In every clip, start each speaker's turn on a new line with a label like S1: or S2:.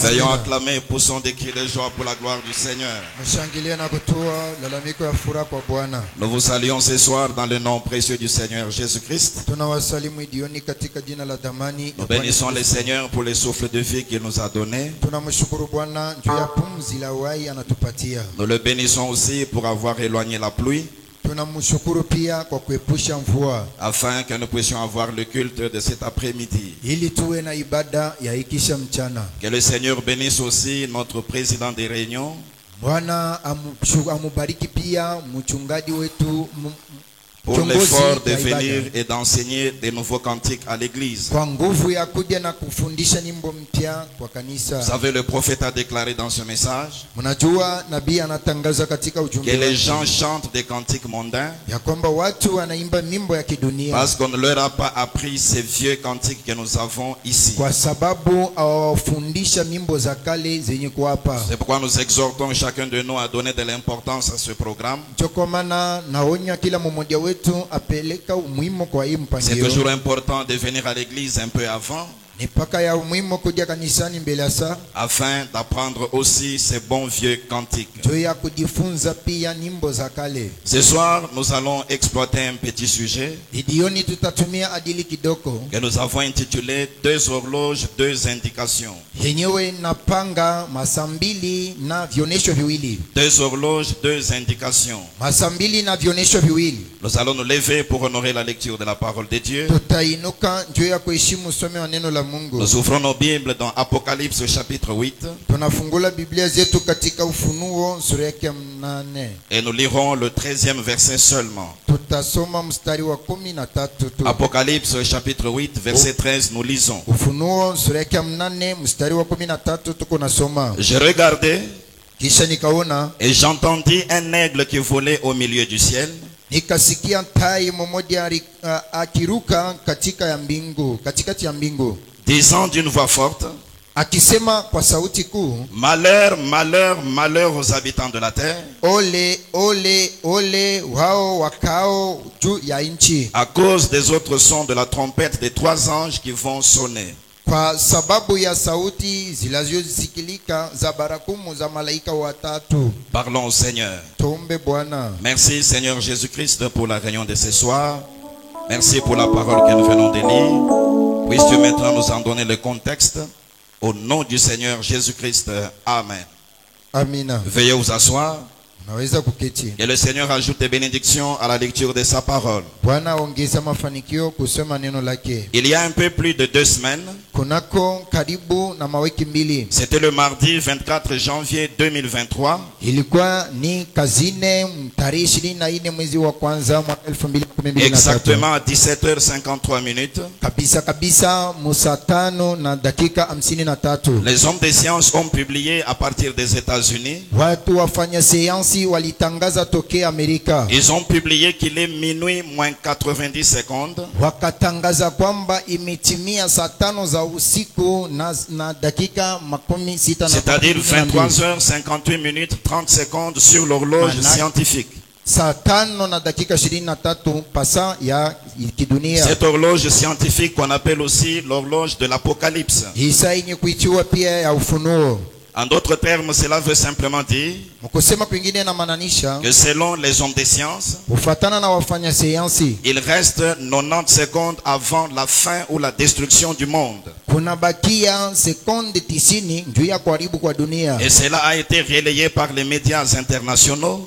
S1: Veillons acclamer, poussons des cris de joie pour la gloire du Seigneur. Nous vous saluons ce soir dans le nom précieux du Seigneur Jésus-Christ. Nous bénissons le Seigneur pour le souffle de vie qu'il nous a donné. Nous le bénissons aussi pour avoir éloigné la pluie, afin que nous puissions avoir le culte de cet après-midi. Que le Seigneur bénisse aussi notre président des réunions, pour l'effort de venir et d'enseigner des nouveaux cantiques à l'église. Vous savez, le prophète a déclaré dans ce message que les gens chantent des cantiques mondains parce qu'on ne leur a pas appris ces vieux cantiques que nous avons ici. C'est pourquoi nous exhortons chacun de nous à donner de l'importance à ce programme. C'est toujours important de venir à l'église un peu avant, afin d'apprendre aussi ces bons vieux cantiques. Ce soir, nous allons exploiter un petit sujet que nous avons intitulé « Deux horloges, deux indications ». Deux horloges, deux indications. Nous allons nous lever pour honorer la lecture de la parole de Dieu. Nous ouvrons nos Bibles dans Apocalypse chapitre 8. Et nous lirons le 13e verset seulement. Apocalypse chapitre 8 verset 13, nous lisons. Je regardais et j'entendis un aigle qui volait au milieu du ciel, disant d'une voix forte: malheur, malheur, malheur aux habitants de la terre, à cause des autres sons de la trompette des trois anges qui vont sonner. Parlons au Seigneur. Merci Seigneur Jésus-Christ pour la réunion de ce soir. Merci pour la parole que nous venons de lire. Puisses-tu maintenant nous en donner le contexte? Au nom du Seigneur Jésus-Christ. Amen.
S2: Amina.
S1: Veuillez vous asseoir. Et le Seigneur ajoute des bénédictions à la lecture de sa parole. Il y a un peu plus de 2 semaines, c'était le mardi 24 janvier 2023, exactement à 17h53 minutes, les hommes des sciences ont publié à partir des États-Unis. Ils ont publié qu'il est minuit moins 90 secondes. C'est-à-dire 23h58 minutes 30 secondes sur l'horloge scientifique. Cette horloge scientifique qu'on appelle aussi l'horloge de l'Apocalypse. En d'autres termes, cela veut simplement dire que selon les hommes des sciences, il reste 90 secondes avant la fin ou la destruction du monde. Et cela a été relayé par les médias internationaux.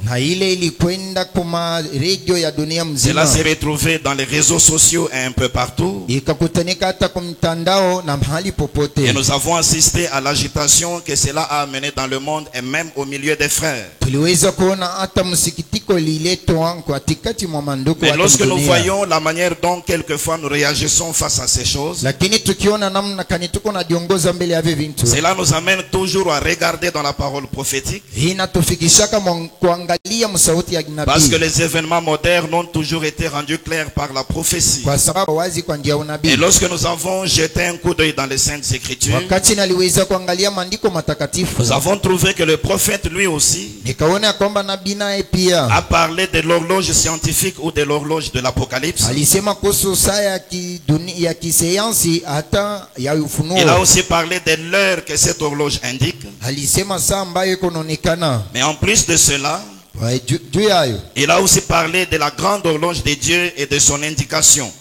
S1: Cela s'est retrouvé dans les réseaux sociaux et un peu partout. Et nous avons assisté à l'agitation que cela a amené dans le monde et même au milieu des frères. Mais lorsque nous voyons la manière dont quelquefois nous réagissons face à ces choses, cela nous amène toujours à regarder dans la parole prophétique, parce que les événements modernes ont toujours été rendus clairs par la prophétie. Et lorsque nous avons jeté un coup d'œil dans les Saintes Écritures, nous avons trouvé que le prophète lui aussi a parlé de l'horloge scientifique ou de l'horloge de l'Apocalypse. Il a aussi parlé de l'heure que cette horloge indique. Mais en plus de cela, il a aussi parlé de la grande horloge de Dieu et de son indication.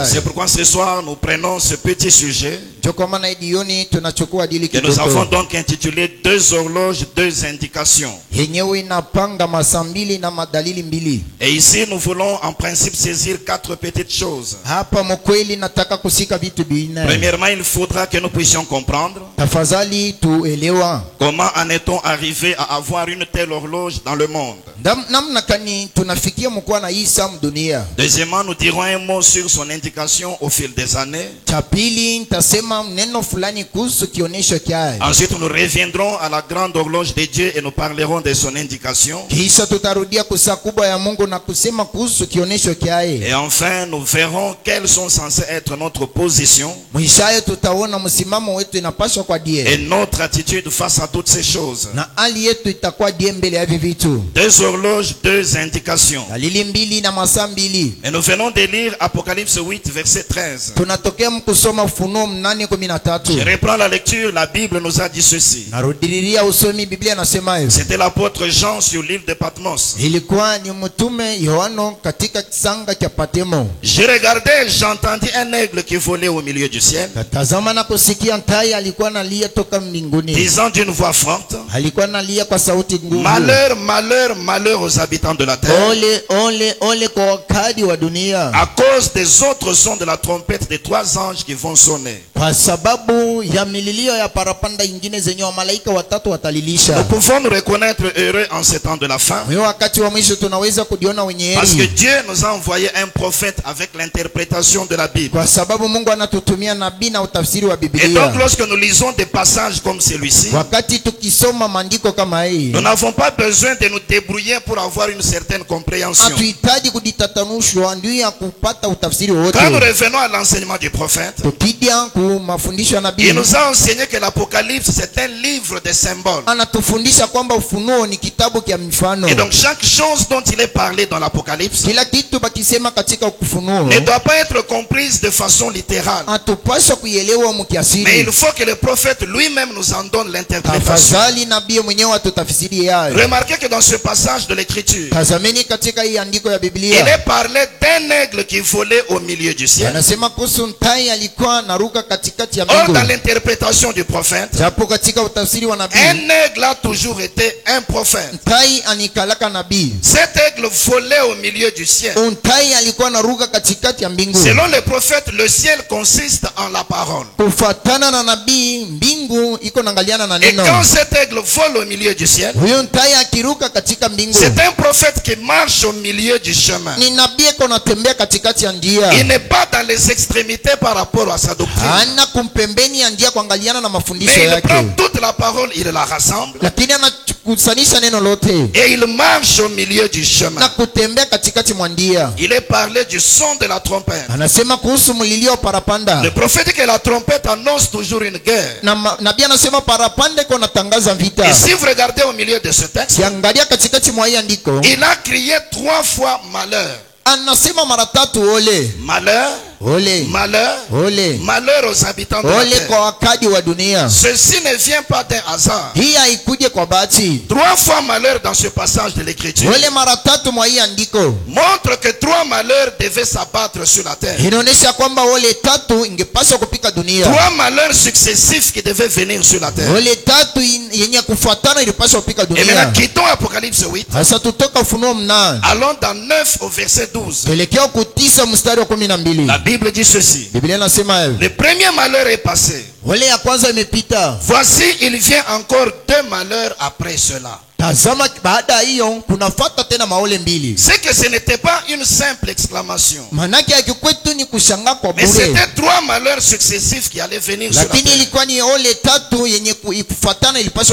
S1: C'est pourquoi ce soir nous prenons ce petit sujet que nous avons donc intitulé deux horloges, deux indications. Et ici nous voulons en principe saisir quatre petites choses. Premièrement, il faudra que nous puissions comprendre comment en est-on arrivé à avoir une telle horloge dans le monde. Deuxièmement, nous dirons un mot sur son indication au fil des années. Ensuite, nous reviendrons à la grande horloge de Dieu et nous parlerons de son indication. Et enfin, nous verrons quelles sont censées être notre position et notre attitude face à toutes ces choses. Deux horloges, deux indications. Et nous venons de lire Apocalypse 8, verset 13. Je reprends la lecture, la Bible nous a dit ceci. C'était l'apôtre Jean sur l'île de Patmos. Je regardais, j'entendis un aigle qui volait au milieu du ciel, disant d'une voix forte: malheur, malheur, malheur aux habitants de la terre, à cause des autres sons de la trompette des trois anges qui vont sonner. Nous pouvons nous reconnaître heureux en ces temps de la fin, parce que Dieu nous a envoyé un prophète avec l'interprétation de la Bible. Et donc lorsque nous lisons des passages comme celui-ci, nous n'avons pas besoin de nous débrouiller pour avoir une certaine compréhension. Quand nous revenons à l'enseignement du prophète, il nous a enseigné que l'Apocalypse c'est un livre de symboles. Et donc chaque chose dont il est parlé dans l'Apocalypse ne doit pas être comprise de façon littérale. Mais il faut que le prophète lui-même nous en donne l'interprétation. Remarquez que dans ce passage de l'écriture, il est parlé d'un aigle qui volait au milieu du ciel. Or, dans l'interprétation du prophète, un aigle a toujours été un prophète. Cet aigle volait au milieu du ciel. Selon le prophète, le ciel consiste en la parole. Et quand cet aigle vole au milieu du ciel, c'est un prophète qui marche au milieu du chemin. Il n'est pas dans les extrémités par rapport à sa doctrine. Mais il prend toute la parole, il la rassemble et il marche au milieu du chemin. Il est parlé du son de la trompette. Le prophète dit que la trompette annonce toujours une guerre. Et si vous regardez au milieu de ce texte, il a crié 3 fois malheur. Malheur, malheur, malheur aux habitants de la terre. Ceci ne vient pas d'un hasard. 3 fois malheur dans ce passage de l'écriture montre que 3 malheurs devaient s'abattre sur la terre. 3 malheurs successifs qui devaient venir sur la terre. Et maintenant quittons Apocalypse 8. Allons dans 9 au verset 12. La Bible dit ceci. Le premier malheur est passé. Voici, il vient encore 2 malheurs après cela. C'est que ce n'était pas une simple exclamation, mais c'était 3 malheurs successifs qui allaient venir sur la terre.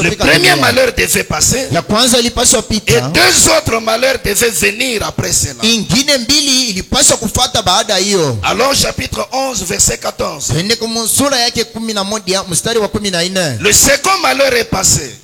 S1: Le premier malheur devait passer et 2 autres malheurs devaient venir après cela. Alors chapitre 11 verset 14. Le second malheur est passé.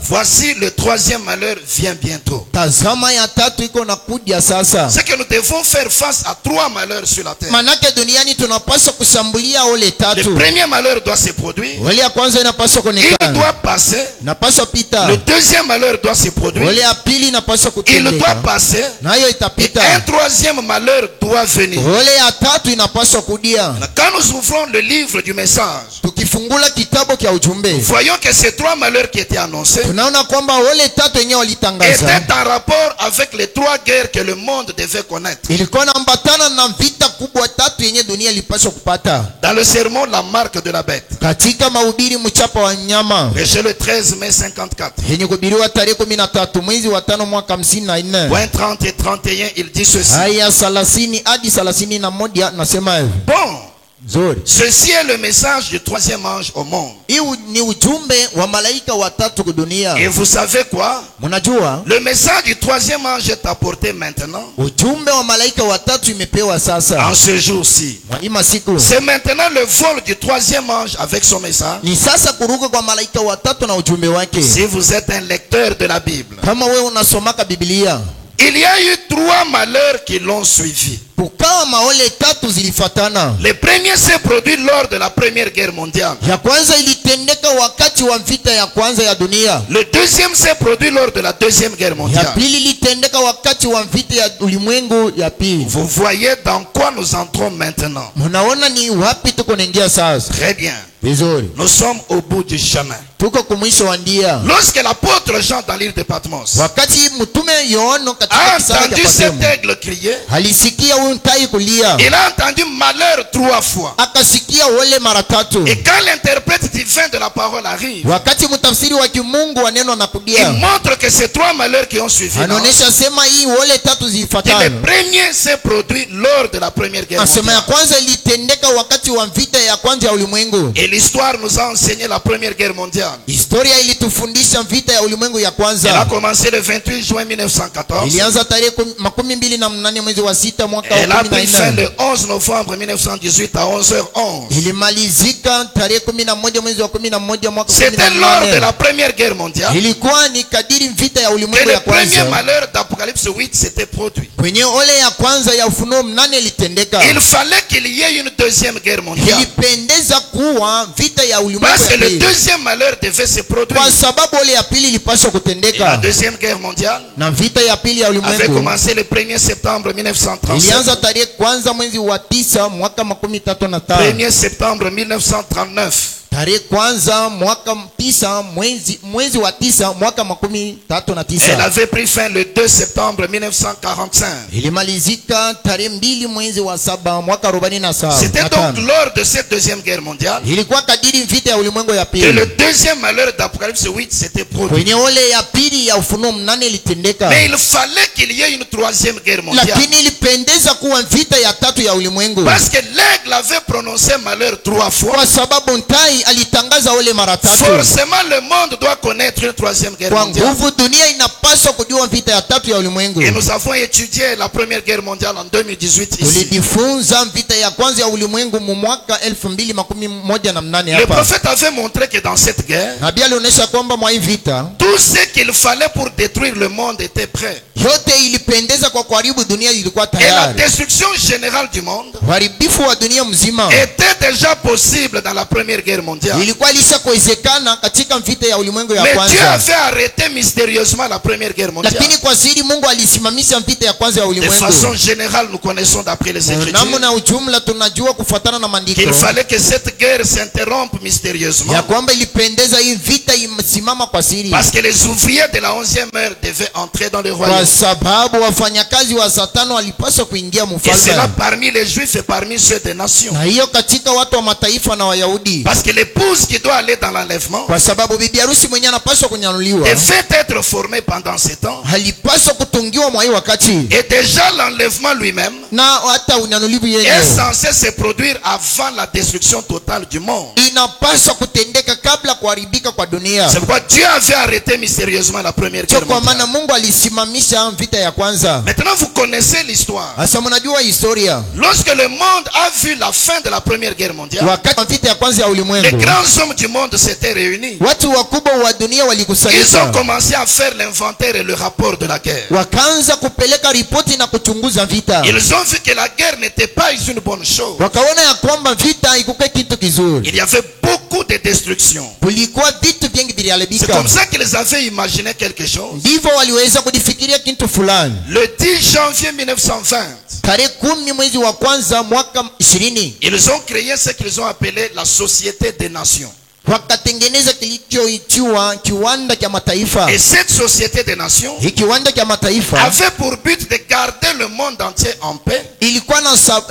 S1: Voici le troisième malheur vient bientôt.
S2: Tazama ya tatu iko nakuja sasa.
S1: C'est que nous devons faire face à trois malheurs sur la terre.
S2: Manake duniani tunapaswa kushambulia ole tatu.
S1: Le premier malheur doit se produire.
S2: Ole ya kwanza inapaswa
S1: Il
S2: kuonekana.
S1: doit passer.
S2: Napaswa pita.
S1: Le deuxième malheur doit se produire.
S2: Ole ya pili inapaswa
S1: Il
S2: kutendeka.
S1: doit passer.
S2: Nayo
S1: Et
S2: itapita.
S1: un troisième malheur doit venir.
S2: Ole ya tatu inapaswa kudia.
S1: Quand nous ouvrons le livre du message,
S2: Tukifungula kitabu kia ujumbe,
S1: voyons que ces trois malheurs qui étaient annoncés
S2: tunaona kwamba ole tatu yenyewe walitangaza
S1: étaient en rapport avec les trois guerres que le monde devait connaître.
S2: ilikuwa naambatana na vita kubwa tatu yenye dunia ilipaswa kupata.
S1: Dans le sermon La marque de la bête,
S2: Katika mahubiri mchapa wa nyama
S1: prêché le 13 mai 54,
S2: yenye kuhubiriwa tarehe 13 mwezi wa 5 mwaka 54,
S1: point 30 et 31, il dit ceci.
S2: aya 30 hadi 31 nasema hivi.
S1: Bon,
S2: Nzuri.
S1: ceci est le message du troisième ange au monde.
S2: Hii ni ujumbe wa malaika watatu kwa dunia.
S1: Et vous savez quoi?
S2: Mnajua
S1: Le message du troisième ange est apporté maintenant,
S2: ujumbe wa malaika watatu imepewa sasa
S1: en ce jour-ci.
S2: kwa hii masiku.
S1: C'est maintenant le vol du troisième ange avec son message.
S2: Ni sasa kuruka kwa malaika watatu na ujumbe wake.
S1: Si vous êtes un lecteur de la Bible,
S2: Kama wewe unasomaka Biblia,
S1: il y a eu trois malheurs qui l'ont suivi.
S2: kukawa maole tatu zilifatana.
S1: Le premier s'est produit lors de la première guerre mondiale.
S2: Ya kwanza ilitendeka wakati wa vita ya kwanza ya dunia.
S1: Le deuxième s'est produit lors de la deuxième guerre
S2: Ya
S1: mondiale.
S2: pili ilitendeka wakati wa vita ya ulimwengu ya pili.
S1: Vous voyez dans quoi nous entrons maintenant.
S2: Mnaona ni wapi tuko naingia sasa?
S1: Très bien.
S2: Vizuri.
S1: Nous sommes au bout du chemin.
S2: Tuko kumwisho wa ndia.
S1: Lorsque l'apôtre Jean dans l'île de Patmos
S2: Wakati mtume Yohana katika
S1: a
S2: kisara
S1: entendu
S2: cha
S1: cet
S2: Patmo
S1: aigle crier,
S2: alisikia huyu tai kulia,
S1: il a entendu malheur trois fois.
S2: akasikia wale mara tatu.
S1: Et quand l'interprète divin de la parole arrive,
S2: Wakati mtafsiri wa kimungu wa neno
S1: il
S2: anakudia,
S1: montre que ces trois malheurs qui ont suivi, là,
S2: anaonesha sema hii wale tatu
S1: que le
S2: zilifatana.
S1: premier s'est produit lors de la première guerre
S2: Asema ya
S1: mondiale.
S2: kwanza ilitendeka wakati wa vita ya kwanza ya ulimwengu.
S1: Et l'histoire nous a enseigné la première guerre mondiale.
S2: Historia ilitufundisha vita ya ulimwengu ya
S1: Elle a
S2: kwanza.
S1: commencé le 28 juin 1914.
S2: Ilianza tarehe 28 mwezi wa 6 mwaka
S1: Elle a
S2: wa
S1: pris fin
S2: 14.
S1: le 11 novembre 1918 à 11h11.
S2: Ilimalizika tarehe 11 mwezi wa 11 mwaka
S1: C'était lors de
S2: 18.
S1: la première guerre mondiale
S2: Ilikuwa ni kadiri vita ya
S1: que
S2: ulimwengu
S1: le
S2: ya
S1: premier
S2: kwanza.
S1: malheur d'Apocalypse 8 s'était produit.
S2: Kwenye ole ya kwanza ya Ufunuo 8 ilitendeka.
S1: Il fallait qu'il y ait une deuxième guerre mondiale.
S2: Ilipendeza kuwa vita ya ulimwengu
S1: Parce que
S2: ya
S1: le
S2: pili.
S1: deuxième malheur devait se produire.
S2: Kwa sababu ole ya pili ilipaswa
S1: Et la
S2: kutendeka.
S1: deuxième guerre mondiale
S2: Na vita ya pili ya
S1: avait
S2: ulimwengu
S1: commencé le 1er septembre 1937.
S2: ilianza tarehe kwanza mwezi wa 9 mwaka 35.
S1: 1er septembre 1939.
S2: Tarehe kwanza mwaka 9 mwezi wa 9 mwaka 39.
S1: Elle avait pris fin le 2 septembre 1945.
S2: Ilimalizika tarehe 2 mwezi wa 7 mwaka 47.
S1: C'était donc lors de cette deuxième guerre mondiale
S2: Ilikuwa kadiri vita ya ulimwengu ya
S1: que le
S2: pili.
S1: deuxième malheur d'Apocalypse 8 s'était produit.
S2: Kwenye ole ya pili ya Ufunuo 8 ilitendeka.
S1: Mais il fallait qu'il y ait une troisième guerre mondiale.
S2: Lakini ilipendeza kuwa vita ya tatu ya ulimwengu.
S1: Parce que l'aigle avait prononcé malheur trois fois.
S2: Kwa sababu ntai alitangaza ole mara tatu.
S1: Forcément, le monde doit connaître une troisième guerre
S2: Kwa
S1: mondiale.
S2: nguvu dunia inapaswa kujua vita ya tatu ya ulimwengu.
S1: Et nous avons étudié la première guerre mondiale en 2018 ici.
S2: Tulijifunza vita ya kwanza ya ulimwengu mu mwaka 2018
S1: Le
S2: hapa.
S1: prophète avait montré que dans cette guerre,
S2: Nabii alionyesha kwamba mwa hii vita
S1: tout ce qu'il fallait pour détruire le monde était prêt.
S2: yote ilipendeza kwa kuharibu dunia ilikuwa
S1: Et la
S2: tayari.
S1: destruction générale du monde
S2: Uharibifu wa dunia mzima
S1: était déjà possible dans la première guerre mondiale.
S2: ilikuwa ilisha kuwezekana katika vita ya ulimwengu ya
S1: Mais Dieu
S2: kwanza.
S1: avait arrêté mystérieusement la première guerre mondiale.
S2: Lakini kwa siri Mungu alisimamisha vita ya kwanza ya
S1: De
S2: ulimwengu.
S1: façon générale, nous connaissons d'après les Écritures
S2: Namna ujumla tunajua kufuatana na maandiko
S1: qu'il fallait que cette guerre s'interrompe mystérieusement.
S2: ya kwamba ilipendeza hii vita imesimama kwa siri.
S1: Parce que les ouvriers de la 11e heure devaient entrer dans le
S2: Kwa
S1: royaume.
S2: sababu wafanyakazi wa Satani walipaswa kuingia
S1: Et cela
S2: mfalme.
S1: parmi les Juifs et parmi ceux des nations.
S2: Na hiyo katika watu wa mataifa na Wayahudi.
S1: Parce que l'épouse qui doit aller dans l'enlèvement
S2: Kwa sababu bibi harusi mwenyewe anapaswa kunyanuliwa.
S1: devait être formée pendant ce temps.
S2: Halipaswa kutungiwa mwa hii wakati.
S1: Et déjà l'enlèvement lui-même
S2: Na hata unyanulivu
S1: est
S2: yenyewe
S1: censé se produire avant la destruction totale du monde.
S2: inapaswa kutendeka kabla kuharibika kwa dunia.
S1: C'est pourquoi Dieu avait arrêté arrêté mystérieusement la première guerre
S2: kwa maana
S1: mondiale.
S2: Mungu alisimamisha vita ya kwanza.
S1: Maintenant vous connaissez l'histoire.
S2: Asa mnajua historia.
S1: Lorsque le monde a vu la fin de la première guerre mondiale,
S2: Wakati wa vita ya kwanza ya
S1: les
S2: ulimwengu,
S1: grands hommes du monde s'étaient réunis.
S2: watu wakubwa wa dunia
S1: Ils ont
S2: walikusanyika,
S1: commencé à faire l'inventaire et le rapport de la guerre.
S2: wakaanza kupeleka ripoti na kuchunguza vita.
S1: Ils ont vu que la guerre n'était pas une bonne chose.
S2: Wakaona ya kwamba vita haikuwa kitu kizuri.
S1: Il y avait beaucoup de destruction.
S2: Kulikuwa vitu vingi
S1: C'est
S2: viliharibika.
S1: comme ça qu'ils avaient imaginé quelque chose.
S2: Ndivyo waliweza kujifikiria kitu fulani.
S1: Le 10 janvier 1920,
S2: Tarehe 10 mwezi wa kwanza mwaka 20,
S1: ils ont créé ce qu'ils ont appelé la Société des Nations.
S2: wakatengeneza kilichoitwa kiwanda cha mataifa.
S1: Et cette Société des Nations
S2: Hii kiwanda cha mataifa
S1: avait pour but de garder le monde entier en paix
S2: ilikuwa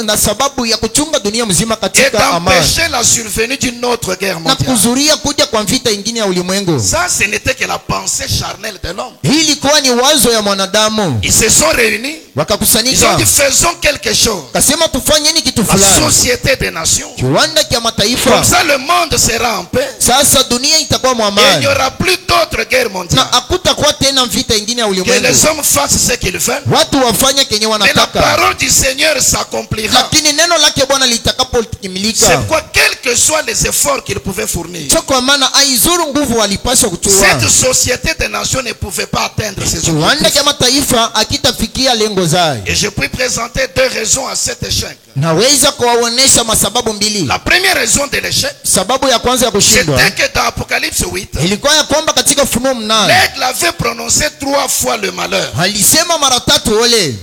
S2: na sababu ya kuchunga dunia mzima
S1: et
S2: katika amani
S1: d'empêcher la survenue d'une autre guerre
S2: na
S1: mondiale.
S2: kuzuria kuja kwa vita ingine ya ulimwengu.
S1: Ça, ce n'était que la pensée charnelle de l'homme.
S2: Hii ilikuwa ni wazo ya mwanadamu.
S1: Ils se sont réunis. Ils ont
S2: Wakakusanyika,
S1: dit faisons quelque chose.
S2: kasema tufanyeni kitu
S1: La
S2: fulani.
S1: Société des Nations.
S2: Kiwanda cha
S1: Comme
S2: mataifa.
S1: ça, le monde sera en paix.
S2: Sasa dunia itakuwa
S1: Et il n'y
S2: mwamani
S1: aura plus d'autres guerres
S2: na
S1: mondiales.
S2: hakutakuwa tena vita ingine ya
S1: Que
S2: ulimwengu.
S1: les hommes fassent ce qu'ils veulent.
S2: Watu wafanye kenye
S1: Mais la
S2: wanataka,
S1: parole du Seigneur s'accomplira.
S2: lakini neno lake Bwana litakapotimilika.
S1: C'est quoi, quels que soient les efforts qu'ils pouvaient fournir,
S2: Sio kwa maana aizuru nguvu walipaswa kuchua.
S1: cette société des nations ne pouvait pas atteindre ses
S2: Kiwanda
S1: objectifs.
S2: cha mataifa akitafikia lengo zake.
S1: Et je puis présenter deux raisons à cet échec.
S2: Naweza kuwaonesha masababu mbili.
S1: La première raison de l'échec,
S2: Sababu ya kwanza ya kushindwa
S1: c'était que dans Apocalypse 8,
S2: ilikuwa ya kwamba katika Ufunuo 8
S1: l'aigle avait prononcé 3 fois le malheur.
S2: alisema mara 3 ole.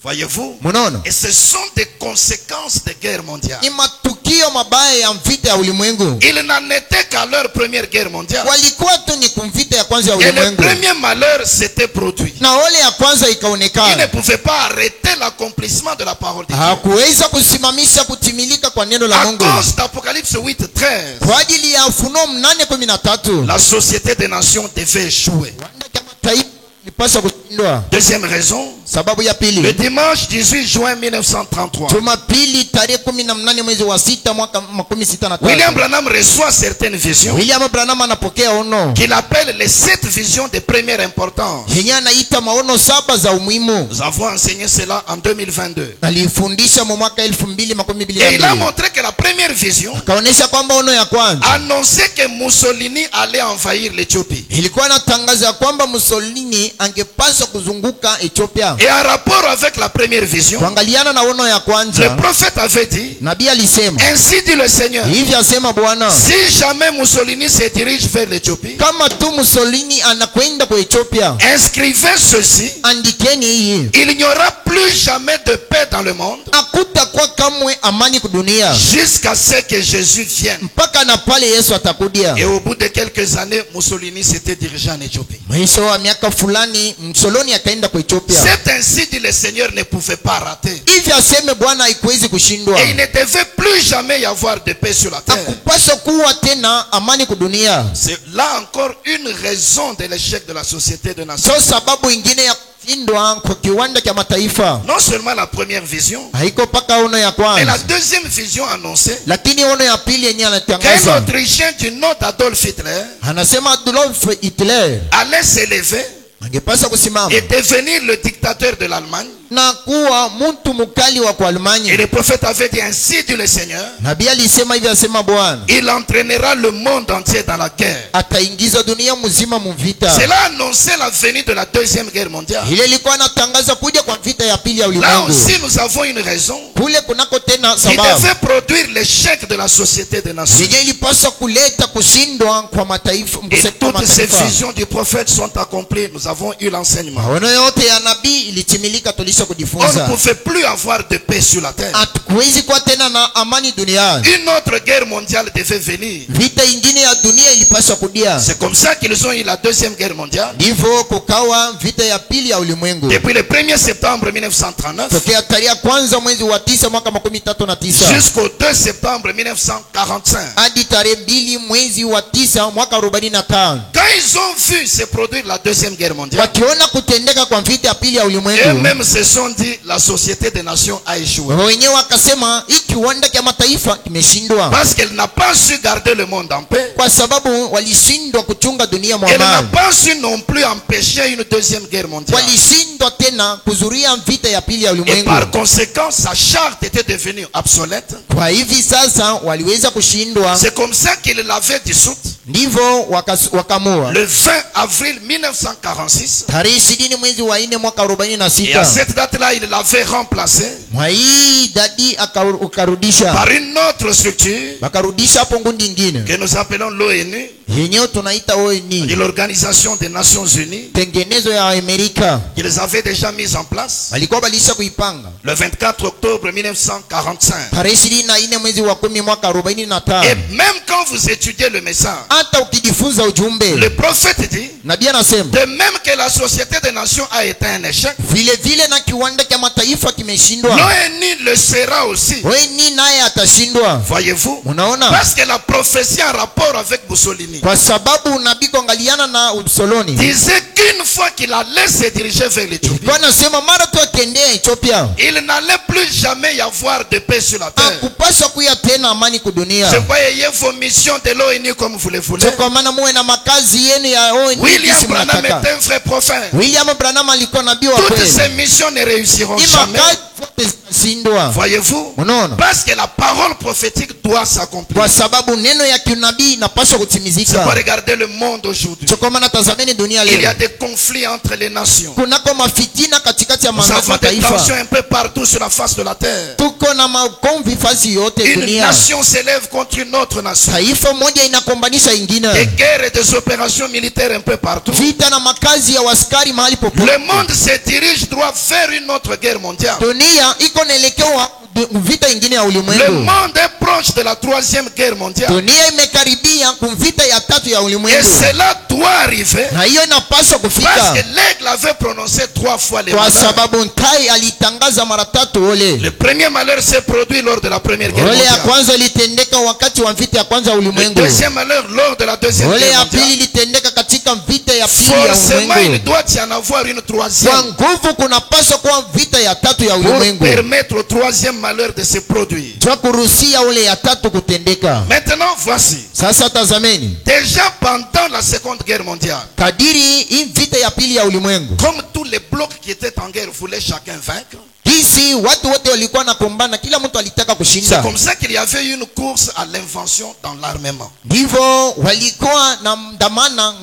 S1: Voyez-vous?
S2: Munaona?
S1: Et ce sont des conséquences des guerres mondiales.
S2: Ni matukio mabaya ya vita ya ulimwengu.
S1: Ils n'en étaient qu'à leur première guerre mondiale.
S2: Walikuwa tu ni kumvita ya kwanza ya
S1: Et le
S2: ulimwengu.
S1: premier malheur s'était produit.
S2: Na ole ya kwanza
S1: Ils ne
S2: ikaonekana.
S1: pouvaient pas arrêter l'accomplissement de la parole de Dieu.
S2: Hakuweza kusimamisha kutimilika kwa neno la
S1: À
S2: Mungu.
S1: cause d'Apocalypse 8:13,
S2: Kwa ajili ya Ufunuo 8:13.
S1: la société des nations devait échouer.
S2: Kiwanda cha mataifa ilipaswa kushindwa.
S1: Deuxième raison,
S2: Sababu ya
S1: le
S2: pili,
S1: dimanche 18 juin 1933,
S2: Jumapili tarehe 18 mwezi wa 6 mwaka 63.
S1: William Branham reçoit certaines visions
S2: William Branham anapokea ono
S1: qu'il appelle les 7 visions de première importance.
S2: yenye anaita maono 7 za umuhimu.
S1: Nous avons enseigné cela en 2022.
S2: Alifundisha mu mwaka
S1: Et il a
S2: 2022.
S1: montré que la première vision
S2: Kaonesha kwamba ono ya kwanza
S1: annonçait que Mussolini allait envahir l'Éthiopie.
S2: ilikuwa inatangaza kwamba Mussolini angepaswa kuzunguka Ethiopia.
S1: Et en rapport avec la première vision,
S2: Kuangaliana na ono ya
S1: le
S2: kwanza,
S1: prophète avait dit,
S2: nabii alisema
S1: ainsi dit le Seigneur,
S2: hivi, asema Bwana,
S1: si jamais Mussolini se dirige vers l'Éthiopie,
S2: kama tu Mussolini anakwenda kwa Ethiopia,
S1: inscrivez ceci,
S2: andikeni hii,
S1: il n'y aura plus jamais de paix dans le monde
S2: hakutakuwa kamwe amani kudunia
S1: jusqu'à ce que Jésus vienne.
S2: mpaka na pale Yesu atakudia.
S1: Et au bout de quelques années, Mussolini s'était dirigé en Éthiopie.
S2: Mwisho wa miaka fulani Mussolini akaenda kwa Ethiopia.
S1: C'est ainsi dit le Seigneur ne pouvait pas rater.
S2: Hivi aseme Bwana haikuwezi kushindwa.
S1: Et il ne devait plus jamais y avoir de paix sur la terre.
S2: Hakupaswa kuwa tena amani kudunia.
S1: C'est là encore une raison de l'échec de la société de nations.
S2: So sababu ingine ya kushindwa kwa kiwanda cha mataifa
S1: Non seulement la première vision,
S2: haiko paka ono ya
S1: mais la
S2: kwanza,
S1: deuxième vision annoncée
S2: lakini ono ya pili yenye
S1: qu'un
S2: anatangaza,
S1: Autrichien du nom d'Adolf Hitler
S2: anasema Adolf Hitler
S1: allait s'élever
S2: angepaswa kusimama
S1: et devenir le dictateur de l'Allemagne.
S2: na kuwa mtu mkali wa
S1: Et
S2: Almanya.
S1: le prophète avait dit ainsi dit le Seigneur,
S2: Nabii alisema hivi, asema Bwana
S1: il entraînera le monde entier dans la guerre.
S2: ataingiza dunia mzima mvita.
S1: Cela annonçait la venue de la deuxième guerre mondiale.
S2: Ile ilikuwa inatangaza kuja kwa vita ya pili ya
S1: Là
S2: ulimwengu.
S1: aussi nous avons une raison
S2: Kule kunako tena
S1: qui
S2: sababu
S1: devait produire l'échec de la société des nations.
S2: yenye ilipaswa kuleta kushindwa kwa mataifa,
S1: Et
S2: mkusanyiko wa
S1: toutes ces
S2: mataifa.
S1: visions du prophète sont accomplies. Nous avons eu l'enseignement.
S2: Maono yote ya nabii ilitimilika, tulisha
S1: On ne
S2: kujifunza.
S1: pouvait plus avoir de paix sur la terre.
S2: Hatukuwezi kuwa tena na amani duniani.
S1: Une autre guerre mondiale devait venir.
S2: Vita ingine ya dunia ilipaswa kudia.
S1: C'est comme ça qu'ils ont eu la deuxième guerre mondiale.
S2: Ndivyo kukawa vita ya pili ya ulimwengu.
S1: Depuis le 1er septembre 1939
S2: Tokea tarehe kwanza mwezi wa 9 mwaka 1939
S1: jusqu'au 2 septembre 1945.
S2: hadi tarehe 2 mwezi wa 9 mwaka 45.
S1: Quand ils ont vu se produire la deuxième guerre mondiale,
S2: Wakiona kutendeka kwa vita ya pili ya ulimwengu,
S1: eux-mêmes se se sont dit la société des nations a échoué.
S2: wenyewe wakasema hii kiwanda cha mataifa kimeshindwa,
S1: Parce qu'elle n'a pas su garder le monde en paix.
S2: kwa sababu walishindwa kuchunga dunia
S1: Elle n'a
S2: mwamani,
S1: pas su non plus empêcher une deuxième guerre mondiale.
S2: walishindwa tena kuzuria vita ya pili ya
S1: Et
S2: ulimwengu.
S1: par conséquent, sa charte était devenue obsolète.
S2: Kwa hivi sasa waliweza kushindwa,
S1: C'est comme ça qu'il l'avait dissoute.
S2: ndivyo wakamua
S1: Le 20 avril 1946.
S2: tarehe 20 mwezi wa 4 mwaka
S1: Et à
S2: 46.
S1: cette date-là, il l'avait remplacé
S2: Mwa hii dadi ukarudisha,
S1: par une autre structure
S2: wakarudisha hapo ngundi ingine
S1: que nous appelons l'ONU,
S2: yenyewe tunaita
S1: de
S2: ONU,
S1: l'Organisation des Nations Unies.
S2: tengenezo ya Amerika.
S1: Ils avaient déjà mis en place
S2: Walikuwa balisha kuipanga
S1: le 24 octobre 1945.
S2: tarehe 24 mwezi wa 10 mwaka
S1: Et
S2: 45.
S1: même quand vous étudiez le message,
S2: Hata ukijifunza ujumbe,
S1: le prophète dit,
S2: nabii anasema
S1: de même que la société des nations a été un échec,
S2: vile vile na kiwanda cha mataifa kimeshindwa,
S1: l'ONU le sera aussi.
S2: ONU naye atashindwa.
S1: Voyez-vous?
S2: Unaona,
S1: Parce que la prophétie en rapport avec Mussolini
S2: kwa sababu nabii kuangaliana na Usoloni
S1: disait qu'une fois qu'il allait se diriger vers l'Éthiopie,
S2: kwa nasema mara tu akiendea Ethiopia
S1: il n'allait plus jamais y avoir de paix sur la terre.
S2: hakupaswa kuya tena amani kudunia.
S1: Je voyais vos missions de l'ONU comme vous le voulez.
S2: So kwa maana muwe na makazi yenu ya ONU
S1: William
S2: jinsi
S1: Branham
S2: mnataka.
S1: est un vrai prophète.
S2: William Branham alikuwa nabii wa
S1: Toutes
S2: kweli.
S1: ces missions ne réussiront
S2: Hii
S1: jamais.
S2: makazi zote zinashindwa.
S1: Voyez-vous?
S2: Unaona,
S1: Parce que la parole prophétique doit s'accomplir.
S2: kwa sababu neno ya kinabii inapaswa
S1: C'est pour
S2: kutimizika.
S1: regarder le monde aujourd'hui.
S2: So kwa maana tazameni dunia
S1: Il y a
S2: leo,
S1: des conflits entre les nations.
S2: kunako mafitina katikati ya
S1: Nous avons des
S2: mataifa,
S1: tensions un peu partout sur la face de la terre.
S2: tuko na makomvi fasi yote
S1: Une
S2: dunia.
S1: nation s'élève contre une autre nation.
S2: Taifa moja inakombanisha
S1: Des
S2: ingine,
S1: guerres et des opérations militaires un peu partout.
S2: vita na makazi ya waskari mahali
S1: Le
S2: popote.
S1: monde se dirige droit vers une autre guerre mondiale.
S2: Dunia iko naelekewa vita ingine ya
S1: Le
S2: ulimwengu.
S1: monde est proche de la troisième guerre mondiale.
S2: Dunia imekaribia kumvita ya tatu ya
S1: Et
S2: ulimwengu,
S1: cela doit arriver
S2: na hiyo inapaswa
S1: parce
S2: kufika
S1: que l'aigle avait prononcé 3 fois les
S2: kwa
S1: malheurs.
S2: sababu ntai alitangaza mara tatu ole.
S1: Le premier malheur s'est produit lors de la première guerre
S2: Ole ya
S1: mondiale.
S2: kwanza ilitendeka wakati wa vita ya kwanza ya
S1: Le
S2: ulimwengu.
S1: deuxième malheur lors de la deuxième
S2: Ole
S1: guerre
S2: ya pili
S1: mondiale.
S2: ilitendeka katika vita ya pili ya
S1: Forcément, il
S2: ulimwengu.
S1: doit y en avoir une
S2: Kwa
S1: troisième
S2: nguvu kunapaswa kuwa vita ya tatu ya
S1: pour
S2: ulimwengu,
S1: permettre au troisième malheur de se produire.
S2: twa kuruhusia ole ya tatu kutendeka.
S1: Maintenant, voici.
S2: Sasa tazameni,
S1: Déjà pendant la seconde guerre mondiale,
S2: kadiri hii vita ya pili ya ulimwengu,
S1: comme tous les blocs qui étaient en guerre voulaient chacun vaincre,
S2: jinsi watu wote walikuwa nakombana, kila mtu alitaka
S1: c'est
S2: kushinda,
S1: comme ça qu'il y avait une course à l'invention dans l'armement.
S2: ndivyo walikuwa na mdamana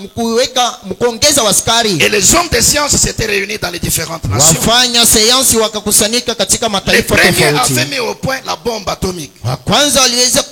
S2: mkuongeza waskari.
S1: Et les hommes de science s'étaient réunis dans les différentes nations.
S2: Wafanya sayansi wakakusanyika katika
S1: Les
S2: mataifa
S1: premiers
S2: tofauti.
S1: avaient mis au point la bombe atomique.
S2: Wa kwanza waliweza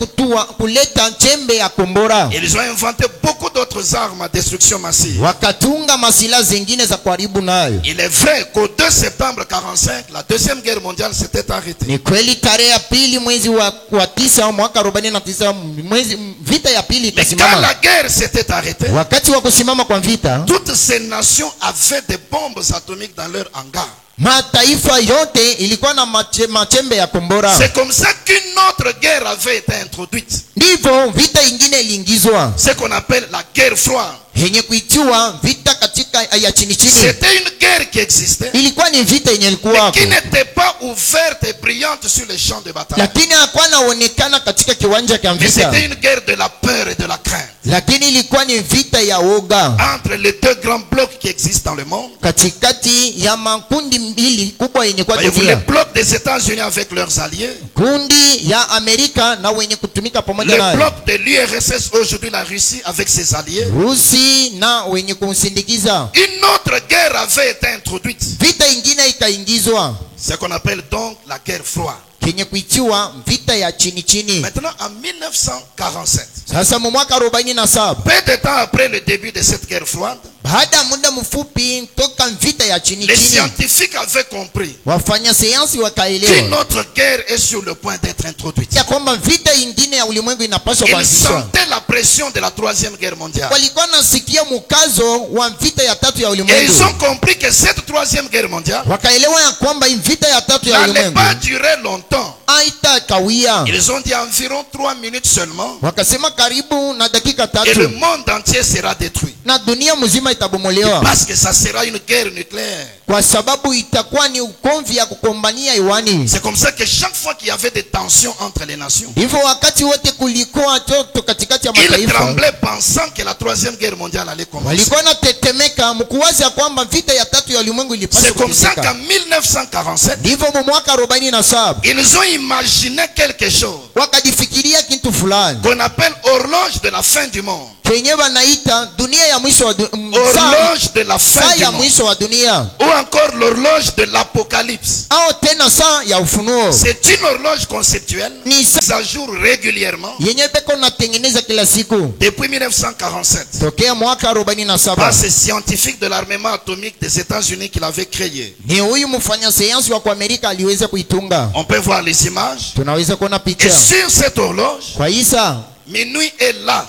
S2: kuleta chembe ya kombora,
S1: Ils ont inventé beaucoup d'autres armes à destruction massive.
S2: wakatunga masila zingine za kuharibu nayo.
S1: Il est vrai qu'au 2 septembre 45, la deuxième guerre mondiale s'était arrêtée.
S2: Ni kweli tarehe ya pili mwezi wa 9 mwaka 49 mwezi vita ya pili
S1: Mais quand
S2: ikasimama.
S1: la guerre s'était arrêtée,
S2: Wakati wa kusimama kwa vita,
S1: toutes ces nations avaient des bombes atomiques dans leur hangar.
S2: mataifa yote ilikuwa na machembe ya kombora.
S1: C'est comme ça qu'une autre guerre avait été introduite.
S2: Ndivyo vita ingine iliingizwa
S1: Ce qu'on appelle la guerre froide.
S2: yenye kuitiwa vita katika ya chini chini.
S1: C'était une guerre qui existait,
S2: Ilikuwa ni vita yenye ilikuwa
S1: mais
S2: hapo,
S1: qui n'était pas ouverte et brillante sur les champs de bataille.
S2: lakini hakuwa naonekana katika kiwanja cha
S1: Mais
S2: vita,
S1: c'était une guerre de la peur et de la crainte
S2: lakini ilikuwa ni vita ya woga
S1: entre les deux grands blocs qui existent dans le monde.
S2: katikati ya makundi mbili kubwa yenye kwa
S1: Voyez-vous, le
S2: dunia,
S1: bloc des États-Unis avec leurs alliés,
S2: kundi ya Amerika na wenye kutumika pamoja
S1: le
S2: nayo,
S1: bloc de l'URSS, aujourd'hui la Russie avec ses alliés.
S2: Rusi na wenye kumsindikiza.
S1: Une autre guerre avait été introduite,
S2: Vita ingine ikaingizwa
S1: ce qu'on appelle donc la guerre froide.
S2: yenye kuitiwa vita ya chini chini.
S1: Maintenant, en 1947,
S2: Sasa mu mwaka 47,
S1: peu de temps après le début de cette guerre froide,
S2: baada ya muda mfupi toka vita ya chini
S1: les
S2: chini,
S1: scientifiques avaient compris
S2: wafanya sayansi
S1: qu'une
S2: wakaelewa
S1: autre guerre est sur le point d'être introduite.
S2: ya kwamba vita ingine ya ulimwengu inapaswa
S1: Ils
S2: kuanzishwa.
S1: sentaient la pression de la troisième guerre mondiale.
S2: Walikuwa nasikia mkazo wa vita ya tatu ya
S1: Et
S2: ulimwengu,
S1: ils ont compris que cette troisième guerre mondiale
S2: wakaelewa ya kwamba hii vita ya tatu ya
S1: n'allait
S2: ulimwengu
S1: pas durer longtemps.
S2: haitakawia.
S1: Ils ont dit environ 3 minutes seulement
S2: Wakasema karibu na dakika
S1: et le
S2: tatu
S1: monde entier sera détruit.
S2: na dunia mzima itabomolewa,
S1: Parce que ça sera une guerre nucléaire.
S2: kwa sababu itakuwa ni ukomvi ya kukombania hewani.
S1: C'est comme ça que chaque fois qu'il y avait des tensions entre les nations,
S2: Hivyo wakati wote kulikuwa joto katikati ya
S1: ils
S2: mataifa,
S1: tremblaient pensant que la troisième guerre mondiale allait commencer.
S2: walikuwa na tetemeka mkuwaza kwamba vita ya tatu ya ulimwengu ilipaswa
S1: C'est comme ça
S2: kufika.
S1: qu'en 1947,
S2: Ndivyo mu mwaka 47
S1: ils ont imaginé quelque chose
S2: wakajifikiria kitu fulani
S1: qu'on appelle horloge de la fin du monde.
S2: kenye wanaita dunia ya mwisho wa
S1: Horloge de la fin
S2: saa
S1: du
S2: ya
S1: monde.
S2: mwisho wa dunia,
S1: Ou encore l'horloge de l'apocalypse.
S2: au tena saa ya ufunuo.
S1: C'est une horloge conceptuelle
S2: Ni
S1: mise
S2: saa
S1: à jour régulièrement
S2: yenye beko natengeneza kila siku
S1: depuis 1947
S2: tokea mwaka
S1: par
S2: 47.
S1: ces scientifiques de l'armement atomique des États-Unis qui l'avaient créé.
S2: Ni huyu mfanya sayansi wa Amerika aliweza kuitunga.
S1: On peut voir les images.
S2: Tunaweza kuona
S1: Et
S2: picha
S1: sur cette horloge,
S2: kwa isa
S1: minuit est là.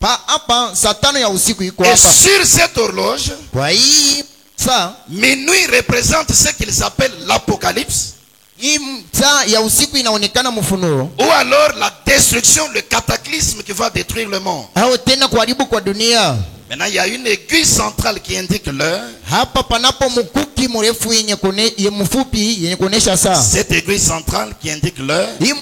S2: pa hapa saa 5 ya usiku iko
S1: Et
S2: hapa.
S1: sur cette horloge,
S2: Kwa hii saa,
S1: minuit représente ce qu'ils appellent l'apocalypse.
S2: hii saa ya usiku inaonekana mfunuo,
S1: Ou alors la destruction, le cataclysme qui va détruire le monde.
S2: au tena kuharibu kwa dunia.
S1: Maintenant, il y a une aiguille centrale qui indique l'heure.
S2: Hapa panapo mkuki mrefu yenye mfupi yenye kuonesha saa.
S1: Cette aiguille centrale qui indique l'heure.
S2: Hii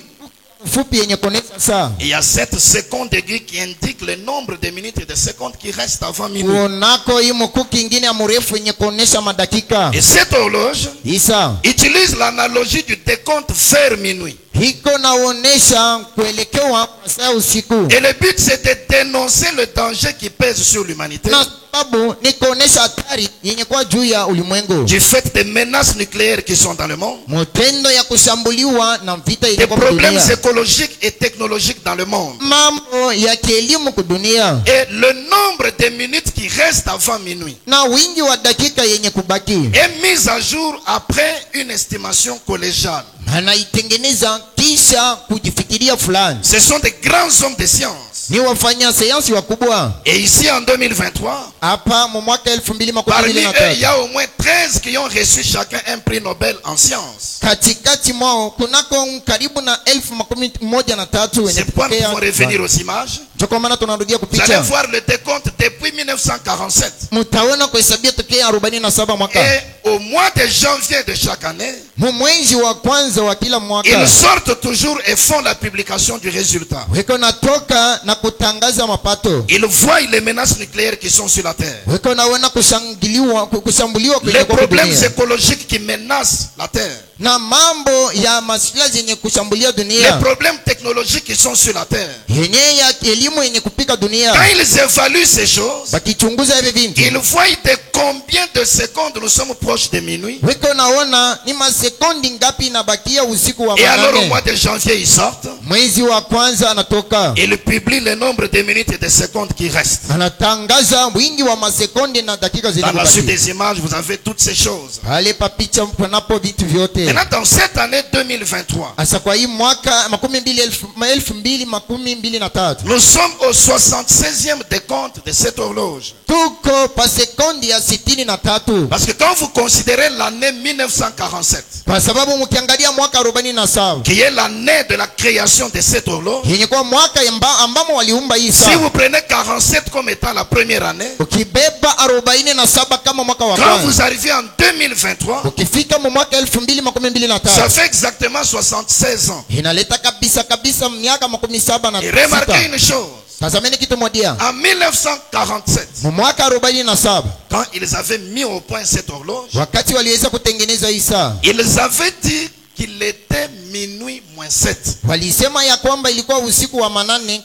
S2: mfupi yenye kuonesha saa.
S1: Et il y a cette seconde aiguille qui indique le nombre de minutes et de secondes qui restent avant minuit.
S2: Kunako hii mkuki ingine ya mrefu yenye kuonesha madakika.
S1: Et cette horloge
S2: Isa
S1: utilise l'analogie du décompte vers minuit.
S2: hiko naonesha kuelekewa saa usiku.
S1: Et le but c'est de dénoncer le danger qui pèse sur l'humanité
S2: Na sababu ni kuonesha hatari yenye kwa juu ya ulimwengu.
S1: du fait des menaces nucléaires qui sont dans le monde,
S2: Mtendo ya kushambuliwa na vita
S1: des
S2: yenye kwa
S1: problèmes
S2: dunia.
S1: écologiques et technologiques dans le monde,
S2: Mambo ya kielimu kudunia.
S1: et le nombre de minutes qui restent avant minuit
S2: Na wingi wa dakika yenye kubaki.
S1: est mis à jour après une estimation collégiale.
S2: Anaitengeneza kisha kujifikiria fulani.
S1: Ce sont des grands hommes de science.
S2: Ni wafanya sayansi wakubwa.
S1: Et ici en 2023,
S2: Hapa mu mwaka
S1: parmi eux, il y
S2: 2023
S1: a au moins 13 qui ont reçu chacun un prix Nobel en sciences.
S2: katikati mwao kunako karibu na 1300 wenye
S1: C'est pourquoi nous
S2: kupokea.
S1: pouvons revenir aux images.
S2: Kwa maana tunarudia
S1: Vous allez
S2: kupicha.
S1: voir le décompte depuis 1947.
S2: Mtaona kuhesabia tokea 47 mwaka.
S1: Et au mois de janvier de chaque année,
S2: Mu mwezi wa kwanza wa kila mwaka
S1: ils sortent toujours et font la publication du résultat.
S2: weko natoka na kutangaza mapato.
S1: Ils voient les menaces nucléaires qui sont sur la Terre.
S2: Weko naona kushambuliwa
S1: Les
S2: kwenye kwa
S1: problèmes
S2: dunia.
S1: écologiques qui menacent la Terre.
S2: Na mambo ya masuala zenye kushambulia
S1: Les
S2: dunia.
S1: problèmes technologiques qui sont sur la Terre.
S2: Yenye ya elimu yenye kupika
S1: Quand
S2: dunia.
S1: ils évaluent ces choses,
S2: Bakichunguza hivi vintu.
S1: ils voient de combien de secondes nous sommes proches de minuit.
S2: Weko naona ni masekondi ngapi inabakia usiku wa
S1: Et alors au
S2: manane.
S1: mois de janvier, ils sortent.
S2: Mwezi wa kwanza anatoka.
S1: Et ils publient le nombre de minutes et de secondes qui restent.
S2: Anatangaza wingi wa masekondi na dakika
S1: Dans la suite
S2: zilizobaki.
S1: des images, vous avez toutes ces choses.
S2: Pale pa picha panapo vitu vyote.
S1: Maintenant, dans cette année 2023,
S2: Asa kwa hii mwaka 2023
S1: nous sommes au 76e décompte de cette horloge.
S2: tuko pa sekondi ya 63.
S1: Parce que quand vous considérez l'année 1947,
S2: Kwa sababu mkiangalia mwaka 47
S1: qui est l'année de la création de cette horloge,
S2: yenye kwa mwaka ambamo waliumba hii
S1: si
S2: saa.
S1: vous prenez 47 comme étant la première année,
S2: Ukibeba 47 kama mwaka wa
S1: quand vous
S2: kwanza.
S1: arrivez en 2023,
S2: Ukifika mu mwaka
S1: ça
S2: 2023
S1: fait exactement 76 ans.
S2: inaleta kabisa miaka 76.
S1: Et remarquez une chose,
S2: Tazameni kitu moja.
S1: en 1947,
S2: Mu mwaka 47
S1: quand ils avaient mis au point cette horloge,
S2: wakati waliweza kutengeneza hii saa,
S1: ils avaient dit qu'il était minuit moins 7.
S2: walisema ya kwamba ilikuwa usiku wa manane.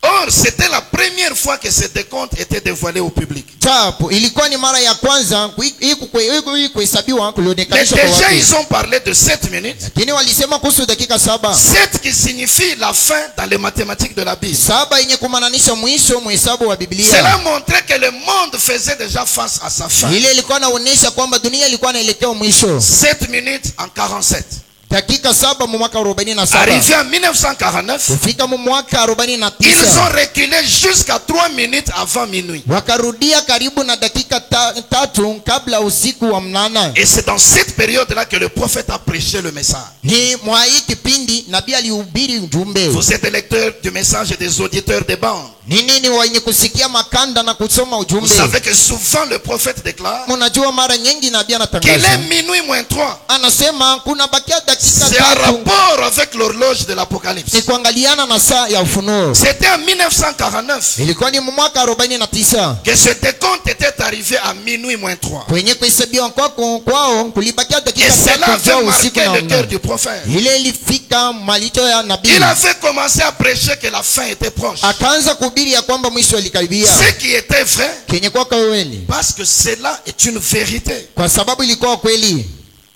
S1: Or, c'était la première fois que ce décompte était dévoilé au public.
S2: Chapo ilikuwa ni mara ya kwanza hii kuhesabiwa
S1: Mais
S2: kulionekanishwa kwa
S1: déjà,
S2: watu.
S1: ils ont parlé de 7 minutes.
S2: Lakini walisema kuhusu dakika 7.
S1: 7 qui signifie la fin dans les mathématiques de la Bible.
S2: 7 yenye kumaanisha mwisho mhesabu wa Biblia.
S1: Cela montrait que le monde faisait déjà face à sa fin.
S2: Ile ilikuwa inaonyesha kwamba dunia ilikuwa inaelekea mwisho.
S1: 7 minutes en 47.
S2: dakika 7 mu mwaka 47.
S1: Arrivé en 1949,
S2: kufika mu mwaka 49
S1: ils ont reculé jusqu'à 3 minutes avant minuit.
S2: wakarudia karibu na dakika 3 kabla usiku wa mnana.
S1: Et c'est dans cette période-là que le prophète a prêché le message.
S2: Ni mwa hii kipindi nabii alihubiri ujumbe.
S1: Vous êtes lecteurs du message et des auditeurs des bandes.
S2: Nini wenye kusikia makanda na kusoma ujumbe.
S1: Vous savez que souvent le prophète déclare
S2: Mnajua mara nyingi nabii
S1: qu'il
S2: anatangaza
S1: est minuit moins 3.
S2: anasema kuna bakia dakika
S1: C'est en
S2: 3
S1: rapport avec l'horloge de l'Apocalypse.
S2: ni kuangaliana na saa ya ufunuo.
S1: C'était en 1949
S2: Ilikuwa ni mwaka 49
S1: que ce décompte était arrivé à minuit moins 3.
S2: kwenye kuhesabiwa kwao kulibakia
S1: Et
S2: dakika
S1: cela
S2: 3
S1: avait
S2: usiku
S1: marqué
S2: na
S1: le cœur du prophète.
S2: ile ilifika malito ya nabii.
S1: Il avait commencé à prêcher que la fin était proche.
S2: Akaanza kuhubiri ya kwamba mwisho alikaribia.
S1: Ce qui était vrai,
S2: Kenye kwa kweli.
S1: parce que cela est une vérité.
S2: Kwa sababu ilikuwa kweli.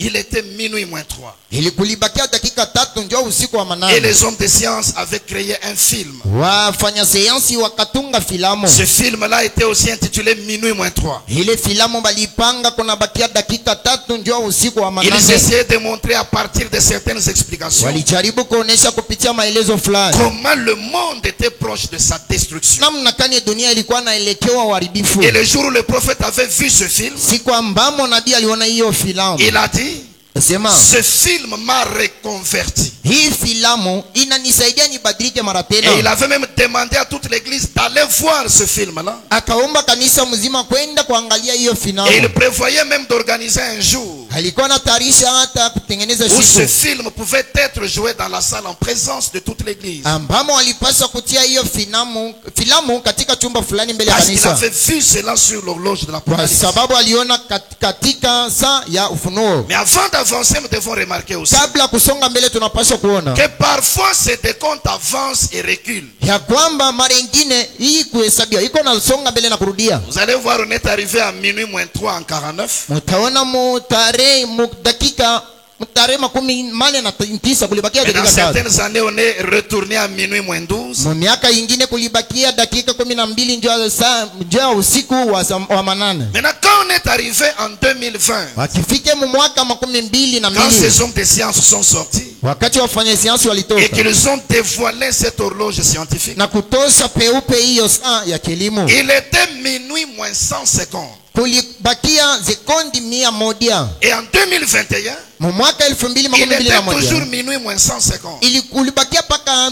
S1: Il était minuit moins 3.
S2: Ilikulibakia dakika 3 ndio usiku wa
S1: Et
S2: manane.
S1: les hommes de science avaient créé un film.
S2: Wafanya sayansi wakatunga filamu.
S1: Ce film-là était aussi intitulé Minuit moins 3.
S2: Ile filamu balipanga kuna bakia dakika 3 ndio usiku wa
S1: Ils
S2: manane.
S1: essayaient de montrer à partir de certaines explications
S2: Walijaribu kuonesha kupitia maelezo fulani
S1: comment le monde était proche de sa destruction.
S2: namna kani dunia ilikuwa naelekewa uharibifu.
S1: Et le jour où le prophète avait vu ce film,
S2: Siku ambamo nabii aliona hiyo filamu,
S1: il a dit,
S2: sema
S1: ce film m'a reconverti.
S2: hii filamu inanisaidia nibadilike mara
S1: Et il
S2: tena.
S1: avait même demandé à toute l'église d'aller voir ce film-là.
S2: Akaomba kanisa mzima kwenda kuangalia hiyo
S1: Et il
S2: filamu.
S1: prévoyait même d'organiser un jour
S2: Alikuwa anatayarisha hata kutengeneza
S1: où ce
S2: siku
S1: film pouvait être joué dans la salle en présence de toute l'église.
S2: ambamo walipaswa kutia hiyo filamu katika chumba fulani mbele ya
S1: Parce qu'il
S2: kanisa,
S1: avait vu cela sur l'horloge de
S2: kwa
S1: l'Apocalypse.
S2: sababu aliona katika saa ya ufunuo.
S1: Mais avant d'avancer, nous devons remarquer aussi
S2: Kabla kusonga mbele, tunapaswa kuona
S1: que parfois ces décomptes avancent et reculent.
S2: ya kwamba mara nyingine hii kuhesabia iko na songa mbele na kurudia.
S1: Vous allez voir, on est arrivé à minuit moins 3 en 49.
S2: Mutaona dakika tarehe 49 kulibakia
S1: Mais dans
S2: dakika 3.
S1: certaines années, on est retourné à minuit moins 12.
S2: Miaka ingine kulibakia dakika 12 ndio usiku wa manane.
S1: Maintenant, quand on est arrivé en 2020,
S2: Wakifike mu mwaka 2022
S1: quand ces hommes de science sont sortis
S2: wakati wafanya sayansi
S1: et
S2: walitoka
S1: qu'ils ont dévoilé cette horloge scientifique,
S2: na kutosha peupe hiyo saa ya kilimo,
S1: il était minuit moins 150.
S2: kulibakia sekondi 100.
S1: Et en 2021,
S2: Mu mwaka
S1: il était
S2: 2021
S1: toujours minuit moins 150.
S2: kulibakia paka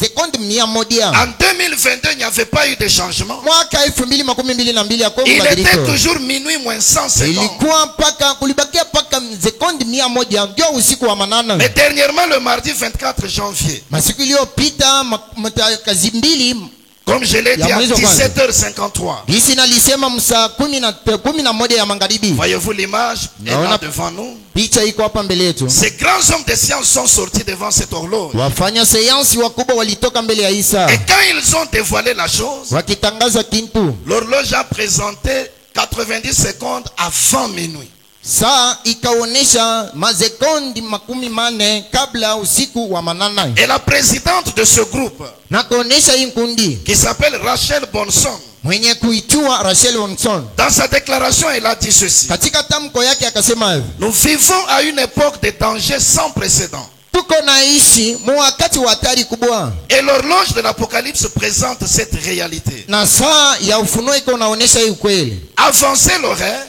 S2: sekondi 100.
S1: En 2022, il n'y avait pas eu de changement.
S2: Mwaka 2022 yako
S1: Il était
S2: mabadiliko.
S1: toujours minuit moins 150.
S2: Ilikuwa paka kulibakia paka sekondi 100 ndio usiku wa manane.
S1: Mais dernièrement, le mardi 24 janvier,
S2: Masiku iliyopita kazi mbili,
S1: comme je l'ai dit, à
S2: Ya mwezi wa kwanza.
S1: 17h53.
S2: hisi nalisema msaa 11 ya magharibi.
S1: Voyez-vous l'image est
S2: Non, on
S1: là
S2: a-
S1: devant nous.
S2: Picha iko hapa mbele yetu.
S1: Ces grands hommes de science sont sortis devant cette horloge.
S2: Wafanya sayansi wakubwa walitoka mbele ya Isa
S1: Et quand ils ont dévoilé la chose,
S2: wakitangaza kintu,
S1: l'horloge a présenté 90 secondes avant minuit.
S2: saa ikaonesha masekondi 40 kabla usiku wa manane,
S1: Et la présidente de ce groupe,
S2: na kuonesha hii kundi
S1: qui s'appelle Rachel Bonson,
S2: mwenye kuitwa Rachel Bonson,
S1: dans sa déclaration, elle a dit ceci.
S2: katika tamko yake akasema hivi:
S1: Nous vivons à une époque de danger sans précédent.
S2: tuko naishi mu wakati wa hatari kubwa,
S1: Et l'horloge de l'Apocalypse présente cette réalité.
S2: na saa ya ufunuo iko naonesha hii ukweli.
S1: Avancer l'horaire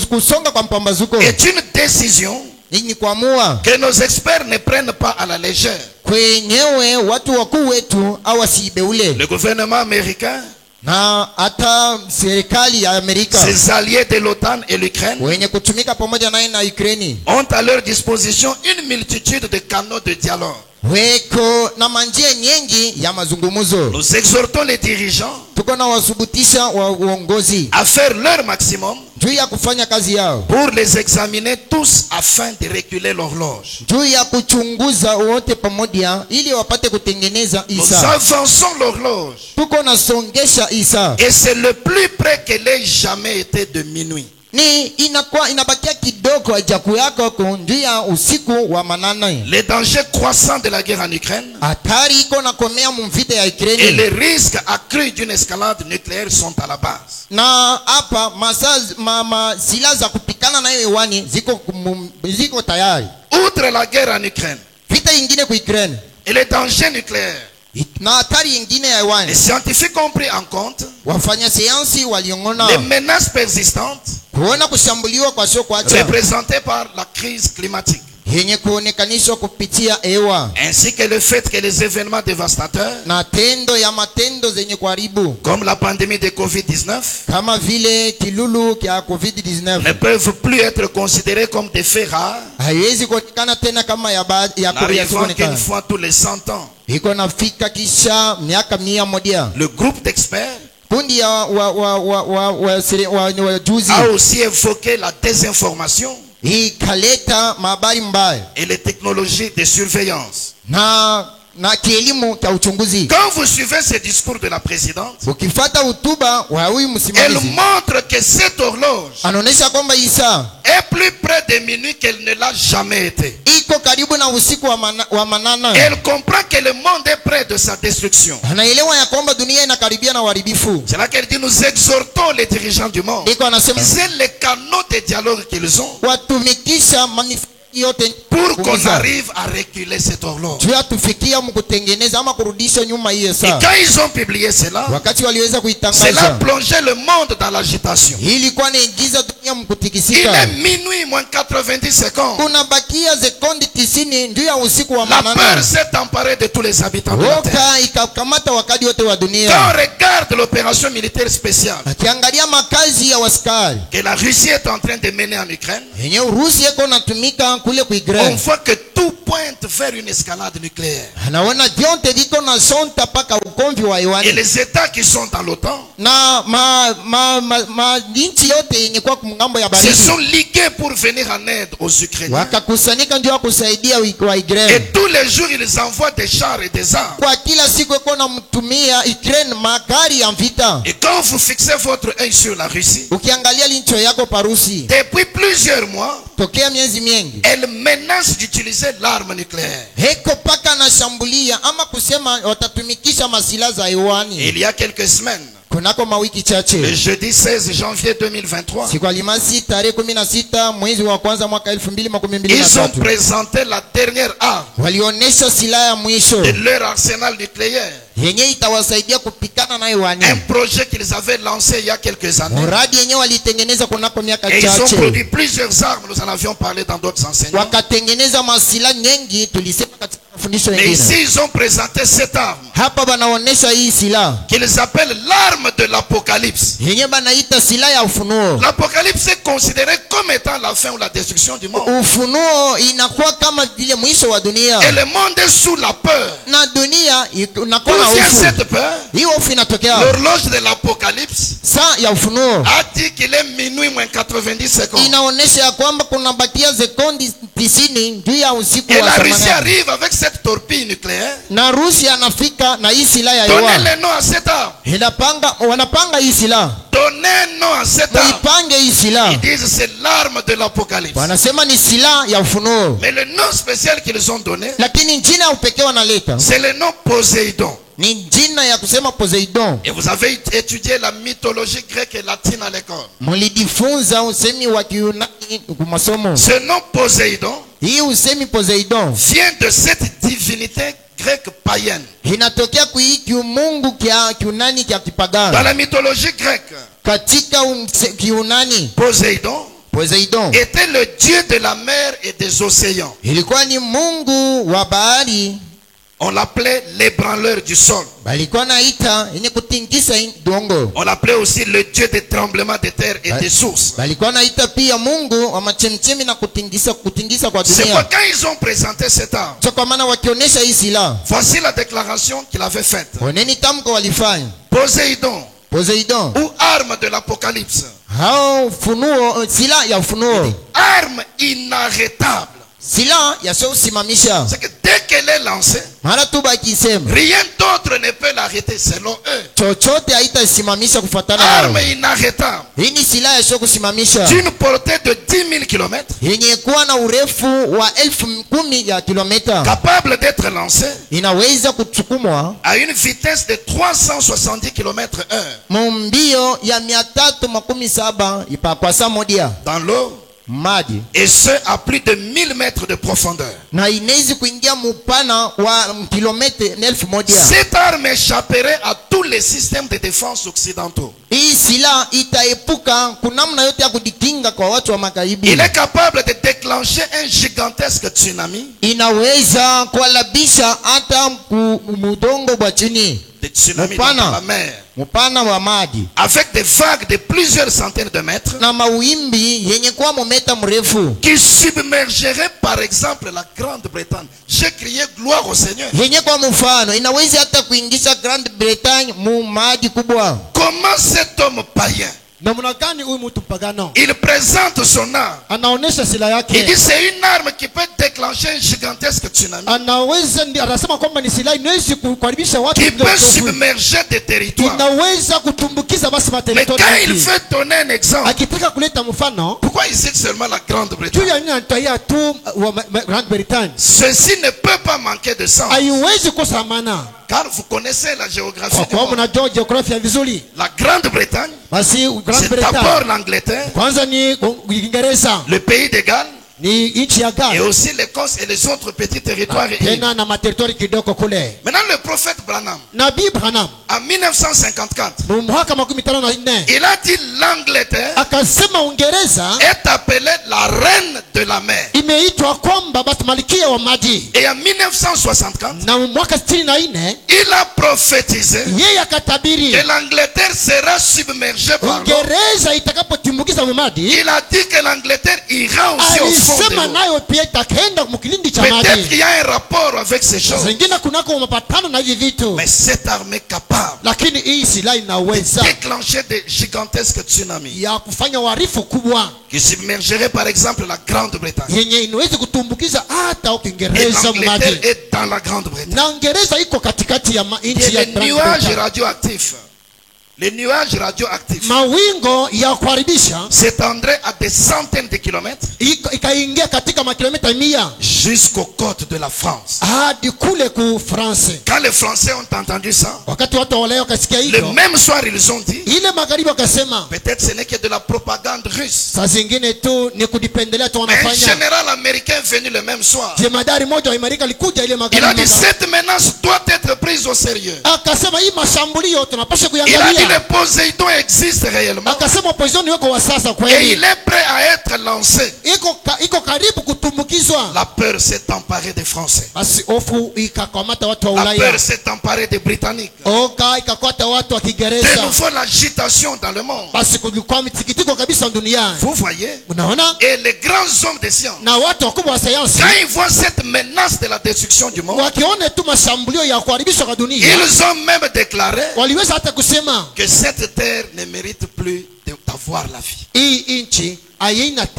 S2: Kusonga kwa mpambazuko
S1: est une décision
S2: ni kuamua
S1: que nos experts ne prennent pas à la légère.
S2: kwenyewe watu wakuu wetu awasiibeule,
S1: Le gouvernement américain,
S2: na hata serikali ya Amerika
S1: ses alliés de l'OTAN et l'Ukraine
S2: wenye kutumika pamoja naye na Ukraine
S1: ont à leur disposition une multitude de canaux de dialogue.
S2: weko na manjia nyingi ya mazungumzo.
S1: Nous exhortons les dirigeants
S2: Tuko na wasubutisha wa uongozi
S1: à faire leur maximum
S2: juu ya kufanya kazi yao,
S1: pour les examiner tous afin de reculer l'horloge.
S2: juu ya kuchunguza wote pamoja ili wapate kutengeneza
S1: Nous
S2: Isa.
S1: avançons l'horloge
S2: Tuko na songesha Isa,
S1: et c'est le plus près qu'elle ait jamais été de minuit.
S2: ni inakuwa inabakia kidogo hajaku yako kunjia usiku wa manane.
S1: Les dangers croissants de la guerre en Ukraine
S2: Hatari iko nakomea mvita ya
S1: et
S2: Ukraine.
S1: les risques accrus d'une escalade nucléaire sont à la base.
S2: Na hapa silaha za kupikana nayo hewani ziko tayari.
S1: Outre la guerre en Ukraine
S2: Vita ingine ku Ukraine
S1: et les dangers nucléaires,
S2: na hatari ingine ya hewani.
S1: les scientifiques ont pris en compte
S2: Wafanya sayansi waliongona
S1: les menaces persistantes
S2: kuona kushambuliwa kwa sio kuacha
S1: représentées par la crise climatique,
S2: yenye kuonekanishwa kupitia hewa
S1: ainsi que le fait que les événements dévastateurs
S2: na matendo zenye kuharibu
S1: comme la pandémie de Covid-19
S2: kama vile kilulu kya COVID-19
S1: ne peuvent plus être considérés comme des faits rares,
S2: haiwezi kuonekana tena kama ya
S1: n'arrivant qu'une fois tous les 100 ans.
S2: iko nafika kisha miaka 100.
S1: Le groupe d'experts
S2: Kundi ya wajuzi
S1: a aussi évoqué la désinformation
S2: ikaleta mahabari mbaya
S1: et les technologies de surveillance.
S2: na kielimu cha uchunguzi.
S1: Quand vous suivez ce discours de la présidente,
S2: Ukifuata hotuba wa huyu
S1: elle
S2: msimamizi
S1: montre que cette horloge
S2: anaonesha kwamba Isa
S1: est plus près de minuit qu'elle ne l'a jamais été.
S2: iko karibu na usiku wa manana.
S1: Elle comprend que le monde est près de sa destruction.
S2: Anaelewa ya kwamba dunia inakaribia na uharibifu.
S1: C'est là qu'elle dit: nous exhortons les dirigeants du monde.
S2: Iko anasema
S1: C'est les canaux de dialogue qu'ils ont
S2: watumikisha yote
S1: pour qu'on arrive à reculer cette horloge.
S2: tuya tufikia mkutengeneza ama kurudisha nyuma hiyo
S1: Et
S2: saa.
S1: quand ils ont publié cela,
S2: Wakati waliweza
S1: cela
S2: kuitangaza
S1: plongeait le monde dans l'agitation.
S2: ilikuwa inaingiza dunia
S1: Il
S2: mkutikisika.
S1: est minuit moins 90 secondes.
S2: Kuna bakia sekondi 90 ndio ya usiku wa
S1: La peur
S2: manana.
S1: s'est emparée de tous les habitants de la terre.
S2: Woka ikakamata wakati wote wa
S1: Quand
S2: dunia.
S1: on regarde l'opération militaire spéciale
S2: Akiangalia makazi ya waskari
S1: que la Russie est en train de mener en Ukraine,
S2: yenye Urusi iko natumika kule ku
S1: on
S2: Ukraine,
S1: voit que tout pointe vers une escalade nucléaire.
S2: anaona vyote viko na sonta paka ukomvi wa
S1: Et
S2: hewani.
S1: les États qui sont dans l'OTAN
S2: Na nchi yote yenye kwa kumngambo ya
S1: se
S2: baridi
S1: sont ligués pour venir en aide aux Ukrainiens.
S2: wakakusanyika ndio kusaidia wa Ukraine.
S1: Et tous les jours, ils envoient des chars et des armes.
S2: Kwa kila siku iko na mtumia Ukraine magari ya vita.
S1: Et quand vous fixez votre œil sur la Russie,
S2: Ukiangalia lincho yako parusi
S1: depuis plusieurs mois,
S2: tokea miezi mingi
S1: elle menace d'utiliser l'arme nucléaire.
S2: heko paka na shambulia ama kusema watatumikisha masilaha za
S1: Et
S2: hewani.
S1: il y a quelques semaines,
S2: Kunako mawiki
S1: le
S2: chache
S1: jeudi 16 janvier 2023,
S2: siku Alhamisi tarehe 16 mwezi wa kwanza mwaka
S1: ils ont
S2: 2023
S1: présenté la dernière arme
S2: walionesha silaha ya mwisho
S1: de leur arsenal nucléaire.
S2: yenye itawasaidia kupikana na hewani.
S1: Un projet qu'ils avaient lancé il y a quelques années.
S2: Mradi yenye walitengeneza kunako miaka
S1: Et ils ont
S2: chache
S1: produit plusieurs armes. Nous en avions parlé dans d'autres enseignements.
S2: wakatengeneza masilaha nyingi, tulisema katika mafundisho
S1: Mais
S2: mengine.
S1: ici, ils ont présenté cette arme
S2: Hapa banaonesha hii silaha
S1: qu'ils appellent l'arme de l'Apocalypse.
S2: yenye banaita silaha ya ufunuo.
S1: L'Apocalypse est considéré comme étant la fin ou la destruction du monde.
S2: Ufunuo inakuwa kama vile mwisho wa dunia,
S1: Et le monde est sous la peur.
S2: na dunia inakuwa na
S1: D'où vient
S2: hofu.
S1: cette peur?
S2: Hiyo hofu inatokea
S1: L'horloge de l'Apocalypse
S2: saa ya ufunuo
S1: a dit qu'il est minuit moins 90 secondes.
S2: inaonesha ya kwamba kuna bakia sekondi 90 juu ya usiku
S1: Et
S2: wa
S1: la Russie
S2: samana.
S1: arrive avec cette torpille nucléaire.
S2: Na Rusi anafika na hii silaha ya
S1: Donnez
S2: hewa.
S1: le nom à cette arme.
S2: Wanapanga hii silaha,
S1: Donnez un nom à cette arme.
S2: muipange hii silaha.
S1: Ils disent c'est l'arme de l'Apocalypse.
S2: Wanasema ni silaha ya ufunuo,
S1: Mais le nom spécial qu'ils ont donné,
S2: lakini jina ya upekee wanaleta
S1: c'est le nom Poséidon.
S2: ni jina ya kusema Poseidon.
S1: Et vous avez étudié la mythologie grecque et latine à l'école.
S2: Mulijifunza usemi wa Kiyunani kwa masomo.
S1: Ce nom Poséidon
S2: Hii usemi Poseidon
S1: vient de cette divinité grecque païenne.
S2: inatokea kui kiumungu kya Kiyunani kya
S1: Dans
S2: kipagano.
S1: la mythologie grecque,
S2: Katika Kiyunani
S1: Poséidon
S2: Poseidon
S1: était le dieu de la mer et des océans.
S2: ilikuwa ni mungu wa bahari,
S1: On l'appelait l'ébranleur du sol.
S2: balikuwa naita yenye kutingisa dongo.
S1: On l'appelait aussi le dieu des tremblements de terre et des sources.
S2: Balikuwa naita pia mungu wa machemchemi na kutingisa kwa
S1: C'est pourquoi
S2: dunia.
S1: quand ils ont présenté cette arme,
S2: So kwa maana wakionyesha hii silaha,
S1: voici la déclaration qu'il avait faite.
S2: oneni tamko walifanya.
S1: Poséidon,
S2: Poseidon
S1: ou arme de l'Apocalypse,
S2: hao funuo, silaha ya ufunuo,
S1: arme inarrêtable.
S2: silaha yasiosimamisha.
S1: C'est que dès Dès qu'elle est lancée,
S2: mara tu bakisema
S1: rien d'autre ne peut l'arrêter selon eux.
S2: chochote haitasimamisha kufuatana
S1: Arme
S2: nao.
S1: inarrêtable.
S2: Hii ni silaha isiyo kusimamisha
S1: D'une portée de 10 000 km.
S2: yenye kuwa na urefu wa 10,000 ya kilomita,
S1: Capable d'être lancée
S2: inaweza kusukumwa
S1: à une vitesse de 370 km/h
S2: mumbio ya 317 kwa saa moja
S1: dans l'eau,
S2: maji,
S1: et ce à plus de 1000 mètres de profondeur.
S2: na inaweza kuingia mupana wa kilomita 1000.
S1: Cette arme échapperait à tous les systèmes de défense occidentaux.
S2: Hii silaha itaepuka kunamna yote ya kujikinga kwa watu wa magharibi.
S1: Il est capable de déclencher un gigantesque tsunami.
S2: Inaweza kualabisha hata mudongo wa chini,
S1: Des tsunamis dans la mer.
S2: mpana wa maji,
S1: Avec des vagues de plusieurs centaines de mètres.
S2: na mawimbi yenye kuwa mometa mrefu
S1: Qui submergerait par exemple la Grande-Bretagne. J'ai crié gloire au Seigneur.
S2: yenye kwa mfano inaweza hata kuingisha Grand Bretagne mu maji kubwa.
S1: Comment cet homme païen,
S3: namna gani huyu mtu mpagano
S1: il présente son arme.
S3: anaonesha silaha
S1: Il
S3: yake?
S1: dit c'est une arme qui peut déclencher un gigantesque tsunami.
S3: Anaweza anasema kwamba ni silaha inaweza kukaribisha watu,
S1: Qui peut submerger des territoires.
S3: inaweza kutumbukiza basi
S1: Mais
S3: materitori
S1: quand il
S3: mengi.
S1: veut donner un exemple,
S3: Akitaka kuleta mfano
S1: pourquoi il cite seulement la
S3: juu
S1: Grande-Bretagne?
S3: ya nini anataya tu wa Grand Britain,
S1: Ceci ne peut pas manquer de sens.
S3: haiwezi kosa maana
S1: Car vous connaissez la géographie
S3: kwa
S1: du
S3: kuwa
S1: monde.
S3: mnajua jiografia vizuri.
S1: La Grande-Bretagne,
S3: Basi Grand
S1: c'est
S3: Britain
S1: d'abord l'Angleterre,
S3: kwanza ni Uingereza,
S1: le pays de Galles,
S3: ni nchi ya
S1: et
S3: Ghana,
S1: aussi l'Écosse et les autres petits territoires.
S3: tena na materitori kidogo kule.
S1: Maintenant, le prophète Branham,
S3: Nabii Branham
S1: en 1954,
S3: mwaka 54
S1: il a dit l'Angleterre
S3: akasema Uingereza
S1: est appelée la reine de la mer.
S3: imeitwa kwamba basi malkia wa maji,
S1: Et en 1964,
S3: na mwaka 64
S1: il a prophétisé
S3: yeye akatabiri
S1: que l'Angleterre sera submergée par l'eau.
S3: Uingereza itakapotimbukiza maji.
S1: Il a dit que l'Angleterre ira aussi au fond de
S3: Alisema
S1: l'eau.
S3: nayo pia itakenda mkilindi cha
S1: Peut-être
S3: maji.
S1: qu'il y a un rapport avec ces choses.
S3: Zingine kunako mapatano na hivi vitu,
S1: Mais cette arme est capable
S3: lakini hii silaha
S1: de
S3: inaweza
S1: déclencher des gigantesques tsunamis
S3: ya kufanya uharifu kubwa
S1: qui submergeraient par exemple la Grande-Bretagne.
S3: yenye inaweza kutumbukiza hata
S1: Et
S3: Uingereza
S1: l'Angleterre
S3: maji,
S1: est dans la Grande-Bretagne.
S3: na Uingereza iko katikati ya
S1: Et
S3: nchi ya
S1: les nuages
S3: Britain.
S1: radioactifs, les nuages radioactifs
S3: Mawingo ya kuharibisha
S1: s'étendraient à des centaines de kilomètres
S3: ikaingia katika makilomita 100
S1: jusqu'aux côtes de la France.
S3: hadi kule ku France.
S1: Quand les Français ont entendu ça,
S3: Wakati watu wa Ulaya wakasikia
S1: le
S3: hivyo,
S1: même soir ils ont dit,
S3: ile magharibi wakasema
S1: peut-être ce n'est que de la propagande russe.
S3: saa zingine tu ni kudipendelea tu
S1: Mais un
S3: wanafanya.
S1: général américain est venu le même soir.
S3: Jemadari moja wa Amerika alikuja ile
S1: Il a
S3: magharibi,
S1: dit cette menace doit être prise au sérieux.
S3: akasema hii mashambulio tunapaswa
S1: Il a dit
S3: kuiangalia.
S1: le Poséidon existe réellement
S3: Akasema poison wako wa sasa
S1: et
S3: kweli
S1: il est prêt à être lancé.
S3: iko karibu kutumbukizwa.
S1: La peur s'est emparée des Français.
S3: Basi hofu ikakamata watu wa
S1: La peur
S3: Ulaya,
S1: s'est emparée des Britanniques.
S3: oga ikakwata watu wa
S1: De
S3: Kiingereza.
S1: nouveau l'agitation dans le monde.
S3: Basi kulikuwa mitikitiko kabisa duniani,
S1: Vous voyez?
S3: unaona,
S1: Et les grands hommes de science,
S3: na watu wakubwa wa sayansi
S1: quand ils voient cette menace de la destruction du monde,
S3: wakiona tu mashambulio ya kuharibishwa kwa dunia,
S1: ils ont même déclaré
S3: waliweza hata kusema
S1: que cette terre ne mérite plus d'avoir la vie.
S3: hii nchi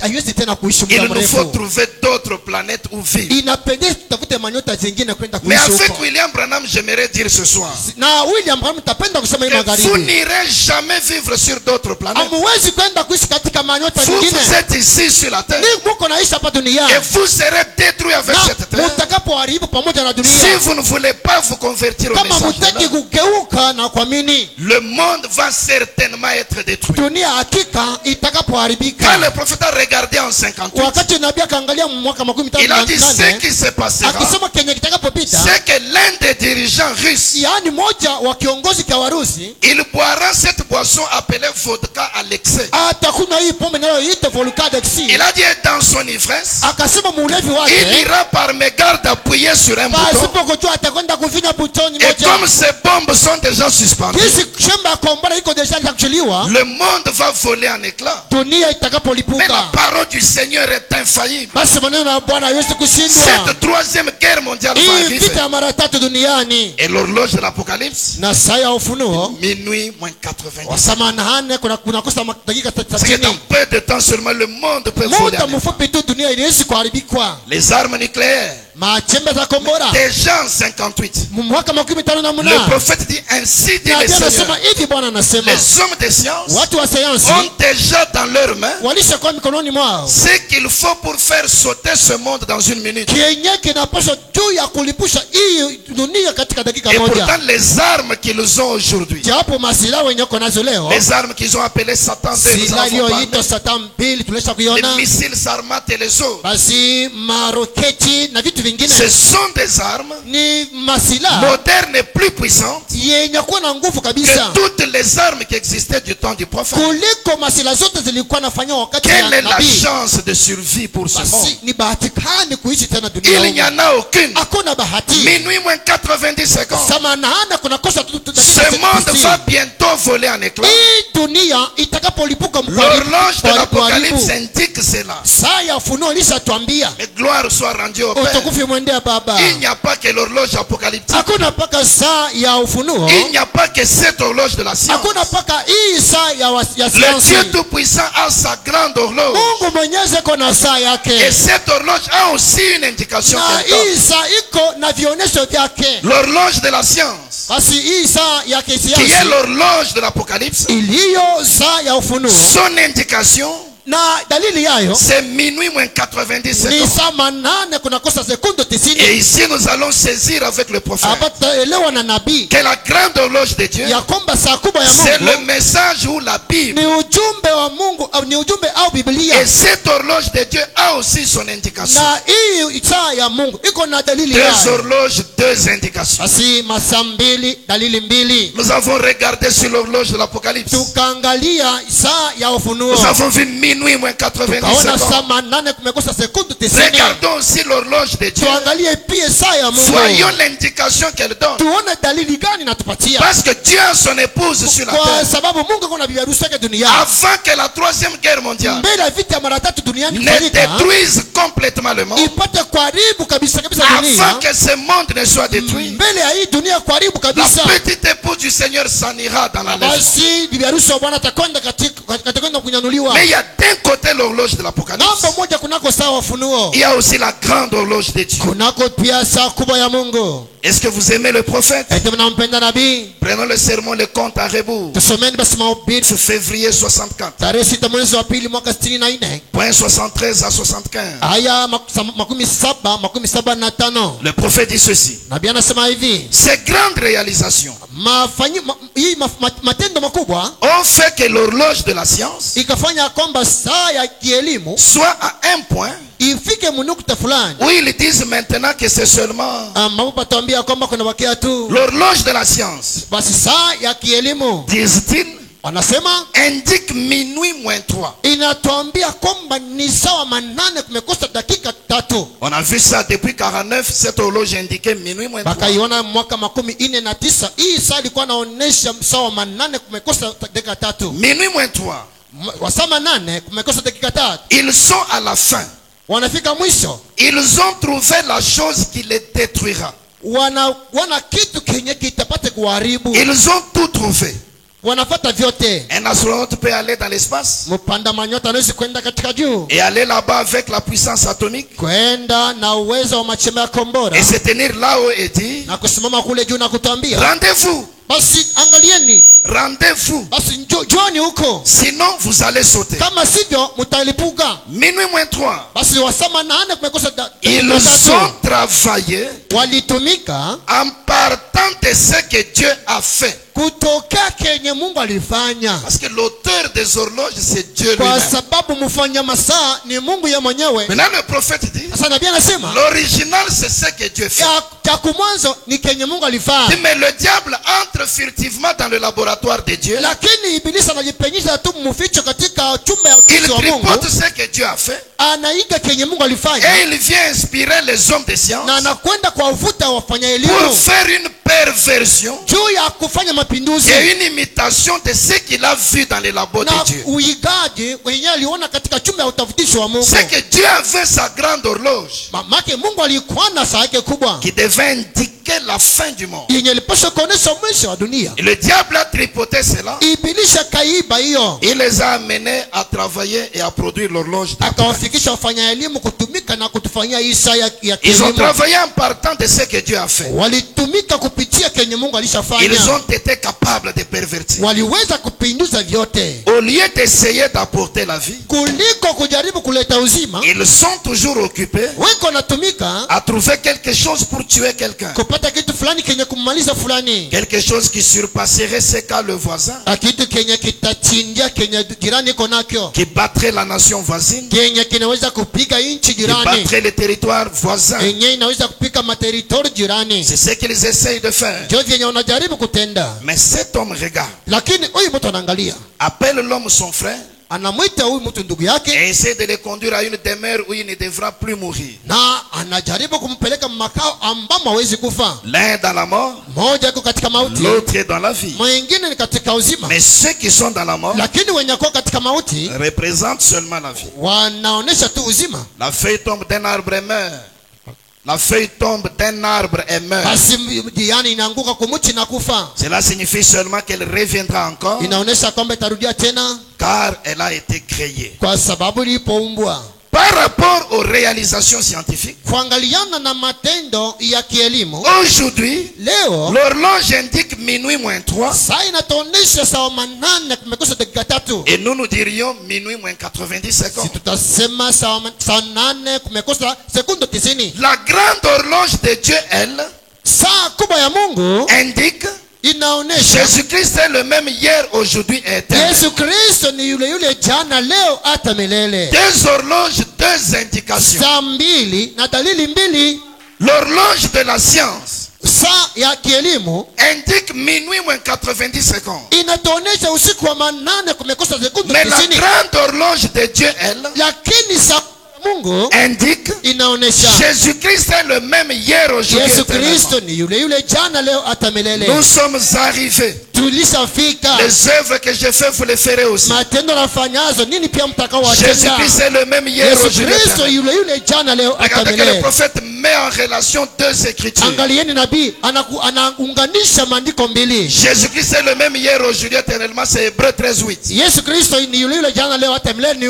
S3: haiwezi tena kuishi
S1: Il
S3: muda
S1: nous faut
S3: mrefu,
S1: trouver d'autres planètes où vivre.
S3: inapendeza tutafute manyota zingine kwenda
S1: Mais
S3: kuishi
S1: avec
S3: huko.
S1: William Branham, j'aimerais dire ce soir
S3: Na William Branham tapenda kusema hii
S1: que vous
S3: magharibi,
S1: n'irez jamais vivre sur d'autres planètes.
S3: hamuwezi kwenda kuishi katika manyota
S1: Vous,
S3: zingine.
S1: vous êtes ici sur la terre
S3: Ni muko naishi hapa
S1: et
S3: duniani,
S1: vous serez détruits avec cette
S3: na
S1: terre
S3: mutakapoharibu pamoja na
S1: si
S3: dunia,
S1: vous ne voulez pas vous convertir au
S3: kama
S1: message de
S3: mutaki
S1: l'homme.
S3: kugeuka na kuamini,
S1: Le monde va certainement être détruit.
S3: dunia hakika
S1: Quand
S3: itakapoharibika.
S1: le prophète a regardé en 58,
S3: Wakati nabii akaangalia mwaka
S1: il a dit ce
S3: 58
S1: qui se passera,
S3: akisema kenye kitakapopita,
S1: c'est que l'un des dirigeants russes,
S3: yaani moja wa kiongozi kwa Warusi
S1: il boira cette boisson appelée vodka à l'excès.
S3: atakunywa hii pombe inayoitwa Volcadex.
S1: Il a dit dans son ivresse,
S3: Akasema muulevi
S1: il
S3: wake
S1: ira par mégarde appuyer sur un bouton.
S3: pasipo kujua atakwenda kufinya butoni
S1: Et
S3: moja.
S1: comme ces bombes sont déjà suspendues,
S3: Kisi shamba ya kombora iko deja kuachiliwa,
S1: le monde va voler en éclats.
S3: dunia
S1: Mais la
S3: itakapolipuka,
S1: parole du Seigneur est infaillible.
S3: basi maneno ya Bwana haiwezi kushindwa.
S1: Cette troisième guerre mondiale va
S3: Hii
S1: arriver.
S3: vita ya mara tatu duniani,
S1: Et l'horloge de l'Apocalypse,
S3: na saa ya ufunuo
S1: minuit moins 90.
S3: wa saa 8 kunakosa dakika
S1: C'est que dans
S3: 30.
S1: peu de temps seulement le monde peut voler
S3: Muda
S1: en éclats.
S3: mfupi tu dunia iliwezi kuharibikwa.
S1: Les armes nucléaires
S3: machembe za kombora.
S1: Déjà en 58,
S3: Mwaka 58
S1: le prophète dit ainsi dit le Seigneur.
S3: anasema hivi, Bwana anasema
S1: Les hommes de science
S3: watu wa sayansi
S1: ont déjà dans leurs mains
S3: walishakuwa mikononi mwao
S1: ce qu'il faut pour faire sauter ce monde dans une minute.
S3: kienye kinapaswa juu ya kulipusha hii dunia katika dakika
S1: Et
S3: moja.
S1: pourtant les armes qu'ils ont aujourd'hui,
S3: Japo masila wenye uko nazo leo,
S1: les armes qu'ils ont appelées Satan, nous
S3: sila
S1: en avons parlé,
S3: iliyoitwa Satan 2 tulisha
S1: les
S3: kuiona,
S1: missiles Sarmat et les autres,
S3: basi maroketi na vitu vingine
S1: ce sont des armes
S3: ni masila
S1: modernes et plus puissantes
S3: yenye kuwa na nguvu kabisa
S1: que toutes les armes qui existaient du temps du prophète.
S3: kuliko masila zote zilikuwa nafanywa wakati ya
S1: Quelle est la
S3: nabii.
S1: chance de survie pour ce monde?
S3: Basi ni bahati gani kuishi tena
S1: Il
S3: duniani?
S1: n'y en a aucune.
S3: Hakuna bahati.
S1: Minuit moins 90 secondes.
S3: Samanana kuna kosa tu
S1: Ce monde va bientôt voler en éclats.
S3: hii dunia itakapolipuka
S1: L'horloge de l'Apocalypse indique cela.
S3: saa ya ufunuo ilishatuambia.
S1: Et gloire soit rendue au Père.
S3: Utukufu mwendea Baba.
S1: Il n'y a pas que l'horloge apocalyptique.
S3: Hakuna mpaka saa ya ufunuo.
S1: Il n'y a pas que cette horloge de la science.
S3: Hakuna mpaka hii saa ya
S1: Le
S3: sayansi.
S1: Dieu Tout-Puissant a sa grande horloge.
S3: Mungu mwenyezi iko na saa
S1: Et
S3: yake.
S1: cette horloge a aussi une indication
S3: Na
S1: qu'elle donne.
S3: hii saa iko na vionesho vyake.
S1: L'horloge de la science,
S3: Basi hii saa ya
S1: qui est
S3: kisayansi
S1: l'horloge de l'Apocalypse,
S3: iliyo saa ya ufunuo
S1: son indication,
S3: na dalili yayo
S1: c'est minuit moins 90
S3: ni
S1: secondes.
S3: saa manane kunakosa sekunde 90.
S1: Et ici, nous allons saisir avec le prophète
S3: Hapa tutaelewa na nabii
S1: que la grande horloge de Dieu,
S3: ya kwamba saa kubwa ya
S1: c'est le
S3: Mungu
S1: message ou la Bible.
S3: ni ujumbe wa Mungu au ni ujumbe au Biblia.
S1: Et cette horloge de Dieu a aussi son indication.
S3: Na hii saa ya Mungu iko na dalili
S1: Deux
S3: yayo.
S1: horloges, deux indications.
S3: Basi masaa mbili, dalili mbili.
S1: Nous avons regardé sur l'horloge de l'Apocalypse.
S3: Tukaangalia saa ya ufunuo.
S1: Nous avons vu minuit moins 90
S3: Kaona saa
S1: secondes.
S3: manane kumekosa sekunde 90.
S1: Regardons aussi l'horloge de Dieu.
S3: Tuangalie pia saa ya Mungu.
S1: Voyons l'indication qu'elle donne.
S3: Tuone dalili gani natupatia.
S1: Parce que Dieu a son épouse sur la
S3: Kwa
S1: terre.
S3: sababu Mungu kuna bibi harusi yake duniani.
S1: Avant que la troisième guerre mondiale
S3: Mbele ya vita mara tatu duniani
S1: ne
S3: kufanyika,
S1: détruise complètement le monde,
S3: ipate kuharibu kabisa kabisa
S1: avant
S3: dunia.
S1: que ce monde ne soit détruit,
S3: Mbele ya hii dunia kuharibu
S1: la
S3: kabisa,
S1: petite épouse du Seigneur s'en ira dans la lèvre.
S3: basi bibi harusi wa Bwana atakwenda katika kunyanuliwa.
S1: Mais il y a d'un côté l'horloge de l'Apocalypse.
S3: Namba moja kunako saa wa ufunuo,
S1: Il y a aussi la grande horloge de Dieu.
S3: kunako pia saa kubwa ya Mungu.
S1: Est-ce que vous aimez le prophète?
S3: Eti mnampenda nabii?
S1: Prenons le sermon, le compte à rebours.
S3: Tusomeni basi mahubiri
S1: Ce février 64.
S3: tarehe 6 mwezi wa pili mwaka 64
S1: Point 73 à 75.
S3: aya makumi saba na tano.
S1: Le prophète dit ceci.
S3: Nabii anasema hivi,
S1: Ces grandes réalisations
S3: matendo makubwa
S1: ont fait que l'horloge de la science
S3: ikafanya kwamba saa ya kielimu
S1: soit à un point
S3: ifike munukta fulani
S1: où ils disent maintenant que c'est seulement
S3: ambapo patuambia kwamba kuna wakia tu.
S1: l'horloge de la science,
S3: Basi saa ya kielimu
S1: disent-ils,
S3: wanasema
S1: indique minuit moins 3.
S3: inatuambia kwamba ni sawa manane kumekosa dakika tatu.
S1: On a vu ça depuis 49, cette horloge indiquait minuit moins 3.
S3: Bakaiona mwaka 49. Hii saa ilikuwa naonesha sawa manane kumekosa dakika tatu.
S1: Minuit moins 3.
S3: Wasaa manane kumekosa dakika tatu.
S1: Ils sont à la fin.
S3: Wanafika mwisho,
S1: Ils ont trouvé la chose qui les détruira.
S3: wana kitu kenye kitapate kuharibu.
S1: Ils ont tout trouvé.
S3: Wanafata vyote.
S1: Un astronaute peut aller dans l'espace
S3: Mpanda manyota anaweza kwenda katika juu,
S1: et aller là-bas avec la puissance atomique
S3: kwenda na uwezo wa machembe ya kombora
S1: et se tenir là-haut et dire,
S3: na kusimama kule juu na kutambia,
S1: rendez-vous,
S3: basi angalieni,
S1: rendez-vous.
S3: basi njooni huko,
S1: Sinon, vous allez sauter.
S3: kama sivyo mtalipuka.
S1: Minuit moins 3.
S3: Basi wasaa manane kumekosa
S1: Ils
S3: dakika
S1: ont
S3: tatu.
S1: travaillé
S3: Walitumika
S1: en partant de ce que Dieu a fait.
S3: kutokea kenye Mungu alifanya,
S1: Parce que l'auteur des horloges, c'est Dieu
S3: kwa
S1: lui-même.
S3: sababu mfanya masaa ni Mungu ye mwenyewe.
S1: Maintenant, le prophète dit,
S3: Sasa nabii anasema
S1: l'original, c'est ce que Dieu fait.
S3: cha kumwanzo ni kenye Mungu alifanya,
S1: Mais le diable entre furtivement dans le laboratoire de Dieu.
S3: lakini ibilisi anajipenyesha tu mficho katika chumba ya
S1: Il
S3: ujuzi wa Mungu,
S1: tripote ce que Dieu a fait.
S3: anaiga kenye Mungu alifanya
S1: Et il vient inspirer les hommes de science
S3: na anakwenda kuwavuta wafanya
S1: pour
S3: elimu
S1: faire une perversion
S3: juu ya kufanya mapinduzi
S1: et une imitation de ce qu'il a vu dans les labos
S3: na
S1: de Dieu.
S3: uigaji wenye aliona katika chumba ya utafutishi wa Mungu.
S1: C'est que Dieu avait sa grande horloge
S3: Mamake Mungu alikuwa na saa yake kubwa
S1: qui devait indiquer indiquait la fin du monde.
S3: yenye ilipaswa kuonesha mwisho wa dunia.
S1: Et le diable a tripoté cela.
S3: Ibilisi akaiba hiyo,
S1: Il les a amenés à travailler et à produire l'horloge de
S3: akawafikisha wafanya elimu kutumika na kutufanyia hii saa ya
S1: Ils ont
S3: kilimo.
S1: travaillé en partant de ce que Dieu a fait.
S3: Walitumika kupitia kenye Mungu
S1: Ils
S3: alishafanya,
S1: ont été capables de pervertir.
S3: waliweza kupinduza vyote.
S1: Au lieu d'essayer d'apporter la vie,
S3: Kuliko kujaribu kuleta uzima,
S1: ils sont toujours occupés
S3: weko natumika
S1: à trouver quelque chose pour tuer quelqu'un.
S3: kupata kitu fulani kenye kumaliza fulani,
S1: Quelque chose qui surpasserait ce qu'a le voisin,
S3: kitu kenye kitachinja kenye jirani iko nakyo,
S1: qui battrait la nation voisine,
S3: kenye kinaweza kupiga nchi
S1: qui
S3: jirani,
S1: battrait les territoires voisins.
S3: yenye inaweza kupiga materitori jirani.
S1: C'est ce qu'ils essayent de faire.
S3: Ndio vyenye wanajaribu kutenda,
S1: Mais cet homme regarde,
S3: lakini huyu mtu anaangalia,
S1: appelle l'homme son frère
S3: anamwita huyu mtu ndugu yake,
S1: et essaie de le conduire à une demeure où il ne devra plus mourir.
S3: na anajaribu kumpeleka makao ambamo hawezi kufa.
S1: L'un dans la mort,
S3: Mmoja yuko katika mauti,
S1: l'autre est dans la vie.
S3: mwingine ni katika uzima.
S1: Mais ceux qui sont dans la mort
S3: Lakini wenye kuwa katika mauti
S1: représentent seulement la vie.
S3: wanaonesha tu uzima.
S1: La feuille tombe d'un arbre et meurt. La feuille tombe d'un arbre et meurt.
S3: Basi diani inaanguka kumuti na kufa,
S1: Cela signifie seulement qu'elle reviendra encore,
S3: inaonesha kwamba itarudia tena
S1: car elle a été créée.
S3: kwa sababu ilipoumbwa.
S1: Par rapport aux réalisations scientifiques,
S3: Kuangaliana na matendo ya kielimu,
S1: aujourd'hui,
S3: leo
S1: l'horloge indique minuit moins 3
S3: saa inatuonesha saa 8 kumekosa dakika 3,
S1: et nous dirions minuit moins 90
S3: si
S1: secondes.
S3: tutasema saa 8 kumekosa sekunde 90.
S1: La grande horloge de Dieu, elle,
S3: Saa kubwa ya Mungu
S1: indique
S3: inaonesha
S1: Jésus-Christ est le même hier, aujourd'hui et éternel.
S3: Yesu Kristo ni yule yule jana, leo, hata milele.
S1: Deux horloges, deux indications.
S3: Saa mbili na dalili mbili.
S1: L'horloge de la science
S3: Saa ya kielimu
S1: indique minuit moins 90 secondes.
S3: inatuonesha usiku wa 8 kumekosa sekunde
S1: Mais la
S3: 90.
S1: grande horloge de Dieu, elle,
S3: Lakini saa ya Mungu
S1: indique
S3: inaonesha
S1: Jésus-Christ est le même hier, aujourd'hui
S3: Yesu
S1: éternellement.
S3: Kristo ni yule yule jana, leo, hata milele.
S1: Nous sommes arrivés.
S3: Tulishafika.
S1: Les œuvres que je fais, vous les ferez aussi.
S3: Matendo nafanyazo nini pia mtakao watenda.
S1: Jésus-Christ est le même hier,
S3: Yesu
S1: aujourd'hui
S3: Kristo
S1: éternellement.
S3: yule yule jana, leo, hata
S1: Regardez que le
S3: milele.
S1: prophète met en relation deux écritures.
S3: Angalieni nabii anaunganisha maandiko mbili.
S1: Jésus-Christ est le même hier, aujourd'hui éternellement. C'est Hébreux 13:8.
S3: Yesu Kristo ni yule yule jana, leo, hata milele, ni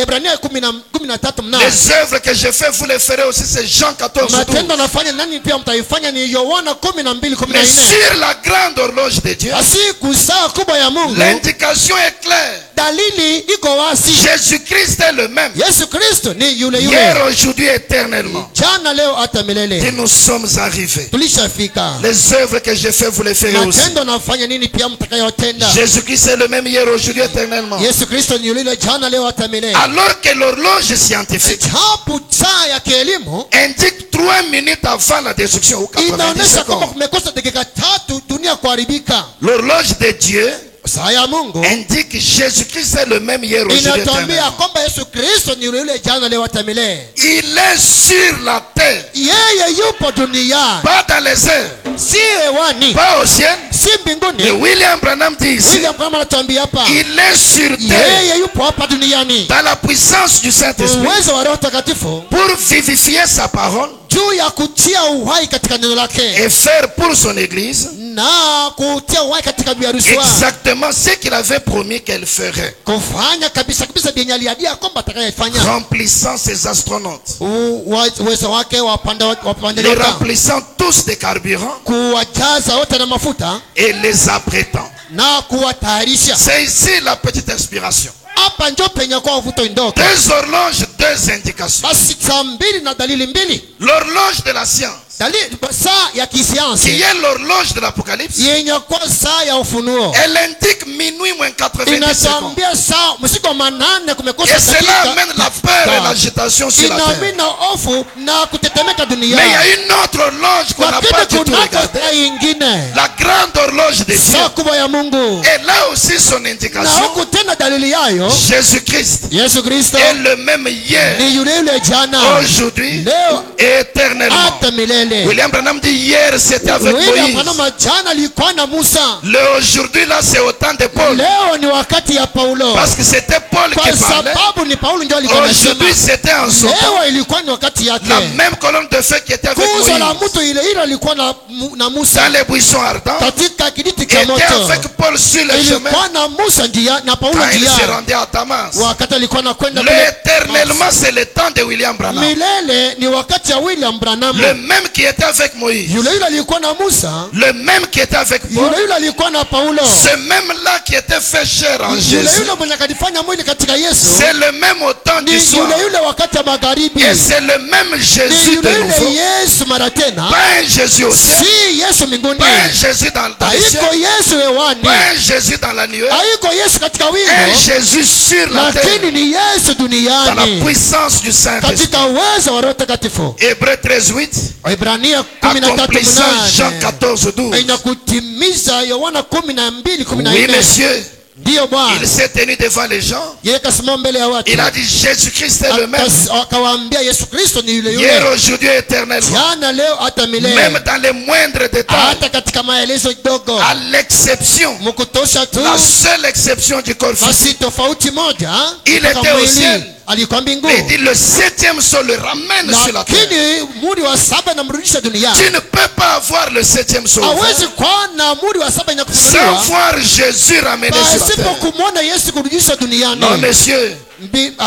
S3: Ebrania 13:8.
S1: Les œuvres que je fais, vous les ferez aussi. C'est Jean 14:12.
S3: Matendo nafanya nani pia mtaifanya, ni Yohana 12:14.
S1: Mais sur la grande horloge de Dieu,
S3: Asiku saa kubwa ya Mungu,
S1: l'indication est claire.
S3: dalili iko wazi.
S1: Jésus-Christ est le même.
S3: Yesu Kristo ni yule
S1: Hier,
S3: yule
S1: aujourd'hui, éternellement.
S3: jana, leo, hata
S1: Et
S3: milele.
S1: nous sommes arrivés.
S3: Tulishafika.
S1: Les œuvres que je fais, vous les ferez aussi.
S3: Matendo nafanya nini pia mtakayotenda.
S1: Jésus-Christ est le même hier, aujourd'hui, éternellement.
S3: Yesu Kristo ni yule yule jana, leo, hata milele.
S1: Alors que l'horloge scientifique
S3: Hapo saa ya kielimu
S1: indique 3 minutes avant la destruction ou 90
S3: inaonesha kwamba
S1: secondes.
S3: kumekosa dakika 3 dunia kuharibika.
S1: L'horloge de Dieu
S3: Saa ya Mungu
S1: indique Jésus-Christ est le même hier, aujourd'hui,
S3: inatuambia
S1: éternellement.
S3: kwamba Yesu Kristo ni yule yule jana, leo, hata milele.
S1: Il est sur la terre,
S3: Yeye yupo duniani,
S1: pas dans les airs,
S3: si hewani,
S1: pas au ciel.
S3: si
S1: Et
S3: mbinguni.
S1: William Branham dit ici,
S3: William Branham anatuambia hapa,
S1: il est sur terre,
S3: yeye yupo hapa duniani,
S1: dans la puissance du Saint-Esprit,
S3: uwezo wa Roho Takatifu,
S1: pour vivifier sa parole
S3: juu ya kutia uhai katika neno lake
S1: et faire pour son église
S3: na kutia uhai katika biharusi wake,
S1: exactement ce qu'il avait promis qu'elle ferait,
S3: kufanya kabisa kabisa vyenye aliadia kwamba atakayefanya.
S1: remplissant ses astronautes,
S3: Uwezo wake wapanda
S1: les remplissant tous de carburant
S3: kuwajaza wote na mafuta
S1: et les apprêtant.
S3: na kuwatayarisha.
S1: C'est ici la petite inspiration.
S3: Hapa ndio penye kwa uvuto ndogo.
S1: Deux horloges, deux indications.
S3: Basi saa mbili na dalili mbili.
S1: L'horloge de la science,
S3: Dalili saa ya
S1: qui
S3: kisayansi
S1: est l'horloge de l'Apocalypse,
S3: yenye kwa saa ya ufunuo
S1: elle indique minuit moins 90 secondes.
S3: inatuambia saa usiku wa 8 kumekosa
S1: Et cela amène la peur et l'agitation sur la terre.
S3: inamina hofu na kutetemeka
S1: Mais il y
S3: duniani.
S1: a une autre horloge qu'on n'a pas
S3: Lakini
S1: du tout
S3: kunako
S1: regardée.
S3: saa ingine,
S1: La grande horloge de Dieu.
S3: saa kubwa ya Mungu,
S1: Et là aussi son
S3: na
S1: indication,
S3: huku tena dalili yayo
S1: Jésus-Christ
S3: Yesu Kristo
S1: est le même hier,
S3: ni yule yule jana,
S1: aujourd'hui
S3: leo,
S1: et éternellement.
S3: hata milele. milele.
S1: William Branham dit hier c'était avec
S3: William
S1: Moïse.
S3: Branham jana alikuwa na Musa.
S1: Aujourd'hui là c'est au temps de Paul.
S3: Leo ni wakati ya Paulo.
S1: Parce que c'était Paul qui
S3: Kwa
S1: parlait.
S3: sababu ni Paulo ndio alikuwa anasema.
S1: Aujourd'hui c'était en son temps.
S3: Leo ilikuwa ni wakati yake.
S1: La même colonne de feu qui était avec Moïse.
S3: Kuzo la moto ile ile alikuwa na Musa.
S1: Dans les buissons ardents.
S3: Katika kiditi cha
S1: Était
S3: moto.
S1: avec Paul sur le chemin.
S3: Ilikuwa na Musa ndia na Paulo
S1: Quand il
S3: ndia.
S1: se rendait à Damas.
S3: Wakati alikuwa anakwenda
S1: L'éternellement c'est le temps de William Branham.
S3: milele ni wakati ya William Branham.
S1: Le même qui était avec Moïse.
S3: Yule yule alikuwa na Musa.
S1: Le même qui était avec Paul.
S3: Yule yule alikuwa na Paulo.
S1: Ce même là qui était fait chair en
S3: Yule
S1: Jésus.
S3: yule mwenye akajifanya mwili katika Yesu.
S1: C'est le même au temps du
S3: Ni
S1: soir.
S3: yule yule wakati wa magharibi.
S1: Et c'est le même
S3: Ni
S1: Jésus de
S3: yule
S1: nouveau.
S3: yule Yesu mara tena.
S1: Pas un Jésus au ciel.
S3: Si Yesu mbinguni.
S1: Pas un Jésus dans le ciel.
S3: Haiko Yesu hewani.
S1: Pas un Jésus dans la nuée.
S3: Haiko Yesu katika
S1: Un
S3: wingu.
S1: Jésus sur la
S3: Lakini
S1: terre.
S3: ni Yesu
S1: Dans la
S3: duniani.
S1: puissance du Saint-Esprit.
S3: Katika uwezo wa Roho Takatifu.
S1: Hébreux 13:8.
S3: Waebrania 13:8.
S1: Accomplissant Jean 14:12.
S3: Inakutimiza Yohana 12:14.
S1: Oui, monsieur.
S3: Ndiyo Bwana.
S1: Il s'est tenu devant les gens.
S3: Yeye kasimama mbele ya watu.
S1: Il a dit Jésus-Christ est le même.
S3: Akawaambia Yesu Kristo ni yule
S1: Hier,
S3: yule.
S1: aujourd'hui, éternellement.
S3: Jana, leo, hata milele.
S1: Même dans les moindres détails.
S3: Hata katika maelezo kidogo.
S1: À l'exception.
S3: Mkutosha tu.
S1: La seule exception du corps physique.
S3: Basi tofauti moja.
S1: Il était au ciel.
S3: Alikuwa mbinguni.
S1: Mais il dit le 7e sol le ramène sur la terre.
S3: Lakini muri wa saba namrudisha duniani.
S1: Tu ne peux pas avoir le 7e sol
S3: hawezi kuwa na muri wa saba
S1: sans
S3: inakufunuliwa
S1: voir Jésus ramené sur la
S3: pasipo
S1: terre.
S3: kumwona Yesu kurudishwa duniani.
S1: Non, monsieur.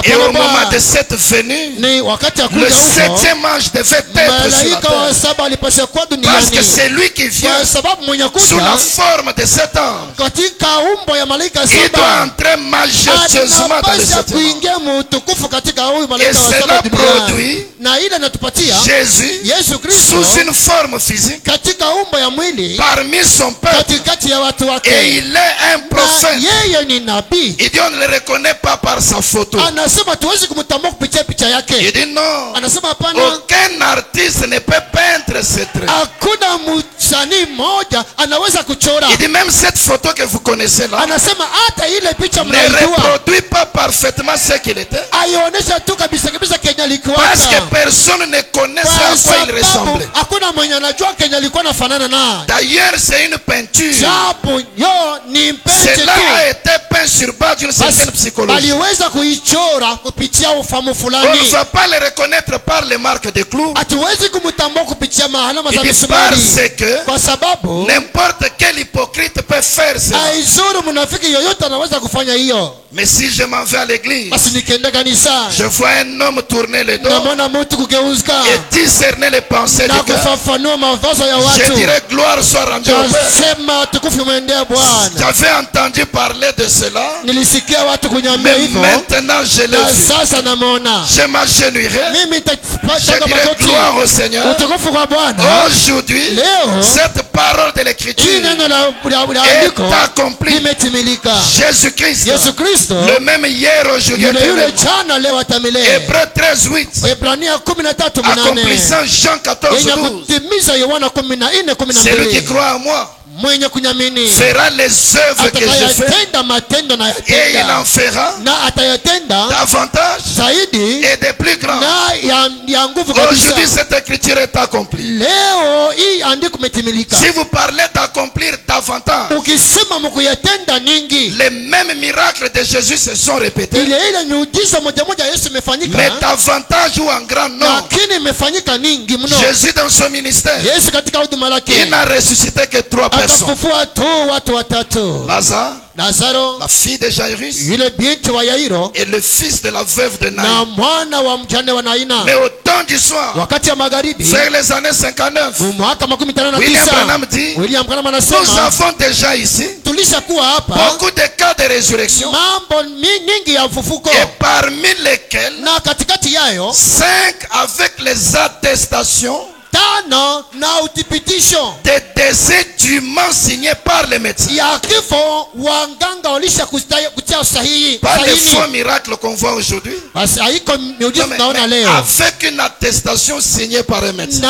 S1: Et au moment de cette venue,
S3: ni wakati ya
S1: le
S3: kuja huko
S1: 7e ange devait être sur la
S3: malaika wa
S1: terre.
S3: saba alipaswa kuwa
S1: Parce
S3: duniani.
S1: que c'est lui qui vient
S3: Kwa sababu mwenye
S1: sous la
S3: kuja
S1: forme de cet ange.
S3: katika umbo ya malaika
S1: Il doit
S3: saba
S1: entrer majestueusement dans le
S3: anapaswa
S1: 7e ange.
S3: kuingia mutukufu katika huyu
S1: Et
S3: malaika wa
S1: cela
S3: saba duniani.
S1: produit
S3: Na ile natupatia
S1: Jésus
S3: Yesu Kristo
S1: sous une forme physique
S3: katika umbo ya mwili
S1: parmi son peuple.
S3: katikati ya watu
S1: Et
S3: wake.
S1: il est un
S3: Na
S1: prophète.
S3: yeye ni nabii.
S1: Il dit on ne le reconnaît pas par sa photo.
S3: Anasema tuwezi kumtambua kupitia picha
S1: Il
S3: yake.
S1: dit non.
S3: Anasema hapana,
S1: Aucun artiste ne peut peindre ses traits.
S3: hakuna msanii mmoja anaweza kuchora.
S1: Il dit même cette photo que vous connaissez là
S3: Anasema hata ile picha
S1: ne
S3: mnaijua
S1: reproduit pas parfaitement ce qu'il était.
S3: aionyesha tu kabisa kabisa Kenya alikuwa.
S1: Parce que personne ne connaît à quoi il ressemblait.
S3: hakuna mwenye anajua Kenya alikuwa nafanana naye.
S1: D'ailleurs, c'est une peinture.
S3: Japo yo ni mpenzi
S1: Cela
S3: tu.
S1: a été peint sur base d'une certaine psychologie.
S3: Aliweza kuichora kupitia ufahamu
S1: On ne
S3: fulani.
S1: va pas le reconnaître par les marques de clous.
S3: Hatuwezi kumtambua kupitia alama
S1: Il
S3: za
S1: dit
S3: misumari.
S1: parce que
S3: Kwa sababu
S1: n'importe quel hypocrite peut faire cela.
S3: aizuru mnafiki yoyote anaweza kufanya hiyo.
S1: Mais si je m'en vais à l'église,
S3: Basi nikienda kanisa
S1: je vois un homme tourner le dos
S3: namwona mtu kugeuka
S1: et discerner les pensées
S3: na
S1: du cœur.
S3: kufafanua mawazo ya
S1: Je
S3: watu.
S1: dirais gloire soit rendue au Père.
S3: Nasema tukufu mwendea Bwana.
S1: J'avais entendu parler de cela,
S3: Nilisikia watu kunyambia
S1: mais
S3: hivyo
S1: maintenant je le
S3: na
S1: vis.
S3: sasa namwona.
S1: Je m'agenouillerai,
S3: Mimi
S1: je
S3: nitapata
S1: dirais
S3: magoti.
S1: gloire au Seigneur.
S3: Utukufu kwa Bwana.
S1: Aujourd'hui,
S3: Leo
S1: cette parole de
S3: hii
S1: l'écriture
S3: neno la
S1: est
S3: andiko
S1: accomplie.
S3: limetimilika.
S1: Jésus-Christ,
S3: Yesu Kristo
S1: le même hier, aujourd'hui,
S3: yule yule
S1: éternellement.
S3: jana leo hata milele.
S1: Hébreux 13:8,
S3: Waebrania 13:8
S1: accomplissant Jean
S3: yenye
S1: 14:12.
S3: kutimiza Yohana 14:12.
S1: Celui qui croit en moi
S3: Mwenye kunyamini
S1: fera les œuvres que je fais
S3: atakayatenda matendo na
S1: et il
S3: yatenda
S1: en fera
S3: na atayatenda
S1: davantage
S3: zaidi
S1: et de plus grands.
S3: na ya nguvu kabisa.
S1: Aujourd'hui, cette écriture est accomplie.
S3: Leo hii andiko metimilika.
S1: Si vous parlez d'accomplir davantage,
S3: Ukisema mkuyatenda nyingi,
S1: les mêmes miracles de Jésus se sont répétés,
S3: ile ile miujiza moja moja Yesu imefanyika,
S1: mais davantage ou en grand nombre.
S3: lakini imefanyika nyingi mno.
S1: Jésus dans son ministère,
S3: Yesu katika huduma lake
S1: il n'a ressuscité que 3 personnes.
S3: akafufua tu watu watatu.
S1: Lazare,
S3: Lazaro,
S1: la fille de Jairus,
S3: yule binti wa Yairo
S1: et le fils de la veuve de
S3: na
S1: Naïn.
S3: mwana wa mjane wa Naina.
S1: Mais au temps du soir,
S3: Wakati ya magharibi
S1: vers les années 59,
S3: mwaka 59
S1: William Branham dit,
S3: William Branham
S1: nous
S3: anasema
S1: avons déjà ici
S3: tulishakuwa hapa
S1: beaucoup de cas de résurrection,
S3: mambo nyingi ya mfufuko,
S1: et parmi lesquels
S3: na katikati yayo
S1: 5 avec les attestations
S3: tano na uthibitisho
S1: des décès dûment signés par les médecins.
S3: ya kifo wanganga walisha kutia sahihi.
S1: Pas les faux miracles qu'on voit aujourd'hui,
S3: Basi haiko miujiza
S1: mais
S3: tunaona leo
S1: avec une attestation signée par un médecin.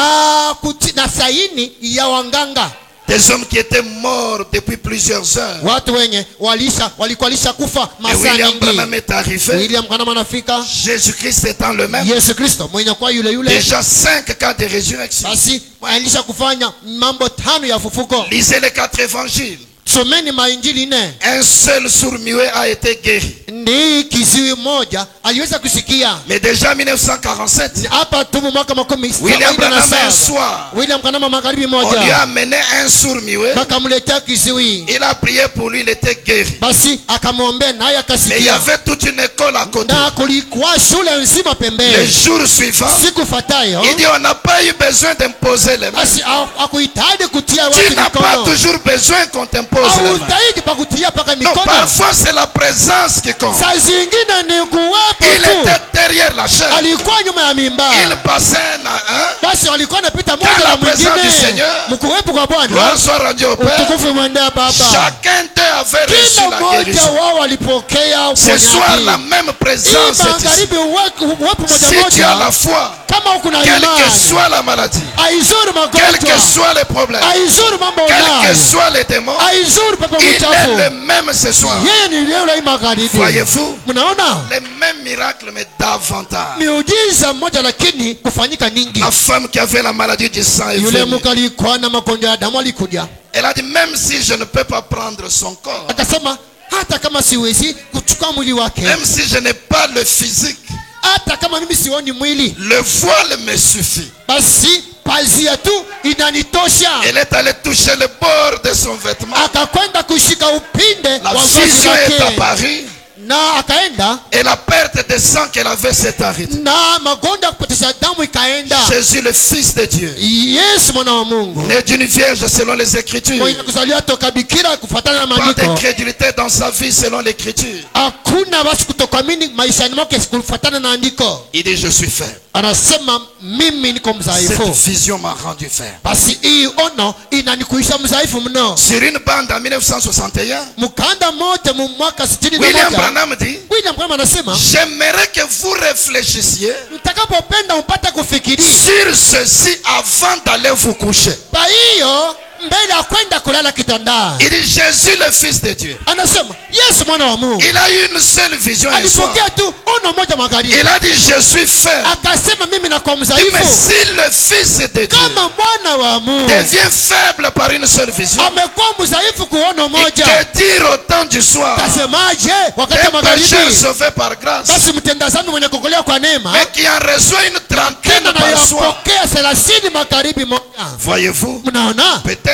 S3: na saini ya wanganga.
S1: Des hommes qui étaient morts depuis plusieurs heures.
S3: watu wenye walikuwa kufa
S1: Et
S3: masaa
S1: William
S3: nyingi.
S1: Branham est arrivé.
S3: William Branham anafika.
S1: Jésus-Christ étant le même.
S3: Yesu Kristo mwenye kwa yule yule.
S1: Déjà 5 cas de résurrection.
S3: Basi alisha kufanya mambo 5 ya fufuko.
S1: Lisez les 4 évangiles.
S3: Someni mainjili 4.
S1: Un seul sourd-muet a été guéri.
S3: Ndi kiziwi moja aliweza kusikia.
S1: Mais déjà en 1947,
S3: Hapa tu mwaka makumi
S1: William Branham un soir,
S3: William Branham magharibi
S1: on lui
S3: moja
S1: a amené un sourd-muet.
S3: bakamletea kiziwi.
S1: Il a prié pour lui, il était guéri.
S3: Basi akamwombea naye
S1: Mais il y
S3: akasikia.
S1: avait toute une école à côté.
S3: Na kulikuwa shule nzima
S1: Le
S3: pembeni.
S1: jour suivant,
S3: Siku fatayo
S1: il dit on n'a pas eu besoin d'imposer les mains.
S3: basi hakuhitaji kutia
S1: Tu
S3: watu
S1: n'as pas
S3: mikono.
S1: toujours besoin qu'on t'impose les mains.
S3: Hautahitaji pa kutia paka
S1: Non,
S3: mikono.
S1: parfois c'est la présence qui compte.
S3: Saa zingine ni kuwepo
S1: Il
S3: tu.
S1: était derrière la chair.
S3: Alikuwa nyuma ya mimba.
S1: Il passait
S3: Basi walikuwa napita
S1: Quand
S3: mmoja
S1: la
S3: na
S1: présence
S3: mwingine.
S1: du Seigneur,
S3: Mkuwepo kwa Bwana.
S1: gloire soit rendue au Père.
S3: Utukufu mwendea Baba.
S1: Chacun d'eux avait reçu
S3: Kila
S1: la
S3: mmoja
S1: guérison.
S3: wao walipokea
S1: Ce soir, la
S3: uponyaji.
S1: même présence
S3: Hii
S1: est ici.
S3: magharibi uwepo moja
S1: Si tu as la
S3: moja.
S1: foi,
S3: Kama uko na
S1: quelle que
S3: imani.
S1: soit la maladie,
S3: Aizuru
S1: quels que
S3: magonjwa.
S1: soient les problèmes,
S3: Aizuru mambo
S1: quels que
S3: unayo.
S1: soient les démons,
S3: Aizuru pepo
S1: il est le
S3: mchafu.
S1: même ce soir.
S3: Yeye ni leo hii magharibi.
S1: Voyez-vous,
S3: Mnaona?
S1: les mêmes miracles, mais davantage.
S3: Miujiza mmoja lakini kufanyika nyingi.
S1: La femme qui avait la maladie du sang est
S3: Yule
S1: venue.
S3: mke alikuwa na magonjwa ya damu alikuja.
S1: Elle a dit, même si je ne peux pas prendre son corps,
S3: Akasema hata kama siwezi kuchukua mwili wake.
S1: même si je n'ai pas le physique,
S3: Hata kama mimi sioni mwili.
S1: le voile me suffit.
S3: Basi pazia tu inanitosha.
S1: Elle est allée toucher le bord de son vêtement.
S3: Akakwenda kushika upinde
S1: La
S3: wa vazi
S1: vision est
S3: lake.
S1: apparue
S3: Na akaenda
S1: et la perte de sang qu'elle avait s'est arrêtée.
S3: na magonjwa ya kupoteza damu ikaenda.
S1: Jésus, le Fils de Dieu,
S3: Yesu mwana wa Mungu.
S1: né d'une vierge selon les Écritures,
S3: Mwenye kuzaliwa toka bikira kufuatana na
S1: pas
S3: maandiko.
S1: d'incrédulité dans sa vie selon l'Écriture.
S3: Hakuna basi kutokuamini maishani mwake kufuatana na andiko.
S1: Il dit, je suis faible.
S3: Anasema mimi niko
S1: Cette
S3: mdhaifu.
S1: vision m'a rendu faible.
S3: Basi hii ono inanikuisha mdhaifu mno.
S1: Sur une bande en 1961,
S3: Mkanda moja mu mwaka 61.
S1: William Branham dit,
S3: William Branham anasema
S1: j'aimerais que vous réfléchissiez
S3: mtakapopenda mpate kufikiria.
S1: sur ceci avant d'aller vous coucher.
S3: Kwa hiyo mbele ya kwenda kulala kitandani.
S1: Il dit, Jésus, le Fils de Dieu,
S3: Anasema Yesu mwana wa Mungu.
S1: il a eu une seule vision un soir.
S3: Alipokea tu ono moja magharibi.
S1: Il a dit, je suis faible.
S3: Akasema mimi nakuwa
S1: Mais
S3: mdhaifu.
S1: si le Fils de Dieu
S3: Kama mwana wa Mungu
S1: devient faible par une seule vision,
S3: amekuwa mdhaifu kuona
S1: et
S3: moja.
S1: que dire au temps du soir,
S3: Tasemaje wakati wa
S1: un pécheur
S3: magharibi?
S1: sauvé par grâce,
S3: Basi mtenda dhambi mwenye kuokolewa kwa neema
S1: mais qui en reçoit une trentaine
S3: tena
S1: par soir.
S3: nayapokea 30 magharibi moja.
S1: Voyez-vous,
S3: Mnaona?
S1: peut-être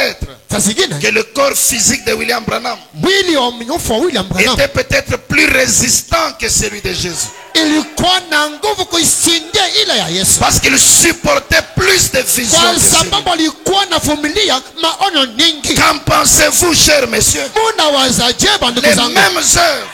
S3: Saa zingine
S1: que le corps physique de William Branham
S3: mwili wa mnyofu wa William Branham
S1: était peut-être plus résistant que celui de Jésus.
S3: ilikuwa na nguvu kuishindia ile ya Yesu,
S1: Parce qu'il supportait plus de visions
S3: kwa
S1: que celui.
S3: sababu alikuwa navumilia maono nyingi.
S1: Qu'en pensez-vous, chers messieurs?
S3: Munawazaje bandugu
S1: Les
S3: zangu?
S1: mêmes œuvres,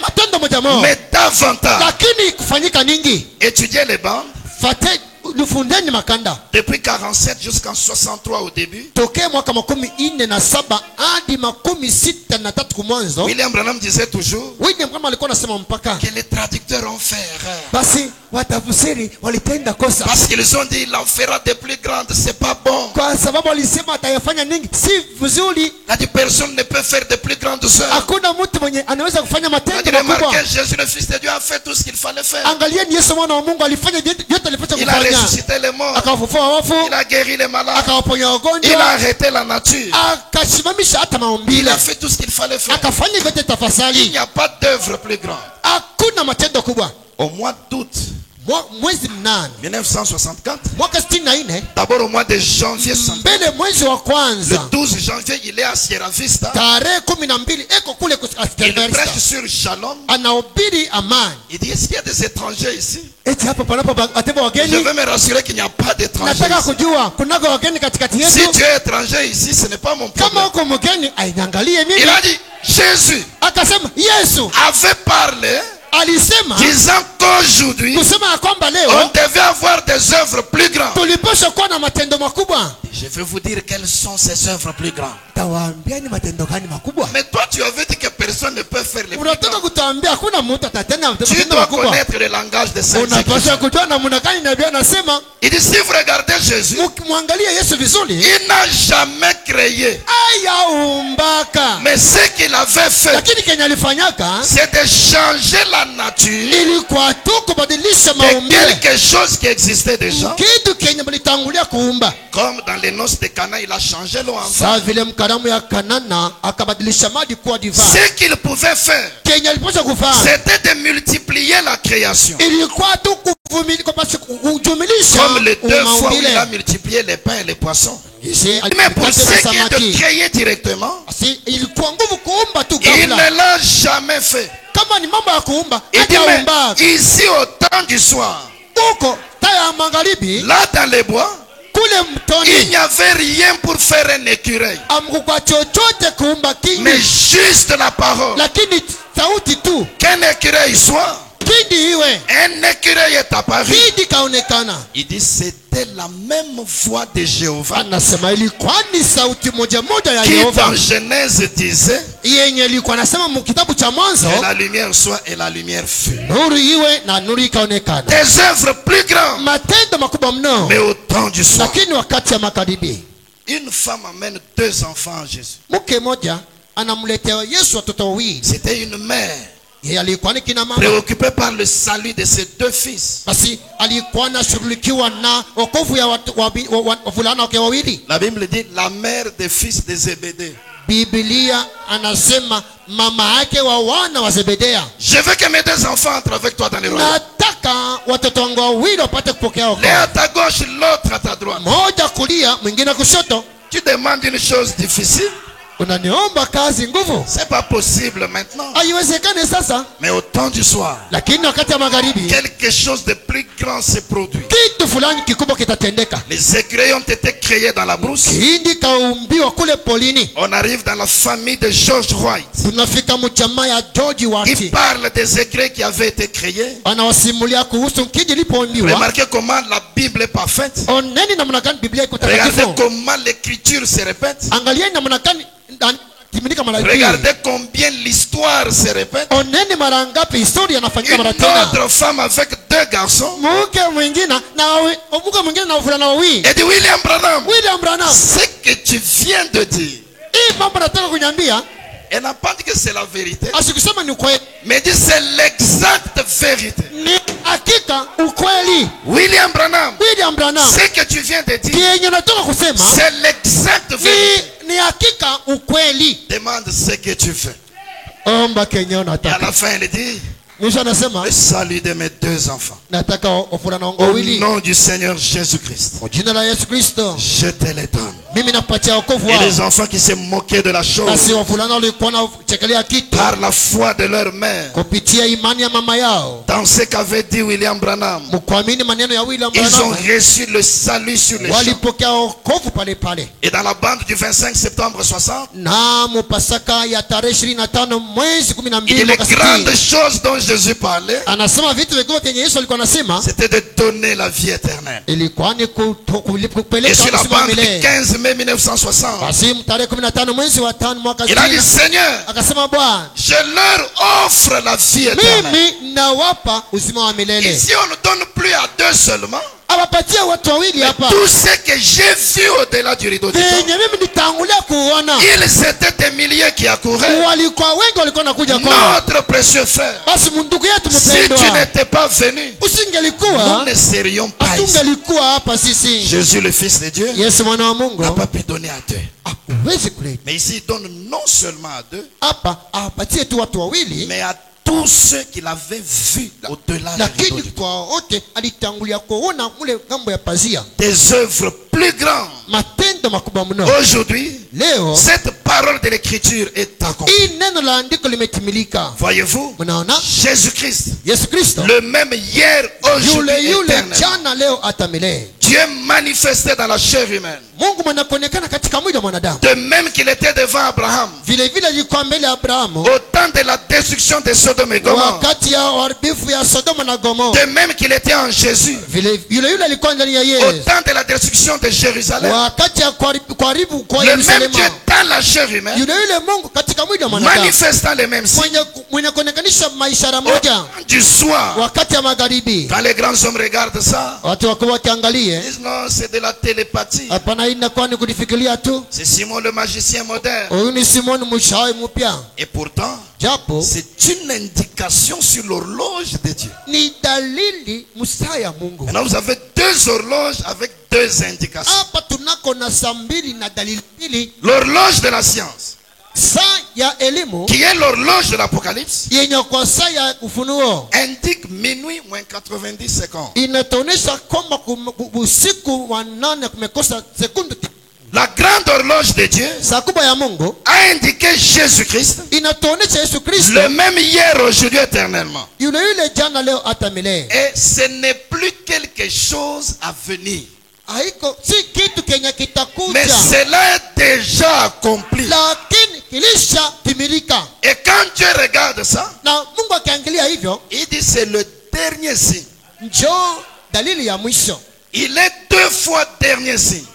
S3: Matendo moja moja,
S1: mais davantage.
S3: lakini kufanyika nyingi.
S1: Étudiez les bandes.
S3: Fate nifundeni makanda
S1: Depuis 47 jusqu'en 63 au début,
S3: tokee mwaka 47 hadi 63 kumwanzo.
S1: William Branham disait toujours
S3: William kama alikuwa anasema mpaka
S1: que les traducteurs ont fait erreur.
S3: basi watafsiri walitenda kosa,
S1: Parce qu'ils ont dit il en fera de plus grandes, c'est pas bon.
S3: kwa sababu walisema atayafanya nyingi, si vizuri.
S1: La personne ne peut faire de plus grandes œuvres.
S3: Hakuna mtu mwenye anaweza kufanya
S1: On a
S3: matendo
S1: dit,
S3: makubwa.
S1: remarquez, Jésus le Fils de Dieu a fait tout ce qu'il fallait faire.
S3: Angalieni Yesu mwana wa Mungu alifanya yote alipaswa
S1: Il a
S3: kufanya.
S1: ressuscité les morts.
S3: Akawafufua wafu,
S1: Il a guéri les malades.
S3: akawaponya
S1: Il a
S3: wagonjwa,
S1: arrêté la nature.
S3: akasimamisha hata
S1: Il
S3: maumbile,
S1: a fait tout ce qu'il fallait faire.
S3: akafanya vyote
S1: Il
S3: tafasali.
S1: n'y a pas d'œuvre plus grande.
S3: Hakuna matendo kubwa.
S1: Au mois d'août
S3: Mwezi mnane
S1: 1964,
S3: mwaka 64,
S1: d'abord au mois de janvier 64,
S3: mbele mwezi wa
S1: le
S3: kwanza
S1: 12 janvier, il est à Sierra Vista.
S3: tarehe 12 eko kule
S1: Il prêche
S3: Vista,
S1: sur Shalom.
S3: anahubiri amani.
S1: Il dit, est-ce qu'il y a des étrangers ici?
S3: Eti hapa panapo watebo
S1: Je
S3: wageni.
S1: veux me rassurer qu'il n'y a pas d'étrangers
S3: Nataka
S1: ici.
S3: kujua kunako wageni katikati
S1: Si
S3: yetu.
S1: tu es étranger ici, ce n'est pas mon
S3: Kama
S1: problème.
S3: uko mgeni ainiangalie mimi.
S1: Il a dit, Jésus
S3: Akasema Yesu
S1: avait parlé,
S3: alisema
S1: disant qu'aujourd'hui,
S3: kusema ya kwamba
S1: on
S3: leo
S1: devait avoir des œuvres plus grandes.
S3: tulipaswa kuwa na matendo makubwa.
S1: Je vais vous dire quelles sont ces œuvres plus grandes.
S3: Tawaambia ni matendo gani makubwa?
S1: Mais toi, tu avais dit que personne ne peut faire les plus
S3: Unataka
S1: grands.
S3: kutuambia hakuna mtu atatenda
S1: Tu
S3: matendo
S1: dois
S3: makubwa?
S1: connaître le langage de Saint
S3: Unapaswa
S1: Jésus.
S3: kujua namna gani nabii anasema.
S1: Il dit, si vous regardez Jésus,
S3: Mwangalie Yesu vizuri,
S1: il n'a jamais créé.
S3: ayaumbaka,
S1: Mais ce qu'il avait fait,
S3: lakini kenye alifanyaka
S1: c'est de changer la nature
S3: ilikuwa tu kubadilisha
S1: de
S3: maumbile,
S1: quelque chose qui existait déjà.
S3: kitu kenye mlitangulia kuumba.
S1: Comme dans les noces de Cana, il a changé l'eau en vin.
S3: Saa vile mkaramu ya Kanana akabadilisha maji kuwa divai.
S1: Ce qu'il pouvait faire,
S3: Kenye alipaswa kufanya
S1: c'était de multiplier la création.
S3: ilikuwa tu kujumilisha
S1: Comme les 2 fois où il a
S3: maumbile.
S1: multiplié les pains et les poissons.
S3: Isi,
S1: Mais pour ce
S3: alikata
S1: qui est de
S3: samaki.
S1: créer directement,
S3: Si, ilikuwa nguvu kuumba tu
S1: il
S3: ghafla.
S1: ne l'a jamais fait.
S3: Kama ni mambo ya kuumba,
S1: Il dit,
S3: hajaumba.
S1: mais ici au temps du soir,
S3: Huko taa ya magharibi
S1: là dans les bois,
S3: kule
S1: il
S3: mtoni
S1: n'y avait rien pour faire un écureuil.
S3: amkukwa chochote kuumba
S1: Mais
S3: kingi,
S1: juste la parole.
S3: lakini sauti tu
S1: Qu'un écureuil soit,
S3: kingi iwe,
S1: un écureuil est apparu.
S3: kingi kaonekana.
S1: Il dit, c'était la même voix de Jéhovah
S3: Anasema ilikuwa ni sauti moja moja ya
S1: qui
S3: Yehova
S1: dans Genèse disait
S3: yenye ilikuwa nasema mkitabu cha Mwanzo,
S1: que la lumière soit et la lumière fut.
S3: nuru iwe na nuru ikaonekana.
S1: Des œuvres plus grandes,
S3: Matendo makubwa mno,
S1: mais au temps du soir.
S3: lakini wakati ya magharibi.
S1: Une femme amène 2 enfants à Jésus.
S3: Mke moja anamletea Yesu watoto wawili.
S1: C'était une mère
S3: Yeye alikuwa ni kina mama,
S1: préoccupée par le salut de ses 2 fils.
S3: basi alikuwa anashughulikiwa na wokovu ya wavulana wake wawili.
S1: La Bible dit la mère des fils de Zébédée.
S3: Biblia anasema mama yake wa wana wa Zebedea.
S1: Je veux que mes 2 enfants entrent avec toi dans les royaumes.
S3: Nataka watoto wangu wawili wapate kupokea
S1: L'un
S3: wokovu,
S1: à ta gauche, l'autre à ta droite.
S3: mmoja kulia, mwingine kushoto.
S1: Tu demandes une chose difficile.
S3: Unaniomba kazi nguvu,
S1: C'est pas possible maintenant.
S3: haiwezekani sasa,
S1: Mais au temps du soir,
S3: lakini wakati ya magharibi
S1: quelque chose de plus grand se produit.
S3: kitu fulani kikubwa kitatendeka.
S1: Les écureuils ont été créés dans la brousse.
S3: Kihindi kaumbiwa kule polini.
S1: On arrive dans la famille de George White.
S3: Tunafika mjamaa ya George
S1: Il
S3: Wati,
S1: parle des écureuils qui avaient été créés.
S3: anawasimulia kuhusu kiji ilipoumbiwa.
S1: Remarquez comment la Bible est parfaite.
S3: Oneni namna gani Biblia iko
S1: Regardez
S3: takatifu.
S1: comment l'écriture se répète.
S3: Angalieni namna gani timilika mara mbili.
S1: Regardez combien l'histoire se répète.
S3: Oneni mara ngapi historia inafanyika mara
S1: Une
S3: tena.
S1: autre femme avec 2 garçons.
S3: Mke mwingine na wavulana wawili.
S1: Et dit William Branham,
S3: William Branham,
S1: ce que tu viens de dire,
S3: hii mambo nataka kunyambia,
S1: elle n'a pas dit que c'est la vérité,
S3: asikusema ni ukweli,
S1: mais dit c'est l'exacte vérité.
S3: ni hakika ukweli.
S1: William Branham,
S3: William Branham,
S1: ce que tu viens de dire,
S3: kienye nataka kusema
S1: c'est l'exacte vérité.
S3: ni hakika ukweli.
S1: Demande ce que tu veux.
S3: Omba kenye
S1: Et à
S3: unataka.
S1: la fin, elle dit
S3: Mwisho anasema
S1: le salut de mes 2 enfants.
S3: nataka wavulana wangu
S1: Au
S3: wawili.
S1: nom du Seigneur Jésus-Christ,
S3: Kwa jina la Yesu Kristo,
S1: je te les donne.
S3: mimi nakupatia wokovu
S1: Et
S3: wao.
S1: les enfants qui se moquaient de la chose
S3: Basi wavulana walikuwa na chekelea kitu
S1: par la foi de leur mère,
S3: kupitia imani ya mama yao,
S1: dans ce qu'avait dit William Branham,
S3: mkuamini maneno ya William
S1: ils ont
S3: Branham,
S1: reçu le salut sur les champs.
S3: walipokea wokovu pale pale.
S1: Et dans la bande du 25 septembre 60,
S3: Na Pasaka ya tarehe 25 mwezi
S1: il dit
S3: 12
S1: les
S3: mwaka
S1: grandes
S3: 60,
S1: choses dont Jésus parlait,
S3: anasema vitu vikubwa vyenye Yesu alikuwa anasema
S1: c'était de donner la vie éternelle.
S3: ilikuwa ni
S1: Et
S3: kupeleka
S1: sur la
S3: uzima wa
S1: bande du
S3: milele.
S1: 15 mai 1960,
S3: Basi tarehe 15 mwezi wa 5 mwaka
S1: il a dit
S3: 60,
S1: Seigneur,
S3: akasema Bwana,
S1: je leur offre la vie éternelle.
S3: mimi nawapa uzima wa milele.
S1: Ici, on ne donne plus à 2 seulement.
S3: Awapatia watu wawili hapa,
S1: Tout ce que j'ai vu au-delà du rideau du
S3: venye
S1: temps,
S3: mimi nitangulia kuona.
S1: ils étaient des milliers qui accouraient.
S3: Walikuwa wengi walikuwa nakuja kwa.
S1: Notre précieux frère,
S3: Basi ndugu yetu
S1: si tu
S3: mpendwa,
S1: n'étais pas venu, nous
S3: usingelikuwa
S1: ne serions pas ici.
S3: atungelikuwa hapa sisi.
S1: Jésus, le Fils de Dieu,
S3: Yesu mwana wa Mungu
S1: n'a pas pu donner à 2.
S3: huwezi kuleta
S1: Mais ici, il donne non seulement à 2,
S3: hapa, apatie tu watu wawili,
S1: mais à tous ceux qu'il avait vus au-delà du rideau
S3: lakini
S1: du temps.
S3: kwa wote alitangulia kuona mule ngambo ya pazia.
S1: Des œuvres plus grandes.
S3: Matendo makubwa mno.
S1: Aujourd'hui,
S3: leo
S1: cette parole de l'écriture est accomplie.
S3: hii neno la andiko limetimilika.
S1: Voyez-vous,
S3: Mnaona?
S1: Jésus-Christ,
S3: Yesu Kristo
S1: le même hier, aujourd'hui,
S3: yule
S1: éternellement.
S3: jana leo hata milele.
S1: Dieu manifesté dans la chair humaine.
S3: Mungu mwenye kuonekana katika mwili wa mwanadamu.
S1: De même qu'il était devant Abraham
S3: Vile vile alikuwa mbele ya Abrahamu
S1: au temps de la destruction de Sodome et Gomorrhe.
S3: wakati ya uharibifu ya Sodoma na Gomora.
S1: De même qu'il était en Jésus
S3: Vile yule alikuwa ndani ya
S1: au
S3: Yesu
S1: temps de la destruction de Jérusalem.
S3: wakati ya kuharibu kwa
S1: Le même
S3: Yerusalemu.
S1: Dieu dans la chair humaine,
S3: Yule Mungu katika mwili wa mwanadamu
S1: manifestant les mêmes signes.
S3: mwenye kuonekanisha maishara
S1: Au
S3: moja
S1: temps du soir,
S3: wakati ya magharibi.
S1: quand les grands hommes regardent ça,
S3: Watu wakuwa
S1: ils
S3: wakiangalie,
S1: disent non, c'est de la télépathie.
S3: hapana, hii inakuwa ni kulifikiria tu.
S1: C'est Simon le magicien moderne.
S3: Huyu ni Simoni mshawi mpya,
S1: Et pourtant,
S3: japo
S1: c'est une indication sur l'horloge de Dieu.
S3: ni dalili msaa ya Mungu.
S1: Maintenant, vous avez deux horloges avec deux indications.
S3: Hapa tunako na saa mbili na dalili mbili.
S1: L'horloge de la science,
S3: Saa ya elimu
S1: qui est l'horloge de l'Apocalypse,
S3: yenye kwa saa ya ufunuo
S1: indique minuit moins 90 secondes.
S3: inatuonesha kwamba usiku wa 8 kumekosa sekunde.
S1: La grande horloge de Dieu
S3: Saa kubwa ya Mungu
S1: a indiqué Jésus-Christ,
S3: inatuonesha Yesu Kristo
S1: le même hier, aujourd'hui, éternellement.
S3: yule jana leo hata milele.
S1: Et ce n'est plus quelque chose à venir,
S3: Haiko si kitu kenye
S1: mais
S3: kitakuja,
S1: cela est déjà accompli.
S3: lakini kilisha timilika.
S1: Et quand Dieu regarde ça,
S3: Na Mungu akiangalia hivyo,
S1: il dit c'est le dernier signe.
S3: njoo dalili ya mwisho.
S1: Il est deux fois dernier signe.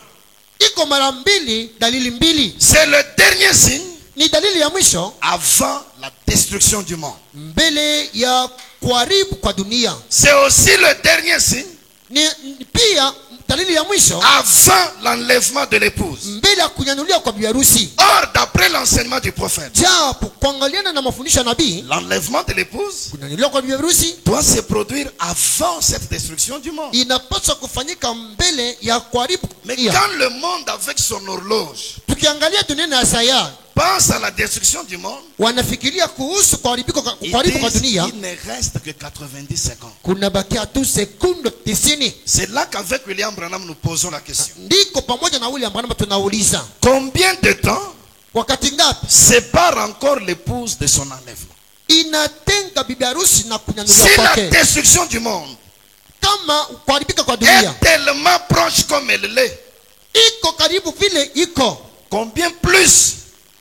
S3: Iko mara mbili, dalili mbili.
S1: C'est le dernier signe
S3: Ni dalili ya mwisho
S1: avant la destruction du monde.
S3: mbele ya kuharibu kwa dunia.
S1: C'est aussi le dernier signe
S3: Ni pia dalili ya mwisho
S1: avant l'enlèvement de l'épouse.
S3: mbele ya kunyanuliwa kwa bibi harusi.
S1: Or, d'après l'enseignement du prophète,
S3: Japo kuangaliana na mafundisho ya nabii,
S1: l'enlèvement de l'épouse
S3: kunyanuliwa kwa bibi harusi
S1: doit se produire avant cette destruction du monde.
S3: inapaswa kufanyika mbele ya kuharibu
S1: Mais
S3: dunia.
S1: quand le monde, avec son horloge,
S3: Tukiangalia dunia na saya,
S1: pense à la destruction du monde,
S3: wanafikiria kuhusu kuharibu
S1: ils
S3: kwa
S1: disent
S3: dunia,
S1: qu'il ne reste que 90 secondes.
S3: kuna bakia tu sekunde 90.
S1: C'est là qu'avec William Branham nous posons la question.
S3: Ndiko pamoja na William Branham tunauliza,
S1: Combien de temps
S3: wakati ngapi
S1: sépare encore l'épouse de son enlèvement?
S3: inatenga bibi harusi na kunyanuliwa
S1: Si la
S3: kwake?
S1: destruction du monde
S3: Kama kuharibika kwa dunia
S1: est tellement proche comme elle l'est,
S3: iko karibu vile iko,
S1: combien plus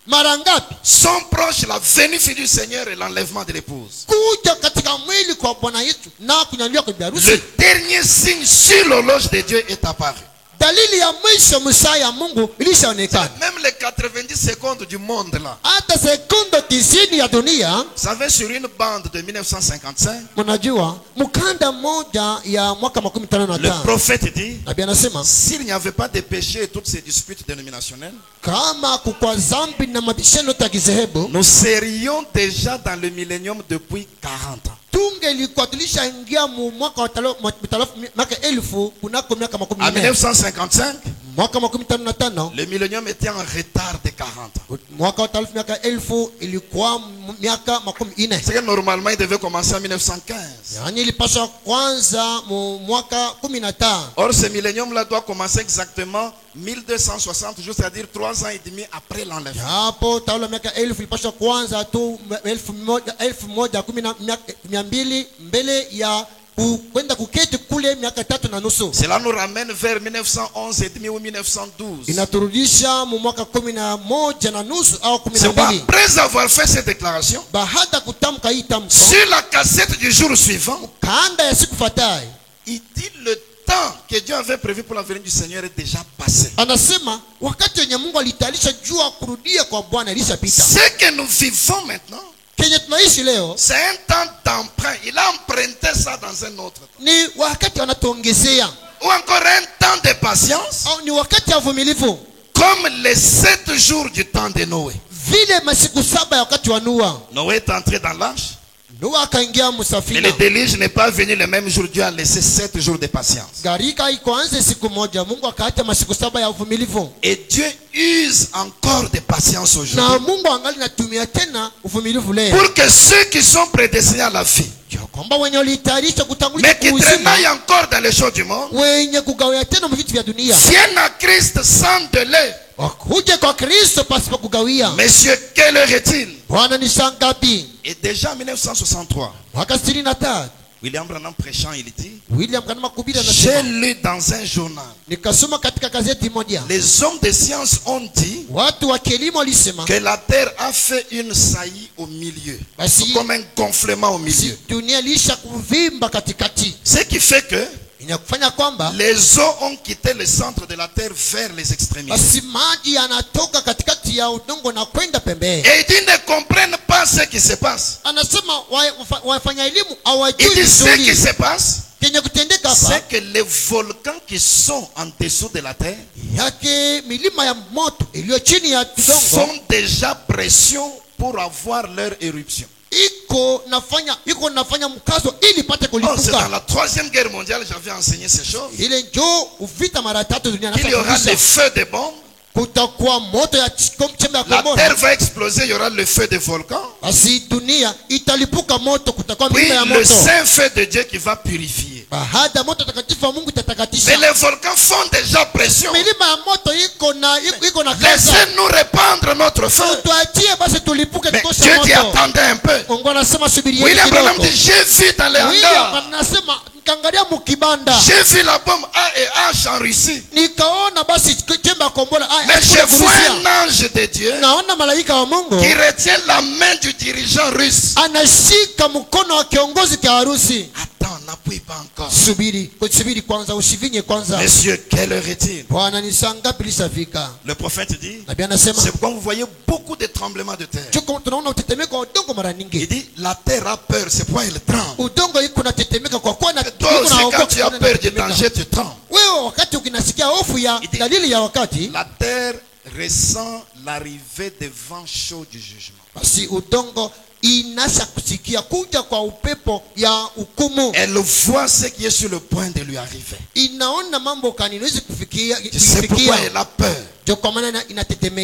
S3: mara ngapi
S1: sont proches la venue du Seigneur et l'enlèvement de l'épouse?
S3: kuja katika mwili kwa Bwana yetu na kunyanyuliwa kwa bibi harusi.
S1: Le dernier signe sur l'horloge de Dieu est apparu.
S3: Dalili ya mwisho msaa ya Mungu ilishaonekana.
S1: Même les 90 secondes du monde là.
S3: Hata sekunde 90 ya dunia,
S1: Vous savez, sur une bande de 1955,
S3: mnajua mkanda mmoja ya mwaka
S1: le
S3: 55
S1: prophète dit,
S3: nabii anasema
S1: s'il n'y avait pas de péché et toutes ces disputes dénominationnelles,
S3: kama kukwa zambi na mabishano ya kizehebu,
S1: nous serions déjà dans le millénium depuis 40 ans.
S3: tungelikuwa tulishaingia mu mwaka wa mwaka 1000 kunako miaka
S1: En
S3: 14
S1: 1955,
S3: mwaka 55
S1: le millénium était en retard de 40 ans.
S3: mwaka wa miaka 1000 ilikuwa miaka 40.
S1: C'est que normalement il devait commencer en 1915.
S3: Yani ilipaswa kwanza mu mwaka 15.
S1: Or ce millénium-là doit commencer exactement 1260 jours, c'est-à-dire 3 ans et demi après l'enlèvement.
S3: Hapo tawala miaka 1000 ilipaswa kwanza tu 1112 mbele ya kwenda kuketi kule miaka 3 na nusu.
S1: Cela nous ramène vers 1911 et demi ou 1912.
S3: Inaturudisha mu mwaka 11 na nusu au
S1: C'est pas
S3: 12.
S1: après avoir fait cette déclaration,
S3: Baada kutamka hii tamko,
S1: sur la cassette du jour suivant,
S3: kaanda ya siku fuatayo,
S1: il dit le temps que Dieu avait prévu pour la venue du Seigneur est déjà passé.
S3: anasema wakati wenye Mungu alitayarisha jua kurudia kwa Bwana ilishapita.
S1: Ce que nous vivons maintenant,
S3: Kenye tunaishi leo
S1: c'est un temps d'emprunt. Il a emprunté ça dans un autre temps.
S3: ni wakati wanatuongezea,
S1: Ou encore un temps de patience,
S3: au ni wakati ya uvumilivu,
S1: comme les 7 jours du temps de Noé.
S3: vile masiku 7 ya wakati wa Noa.
S1: Noé est entré dans l'arche,
S3: Noa akaingia
S1: mais
S3: msafina.
S1: le déluge n'est pas venu le même jour. Dieu a laissé 7 jours de patience.
S3: Gharika ikoanze siku moja, Mungu akaacha masiku 7 ya uvumilivu.
S1: Et Dieu use encore de patience
S3: Na
S1: aujourd'hui
S3: Mungu angali natumia tena uvumilivu leo.
S1: pour que ceux qui sont prédestinés à la vie mais qui traînaient encore dans les choses du monde, viennent à Christ sans délai. Monsieur, quelle heure est-il? Et déjà en 1963, William Branham prêchant, il dit, j'ai lu dans un journal, les hommes de science ont dit que la terre a fait une saillie au milieu, comme un gonflement au milieu. Ce qui fait que les eaux ont quitté le centre de la terre vers les extrémités. Et ils ne comprennent pas ce qui se passe. Ils disent ce qui se passe, c'est que les volcans qui sont en dessous de la terre font déjà pression pour avoir leur éruption. Oh, c'est dans la 3e guerre mondiale j'avais enseigné ces choses. Il y aura des feux de bombes. La terre va exploser, il y aura le feu des volcans. Puis le saint feu de Dieu qui va purifier. Mais les volcans font déjà pression. Laissez-nous répandre notre feu. Mais Dieu dit attendez un peu. William Branham dit j'ai vu dans les hangars, j'ai vu la bombe A et H en Russie. Mais je vois un ange de Dieu qui retient la main du dirigeant russe. Attends, n'appuie pas encore. Monsieur, quelle heure est-il? Le prophète dit, c'est pourquoi vous voyez beaucoup de tremblements de terre. Il dit, la terre a peur, c'est pourquoi elle tremble. Toi aussi, quand tu as peur du danger, tu trembles. Il dit, la terre ressent l'arrivée des vents chauds du jugement. Elle voit ce qui est sur le point de lui arriver. C'est pourquoi elle a peur.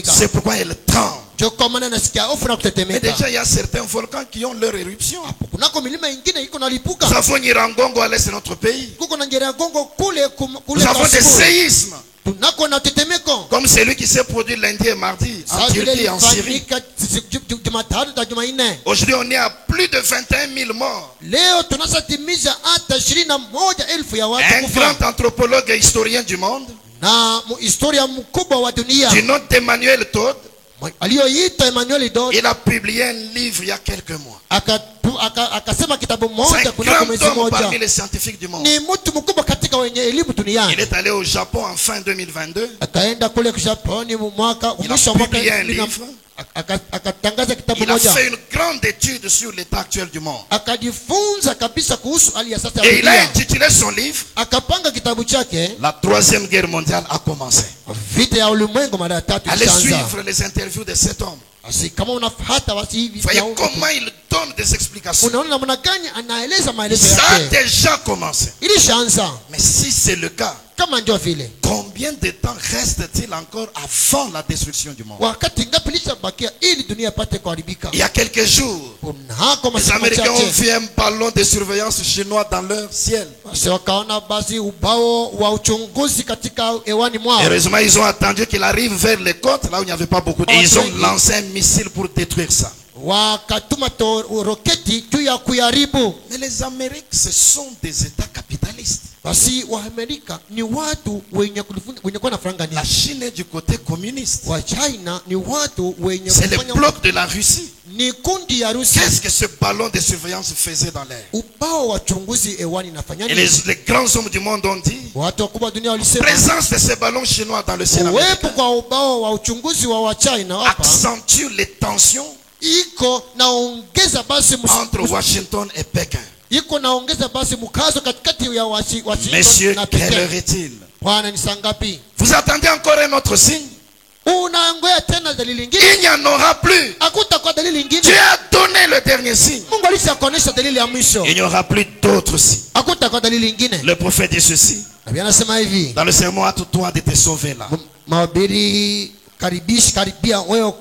S1: C'est pourquoi elle tremble. Mais déjà il y a certains volcans qui ont leur éruption. Nous avons Nyiragongo à l'est de notre pays. Nous avons des séismes. Comme celui qui s'est produit lundi et mardi en Turquie et en Syrie. Aujourd'hui on est à plus de 21 000 morts. Un grand anthropologue et historien du monde, du nom d'Emmanuel Todd, il a publié un livre il y a quelques mois. C'est un grand homme parmi les scientifiques du monde. Il est allé au Japon en fin 2022. Il a publié un livre. Il a fait une grande étude sur l'état actuel du monde. Et il a intitulé son livre La 3e guerre mondiale a commencé. Allez suivre les interviews de cet homme. Voyez comment il donne des explications. Ça a déjà commencé. Mais si c'est le cas, combien de temps reste-t-il encore avant la destruction du monde? Il y a quelques jours, les Américains ont vu un ballon de surveillance chinois dans leur ciel. Heureusement, ils ont attendu qu'il arrive vers les côtes, là où il n'y avait pas beaucoup. Et ils ont lancé un missile pour détruire ça. Mais les Amériques, ce sont des États capitalistes. La Chine est du côté communiste. C'est le bloc de la Russie. Qu'est-ce que ce ballon de surveillance faisait dans l'air? Et les grands hommes du monde ont dit, la présence de ces ballons chinois dans le ciel américain accentue les tensions entre Washington et Pékin. Messieurs, quelle heure est-il? Vous attendez encore un autre signe? Il n'y en aura plus. Dieu a donné le dernier signe. Il n'y aura plus d'autres signes. Le prophète dit ceci dans le sermon, hâte-toi de te sauver là.
S3: karibia wewe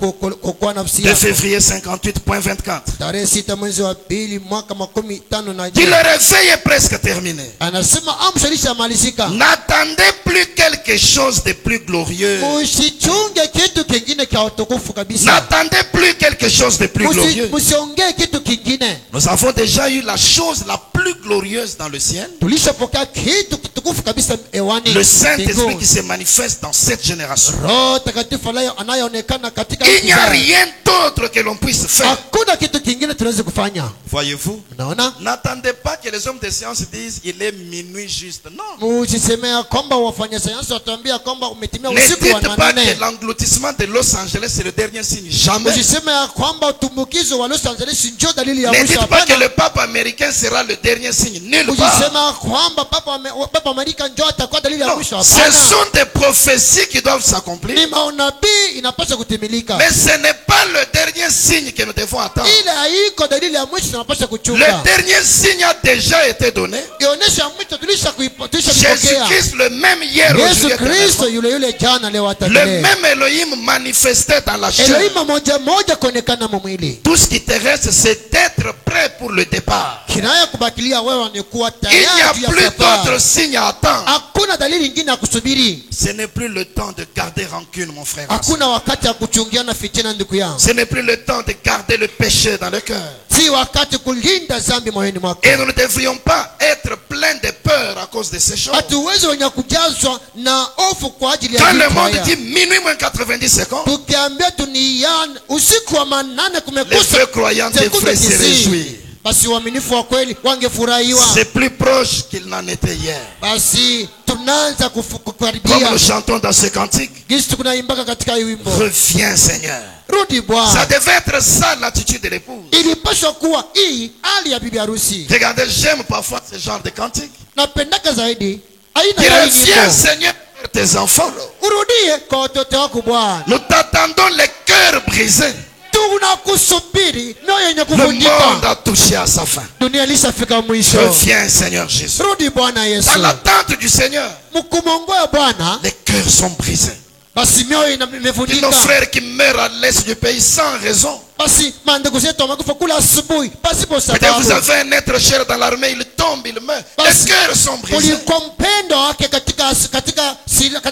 S3: kwa nafsi
S1: De
S3: yako.
S1: février 58.24.
S3: Tarehe 6 mwezi wa pili mwaka 15
S1: Dit le réveil est presque terminé.
S3: anasema amsho lishamalizika.
S1: N'attendez plus quelque chose de plus glorieux.
S3: Usichunge kitu kingine cha utukufu kabisa.
S1: N'attendez plus quelque chose de plus glorieux.
S3: Usiongee kitu kingine.
S1: Nous avons déjà eu la chose la plus glorieuse dans le ciel.
S3: Tulishapokea kitu kitukufu kabisa hewani.
S1: Le Saint-Esprit qui se manifeste dans cette génération.
S3: Roho Takatifu anayeonekana katika
S1: Il n'y a rien d'autre que l'on puisse faire.
S3: hakuna kitu kingine tunaweza kufanya.
S1: Voyez-vous?
S3: Unaona?
S1: N'attendez pas que les hommes de science disent il est minuit juste. Non.
S3: Usisemea kwamba wafanya sayansi wataambia kwamba umetimia
S1: Ne
S3: usiku wa
S1: dites pas que
S3: 8.
S1: l'engloutissement de Los Angeles c'est le dernier signe. Jamais.
S3: Usisemea kwamba utumbukizo wa Los Angeles ndio dalili ya
S1: Ne
S3: mwisho.
S1: dites pas que
S3: Hapana.
S1: le pape américain sera le dernier signe. Nulle part.
S3: Usisema kwamba papa Amerika ndio atakuwa dalili ya
S1: Non.
S3: mwisho.
S1: Ce
S3: Hapana.
S1: sont des prophéties qui doivent s'accomplir.
S3: Ni maonabii inapaswa kutimilika.
S1: Mais ce n'est pas le dernier signe que nous devons attendre.
S3: Ile haiko dalili ya mwisho tunapaswa
S1: Le
S3: kuchunga.
S1: dernier signe a déjà été donné.
S3: Ionyesha mwisho tulishakupokea.
S1: Jésus-Christ le même hier,
S3: Yesu
S1: aujourd'hui,
S3: Kristo
S1: éternellement.
S3: yule jana leo
S1: Le
S3: atalele.
S1: même Elohim manifesté dans la chair.
S3: Elohim moja kuonekana mwili.
S1: Tout ce qui te reste, c'est d'être prêt pour le départ.
S3: Kinaya kubakilia wewe ni kuwa
S1: Il n'y a
S3: tayari ya
S1: plus
S3: safari.
S1: d'autres signes à attendre.
S3: Hakuna dalili nyingine ya kusubiri.
S1: Ce n'est plus le temps de garder rancune, mon frère.
S3: Hakuna wakati ya kuchungiana fitina ndugu yangu.
S1: Ce n'est plus le temps de garder le péché dans le cœur.
S3: Si wakati kulinda dhambi moyoni mwako.
S1: Et nous ne devrions pas être pleins de peur à cause de ces choses.
S3: Hatuwezi wenye kujazwa na hofu kwa ajili ya
S1: Quand le
S3: vitu
S1: monde
S3: haya.
S1: dit minuit moins 90 secondes,
S3: Tukiambia duniani usiku wa 8
S1: les
S3: kumekusa
S1: vrais croyants devraient se réjouir.
S3: basi waaminifu wa kweli wangefurahiwa.
S1: C'est plus proche qu'il n'en était hier.
S3: Basi tunaanza
S1: Comme
S3: kukaribia
S1: nous chantons dans ce cantique,
S3: gisi tunaimbaka katika hii wimbo.
S1: reviens Seigneur.
S3: Rudi
S1: Ça
S3: Bwana.
S1: devait être ça l'attitude de l'épouse.
S3: Ilipaswa kuwa hii hali ya bibi harusi.
S1: Regardez, j'aime parfois ce genre de cantique.
S3: Napendaka zaidi aina
S1: Il
S3: ya hii
S1: revient
S3: nyimbo.
S1: Seigneur vers tes enfants.
S3: Urudie kwa watoto wako Bwana.
S1: Nous t'attendons les cœurs brisés.
S3: Tunakusubiri mioyo yenye
S1: Le
S3: kuvunjika.
S1: monde a touché à sa fin.
S3: Dunia ilishafika mwisho.
S1: Reviens Seigneur Jésus.
S3: Rudi Bwana Yesu.
S1: Dans l'attente du Seigneur,
S3: Mkumongoya Bwana,
S1: les cœurs sont brisés.
S3: basi mioyo
S1: Et nos
S3: imevunjika.
S1: frères qui meurent à l'est du pays sans raison.
S3: Basi mandugu zetu wamekufa kula asubuhi pasipo
S1: Peut-être vous
S3: sababu.
S1: avez un être cher dans l'armée, il tombe, il meurt.
S3: Basi,
S1: Les cœurs sont brisés.
S3: Kulikuwa mpendo wake katika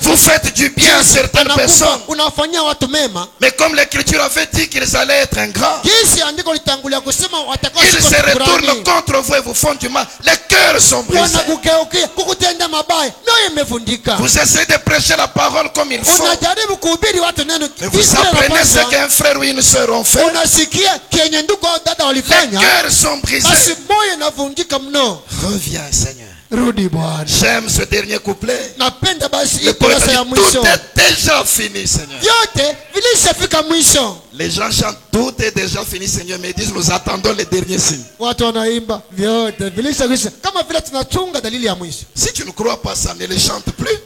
S1: Vous faites du bien à certaines personnes.
S3: unafanyia watu mema.
S1: Mais comme l'écriture avait dit qu'ils allaient être ingrats,
S3: Jinsi andiko litangulia kusema watakuwa
S1: ils
S3: siku
S1: se
S3: za
S1: retournent
S3: shukrani.
S1: contre vous et vous font du mal. Les cœurs sont brisés.
S3: Wanakugeukia kukutenda mabaya, mioyo imevunjika.
S1: Vous essayez de prêcher la parole comme il faut.
S3: Unajaribu kuhubiri watu neno
S1: Mais vous
S3: jinsi
S1: apprenez ce
S3: inapaswa.
S1: qu'un frère ou une sœur ont fait.
S3: Unasikia kenye ndugu au dada
S1: Les
S3: walifanya,
S1: cœurs sont
S3: basi
S1: brisés.
S3: moyo inavunjika mno.
S1: Reviens Seigneur.
S3: Rudi Bwana.
S1: J'aime ce dernier couplet.
S3: Napenda basi
S1: Le
S3: hii
S1: poète
S3: kurasa ya
S1: dit, tout
S3: mwisho.
S1: est déjà fini Seigneur.
S3: Vyote vilishafika mwisho.
S1: Les gens chantent, tout est déjà fini Seigneur, mais ils disent, nous attendons les derniers signes.
S3: Watu wanaimba vyote vilishakwisha, kama vile tunachunga dalili ya mwisho.
S1: Si tu ne crois pas ça, ne les chante plus.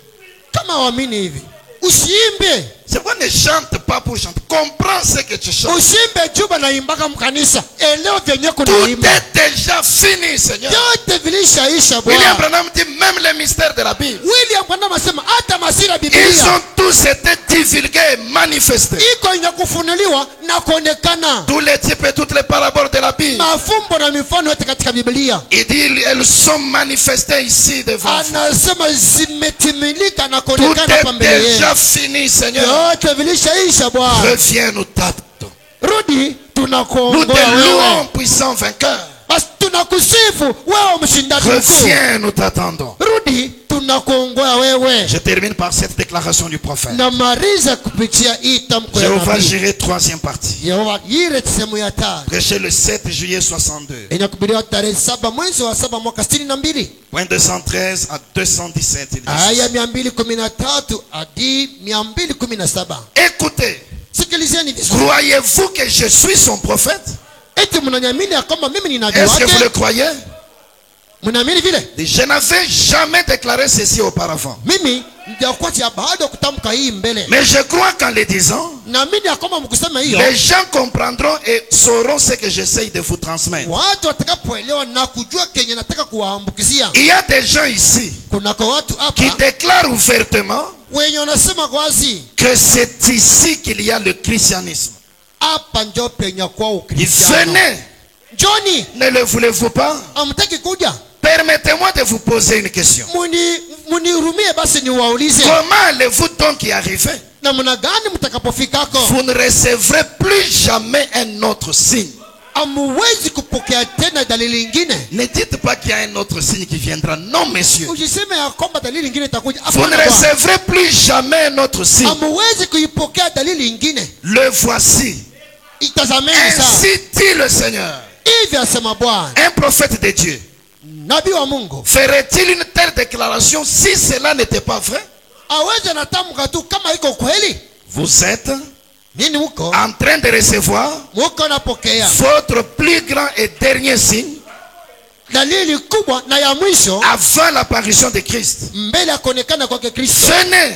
S3: Kama waamini hivi, usiimbe.
S1: C'est pourquoi ne chante pas pour chanter. Comprends ce que tu chantes.
S3: Usimbe juba naimbaka mkanisa. Elewa vyenye
S1: Tout
S3: kunaimba.
S1: est déjà fini Seigneur.
S3: Vyote vilishaisha
S1: William
S3: Bwana.
S1: Branham dit, même les mystères de la Bible,
S3: William Branham asema hata masira
S1: ils
S3: Biblia
S1: ont tous été divulgués et manifestés.
S3: iko yenye kufunuliwa na kuonekana.
S1: Tous les types et toutes les paraboles de la Bible.
S3: Mafumbo na mifano yote katika Biblia.
S1: Il dit, elles sont manifestées ici devant vous.
S3: Anasema zimetimilika na
S1: Tout
S3: kuonekana hapa
S1: est
S3: mbele
S1: déjà
S3: yenu.
S1: fini Seigneur.
S3: Yote vilishaisha Bwana.
S1: Reviens, nous t'attendons.
S3: Rudi
S1: Nous
S3: tunakuongoa
S1: te
S3: wewe.
S1: louons, puissant vainqueur.
S3: Basi tunakusifu wewe mshindaji mkuu.
S1: Reviens, nous t'attendons.
S3: Rudi tunakuongoa wewe.
S1: Je termine par cette déclaration du prophète.
S3: Namaliza kupitia hii tamko ya
S1: Jéhovah
S3: nabii.
S1: Jireh, troisième partie.
S3: Yehova Yire sehemu ya tatu.
S1: Prêché le 7 juillet 62.
S3: Inakubaliwa tarehe 7 mwezi wa 7 mwaka 62.
S1: Point 213 à 217. Il dit
S3: Aya
S1: ceci.
S3: 213 hadi 217.
S1: Écoutez,
S3: Sikilizeni vizuri.
S1: croyez-vous que je suis son prophète?
S3: Eti mnaniamini ya kwamba mimi ni nabii
S1: Est-ce que vous le
S3: wake?
S1: croyez?
S3: Mnaamini vile?
S1: Je n'avais jamais déclaré ceci auparavant.
S3: Mimi ndio ya baada ya kutamka hii mbele.
S1: Mais je crois qu'en le disant,
S3: Naamini ya kwamba mkusema hiyo
S1: les gens comprendront et sauront ce que j'essaye de vous transmettre.
S3: watu watakapoelewa na kujua kenye nataka kuwaambukizia.
S1: Il y a des gens ici
S3: Kunako watu
S1: qui
S3: hapa
S1: déclarent ouvertement
S3: wenye wanasema wazi
S1: que c'est ici qu'il y a le christianisme.
S3: hapa ndio penye kwa
S1: Il
S3: Ukristiano.
S1: venez,
S3: Njoni,
S1: ne le voulez-vous pas?
S3: amtaki kuja?
S1: Permettez-moi de vous poser une question.
S3: Munihurumie basi niwaulize.
S1: Comment allez-vous donc y arriver?
S3: Namna gani mtakapofikako?
S1: Vous ne recevrez plus jamais un autre signe.
S3: Amuwezi kupokea tena dalili nyingine.
S1: Ne dites pas qu'il y a un autre signe qui viendra. Non, messieurs.
S3: Usiseme ya kwamba dalili nyingine itakuja.
S1: Vous ne recevrez plus jamais un autre signe.
S3: Amuwezi kuipokea dalili nyingine.
S1: Le voici.
S3: Itazameni sasa.
S1: Ainsi dit le Seigneur.
S3: Hivi asema Bwana.
S1: Un prophète de Dieu
S3: Nabii wa Mungu
S1: ferait-il une telle déclaration si cela n'était pas vrai?
S3: aweze natamka tu kama iko kweli?
S1: Vous êtes
S3: Nini huko?
S1: en train de recevoir
S3: Muko napokea
S1: votre plus grand et dernier signe
S3: dalili kubwa na ya mwisho
S1: avant l'apparition de Christ.
S3: mbele ya kuonekana kwake Kristo.
S1: Venez.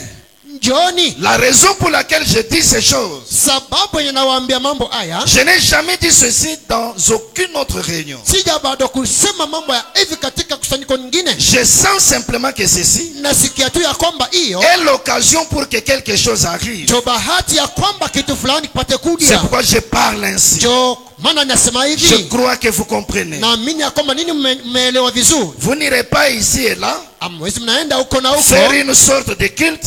S3: Njooni.
S1: La raison pour laquelle je dis ces choses,
S3: Sababu yenye nawaambia mambo haya,
S1: je n'ai jamais dit ceci dans aucune autre réunion.
S3: sija bado kusema mambo ya hivi katika kusanyiko nyingine.
S1: Je sens simplement que ceci
S3: Nasikia tu ya kwamba hiyo
S1: est l'occasion pour que quelque chose arrive.
S3: ndio bahati ya kwamba kitu fulani kipate
S1: C'est
S3: kuja.
S1: pourquoi je parle ainsi.
S3: Ndio maana nasema
S1: Je
S3: hivi.
S1: crois que vous comprenez.
S3: Naamini ya kwamba nini mmeelewa vizuri.
S1: Vous n'irez pas ici et là
S3: Amwezi mnaenda huko na huko
S1: faire une sorte de culte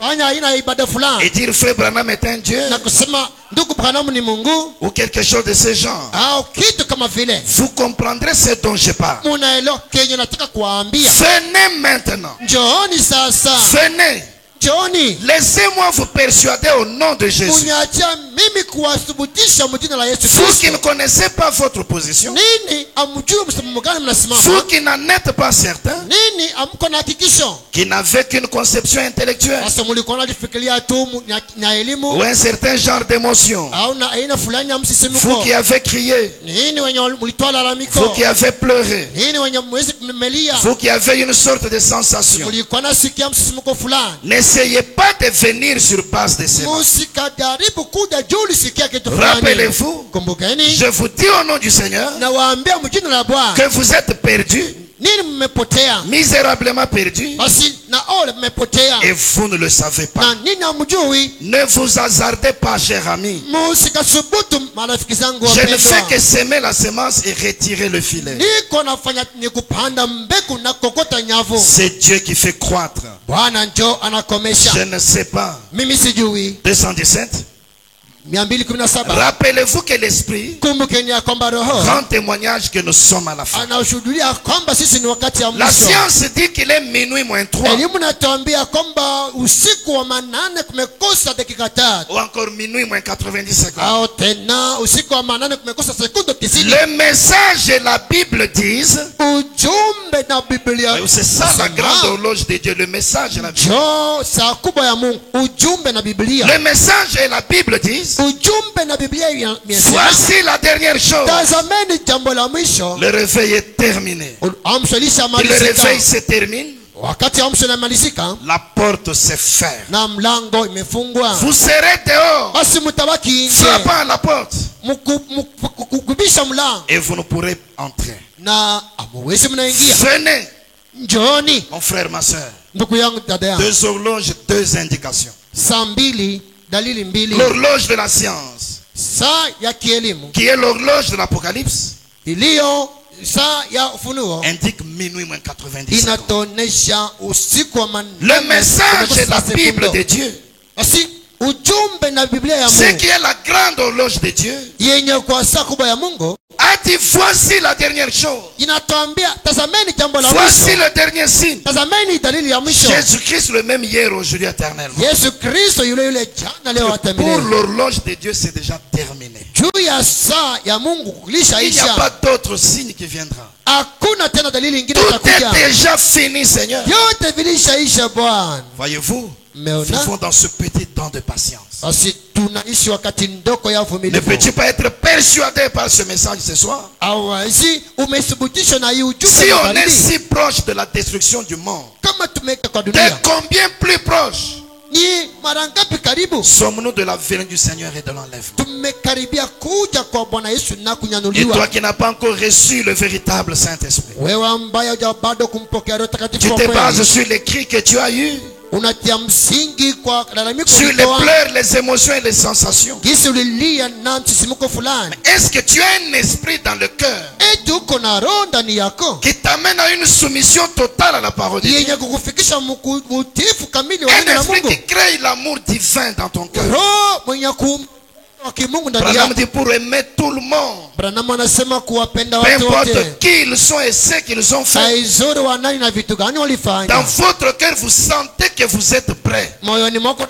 S3: fanya aina ya ibada
S1: et
S3: fulani
S1: dire Frère Branham est un Dieu
S3: na kusema ndugu Branham ni Mungu
S1: ou quelque chose de ce genre.
S3: au kitu kama vile.
S1: Vous comprendrez ce dont je parle.
S3: Munaelewa kenye nataka kuwaambia.
S1: Venez maintenant.
S3: Njooni sasa.
S1: Venez.
S3: Njooni.
S1: Laissez-moi vous persuader au nom de Jésus.
S3: Uniachia mimi kuwathibitisha mjina la Yesu
S1: Vous qui ne
S3: Kristo.
S1: connaissez pas votre position,
S3: Nini amjue msimamo gani
S1: vous
S3: mnasimama?
S1: qui n'en êtes pas certain,
S3: Nini amko na hakikisho?
S1: qui n'avez qu'une conception intellectuelle
S3: Sasa mlikuwa mnajifikiria tu na elimu
S1: ou un certain genre d'émotion,
S3: au na aina fulani ya
S1: vous
S3: msisimko.
S1: qui avez crié,
S3: Nini wenye mlitoa
S1: vous
S3: lalamiko?
S1: qui avez pleuré,
S3: Nini wenye mwezi kumelia?
S1: vous qui avez une sorte de sensation,
S3: Mlikuwa nasikia msisimko fulani.
S1: n'essayez pas de venir sur base de cela.
S3: Musikajaribu kuja juu lisikia kitu fulani.
S1: Rappelez-vous,
S3: Kumbukeni,
S1: je vous dis au nom du Seigneur
S3: nawaambia mjina la Bwana.
S1: que vous êtes perdus,
S3: Nini mmepotea?
S1: misérablement perdus,
S3: Basi na ole mmepotea.
S1: et vous ne le savez pas.
S3: Na nini hamjui?
S1: Ne vous hasardez pas, cher ami.
S3: Musikasubutu marafiki zangu
S1: Je ne fais
S3: wapendwa.
S1: que semer la semence et retirer le filet.
S3: Niko nafanya ni kupanda mbegu na kokota nyavu.
S1: C'est Dieu qui fait croître.
S3: Bwana njoo anakomesha.
S1: Je ne sais pas.
S3: Mimi sijui.
S1: 217.
S3: 217.
S1: Rappelez-vous que l'Esprit
S3: Kumbukeni ya kwamba Roho
S1: rend témoignage que nous sommes à la fin.
S3: anashuhudia kwamba sisi ni wakati ya
S1: La
S3: mwisho.
S1: science dit qu'il est minuit moins 3.
S3: Elimu natuambia kwamba usiku wa manane kumekosa dakika tatu.
S1: Ou encore minuit moins 90 secondes.
S3: Au tena usiku wa manane kumekosa sekunde 90.
S1: Le message et la Bible disent,
S3: Ujumbe na Biblia.
S1: c'est ça la grande horloge de Dieu, le message et la Bible.
S3: Jo saa kubwa ya Mungu. Ujumbe na Biblia.
S1: Le message et la Bible disent,
S3: Ujumbe na Biblia inasema,
S1: voici la dernière chose.
S3: tazameni jambo la mwisho.
S1: Le réveil est terminé.
S3: Amsho
S1: Et le
S3: lishamalizika.
S1: réveil se termine,
S3: Wakati amsho inamalizika
S1: la porte se ferme.
S3: na mlango imefungwa,
S1: Vous serez dehors,
S3: basi mtabaki nje
S1: frappant à la porte,
S3: kubisha mlango
S1: et vous ne pourrez entrer.
S3: na amuwezi mnaingia.
S1: Venez,
S3: Njooni
S1: mon frère, ma soeur.
S3: ndugu yangu, dada yangu.
S1: 2 horloges, 2 indications.
S3: Saa mbili, dalili mbili.
S1: L'horloge de la science,
S3: Saa ya kielimu
S1: qui est l'horloge de l'Apocalypse,
S3: iliyo saa ya ufunuo
S1: indique minuit moins 90 secondes.
S3: inatonesha usiku wa manane.
S1: Le message et la Bible de Dieu,
S3: Basi ujumbe na Biblia ya
S1: ce
S3: Mungu
S1: qui est la grande horloge de Dieu,
S3: yenye kwa saa kubwa ya Mungu
S1: a dit voici la dernière chose.
S3: inatuambia tazameni jambo la
S1: Voici
S3: mwisho.
S1: le dernier signe.
S3: Tazameni dalili ya mwisho.
S1: Jésus-Christ le même hier, aujourd'hui, éternellement.
S3: Yesu Kristo yule yule jana leo hata
S1: Pour
S3: milele.
S1: l'horloge de Dieu, c'est déjà terminé.
S3: Juu ya saa ya Mungu
S1: Il n'y a
S3: kulishaisha.
S1: pas d'autre signe qui viendra.
S3: Hakuna tena dalili nyingine
S1: Tout
S3: itakuja.
S1: est déjà fini, Seigneur.
S3: Yote vilishaisha Bwana.
S1: Voyez-vous, nous
S3: Mmeona?
S1: vivons dans ce petit temps de patience.
S3: Basi tunaishi wakati ndoko ya
S1: Ne
S3: uvumilivu.
S1: peux-tu pas être persuadé par ce message ce soir?
S3: Awasi umethibitishwa na hii ujumbe
S1: Si
S3: wa
S1: on est
S3: baridi.
S1: si proche de la destruction du monde,
S3: Kama tumeweka kwa
S1: de
S3: dunia,
S1: combien plus proche
S3: ni mara ngapi karibu
S1: sommes-nous de la venue du Seigneur et de l'enlèvement?
S3: tumekaribia kuja kwa Bwana Yesu na
S1: Et toi
S3: kunyanuliwa.
S1: qui n'as pas encore reçu le véritable Saint-Esprit,
S3: Wewe ambaye bado kumpokea Roho Takatifu
S1: tu
S3: wa
S1: te
S3: kweli,
S1: bases sur les cris que tu as eus,
S3: unatia msingi kwa lalamiko
S1: sur les pleurs, les émotions et les sensations.
S3: kisi ulilia na msisimko fulani.
S1: Est-ce que tu as un esprit dans le cœur
S3: Eti uko na roho ndani yako
S1: qui t'amène à une soumission totale à la parole de Dieu?
S3: yenye kukufikisha mutifu kamili wa neno
S1: Un
S3: la
S1: esprit
S3: Mungu.
S1: qui crée l'amour divin dans ton cœur.
S3: Roho mwenye wa kimungu ndani
S1: Branham
S3: yako.
S1: dit pour aimer tout le monde,
S3: Branham anasema kuwapenda
S1: peu
S3: watu wote.
S1: importe qui ils sont et ce qu'ils ont fait.
S3: Haizuri wa nani na vitu gani
S1: Dans
S3: walifanya.
S1: votre cœur, vous sentez que vous êtes prêt.
S3: Moyoni mwako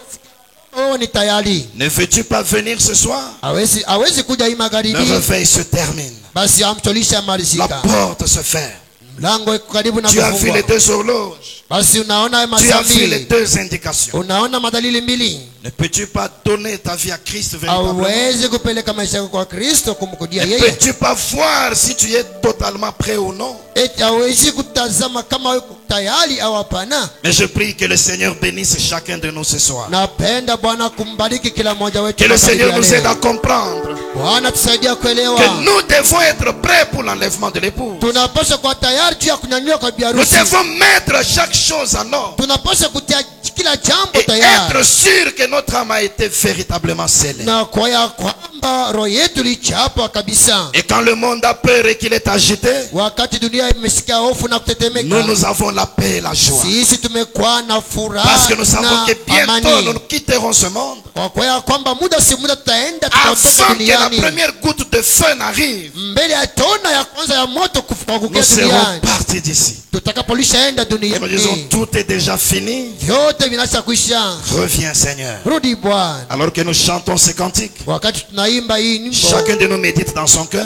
S3: wewe ni tayari.
S1: Ne veux-tu pas venir ce soir?
S3: Hawezi kuja hii
S1: Le
S3: magharibi.
S1: réveil se termine.
S3: Basi amtolisha
S1: La
S3: malizika.
S1: porte se ferme.
S3: Mlango iko karibu na
S1: Tu as vu les
S3: kufungwa.
S1: deux horloges.
S3: Basi unaona
S1: Tu as vu les
S3: masambili.
S1: deux indications.
S3: Unaona madalili mbili.
S1: Ne peux-tu pas donner ta vie à Christ véritablement?
S3: Hauwezi kupeleka maisha yako kwa Kristo kumkudia
S1: Ne
S3: yeye.
S1: peux-tu pas voir si tu es totalement prêt ou non?
S3: Eti hauwezi kutazama kama uko tayari au hapana.
S1: Mais je prie que le Seigneur bénisse chacun de nous ce soir.
S3: Napenda Bwana kumbariki kila mmoja wetu.
S1: Que le Seigneur
S3: magharibi
S1: nous
S3: ya
S1: aide à
S3: leo.
S1: comprendre
S3: Bwana tusaidia kuelewa.
S1: que nous devons être prêts pour l'enlèvement de l'épouse.
S3: Tunapaswa kuwa tayari juu ya kunyanyuliwa kwa
S1: Nous
S3: biharusi.
S1: devons mettre chaque chose en ordre
S3: Tunapaswa kutia kila jambo
S1: et
S3: tayari.
S1: être sûr que notre âme a été véritablement scellée.
S3: Na kwa ya kwamba roho yetu lichapwa kabisa.
S1: Et quand le monde a peur et qu'il est agité,
S3: Wakati dunia imesikia hofu na kutetemeka.
S1: nous avons la paix et la joie.
S3: Sisi tumekuwa na furaha
S1: Parce que nous savons
S3: na
S1: que bientôt
S3: amani.
S1: nous quitterons ce monde.
S3: Kwa ya kwamba muda si muda tutaenda tutatoka
S1: Avant que la
S3: duniani.
S1: première goutte de feu n'arrive,
S3: Mbele ya tona ya kwanza ya moto kufuka
S1: nous serons
S3: duniani.
S1: partis d'ici.
S3: Tutakapolishaenda
S1: Et nous disons,
S3: duniani.
S1: tout est déjà fini.
S3: Vyote vinasha kuisha.
S1: Reviens Seigneur.
S3: Rudi Bwana.
S1: Alors que nous chantons ces cantiques,
S3: Wakati tunaimba hii nyimbo,
S1: chacun de nous médite dans son cœur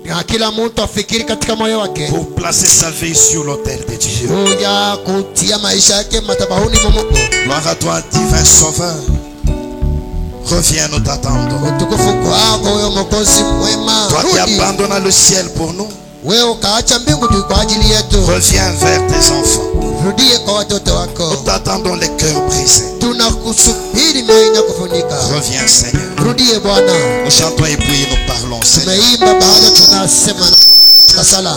S3: na kila mtu afikiri katika moyo wake.
S1: pour placer sa vie sur l'autel de Dieu.
S3: Kuja kutia maisha yake madhabahuni mwa Mungu.
S1: Gloire à toi, divin sauveur. Reviens, nous t'attendons.
S3: Utukufu kwako wewe Mwokozi mwema.
S1: Toi qui
S3: Rudi.
S1: abandonnes le ciel pour nous,
S3: Wewe ukaacha mbingu juu kwa ajili yetu.
S1: reviens vers tes enfants.
S3: Rudie kwa watoto wako.
S1: Nous t'attendons les cœurs brisés.
S3: Tunakusubiri mioyo yenye kufunika.
S1: Reviens Seigneur.
S3: Rudie Bwana.
S1: Nous chantons et puis nous parlons Seigneur.
S3: Tumeimba baada tunasema na sala.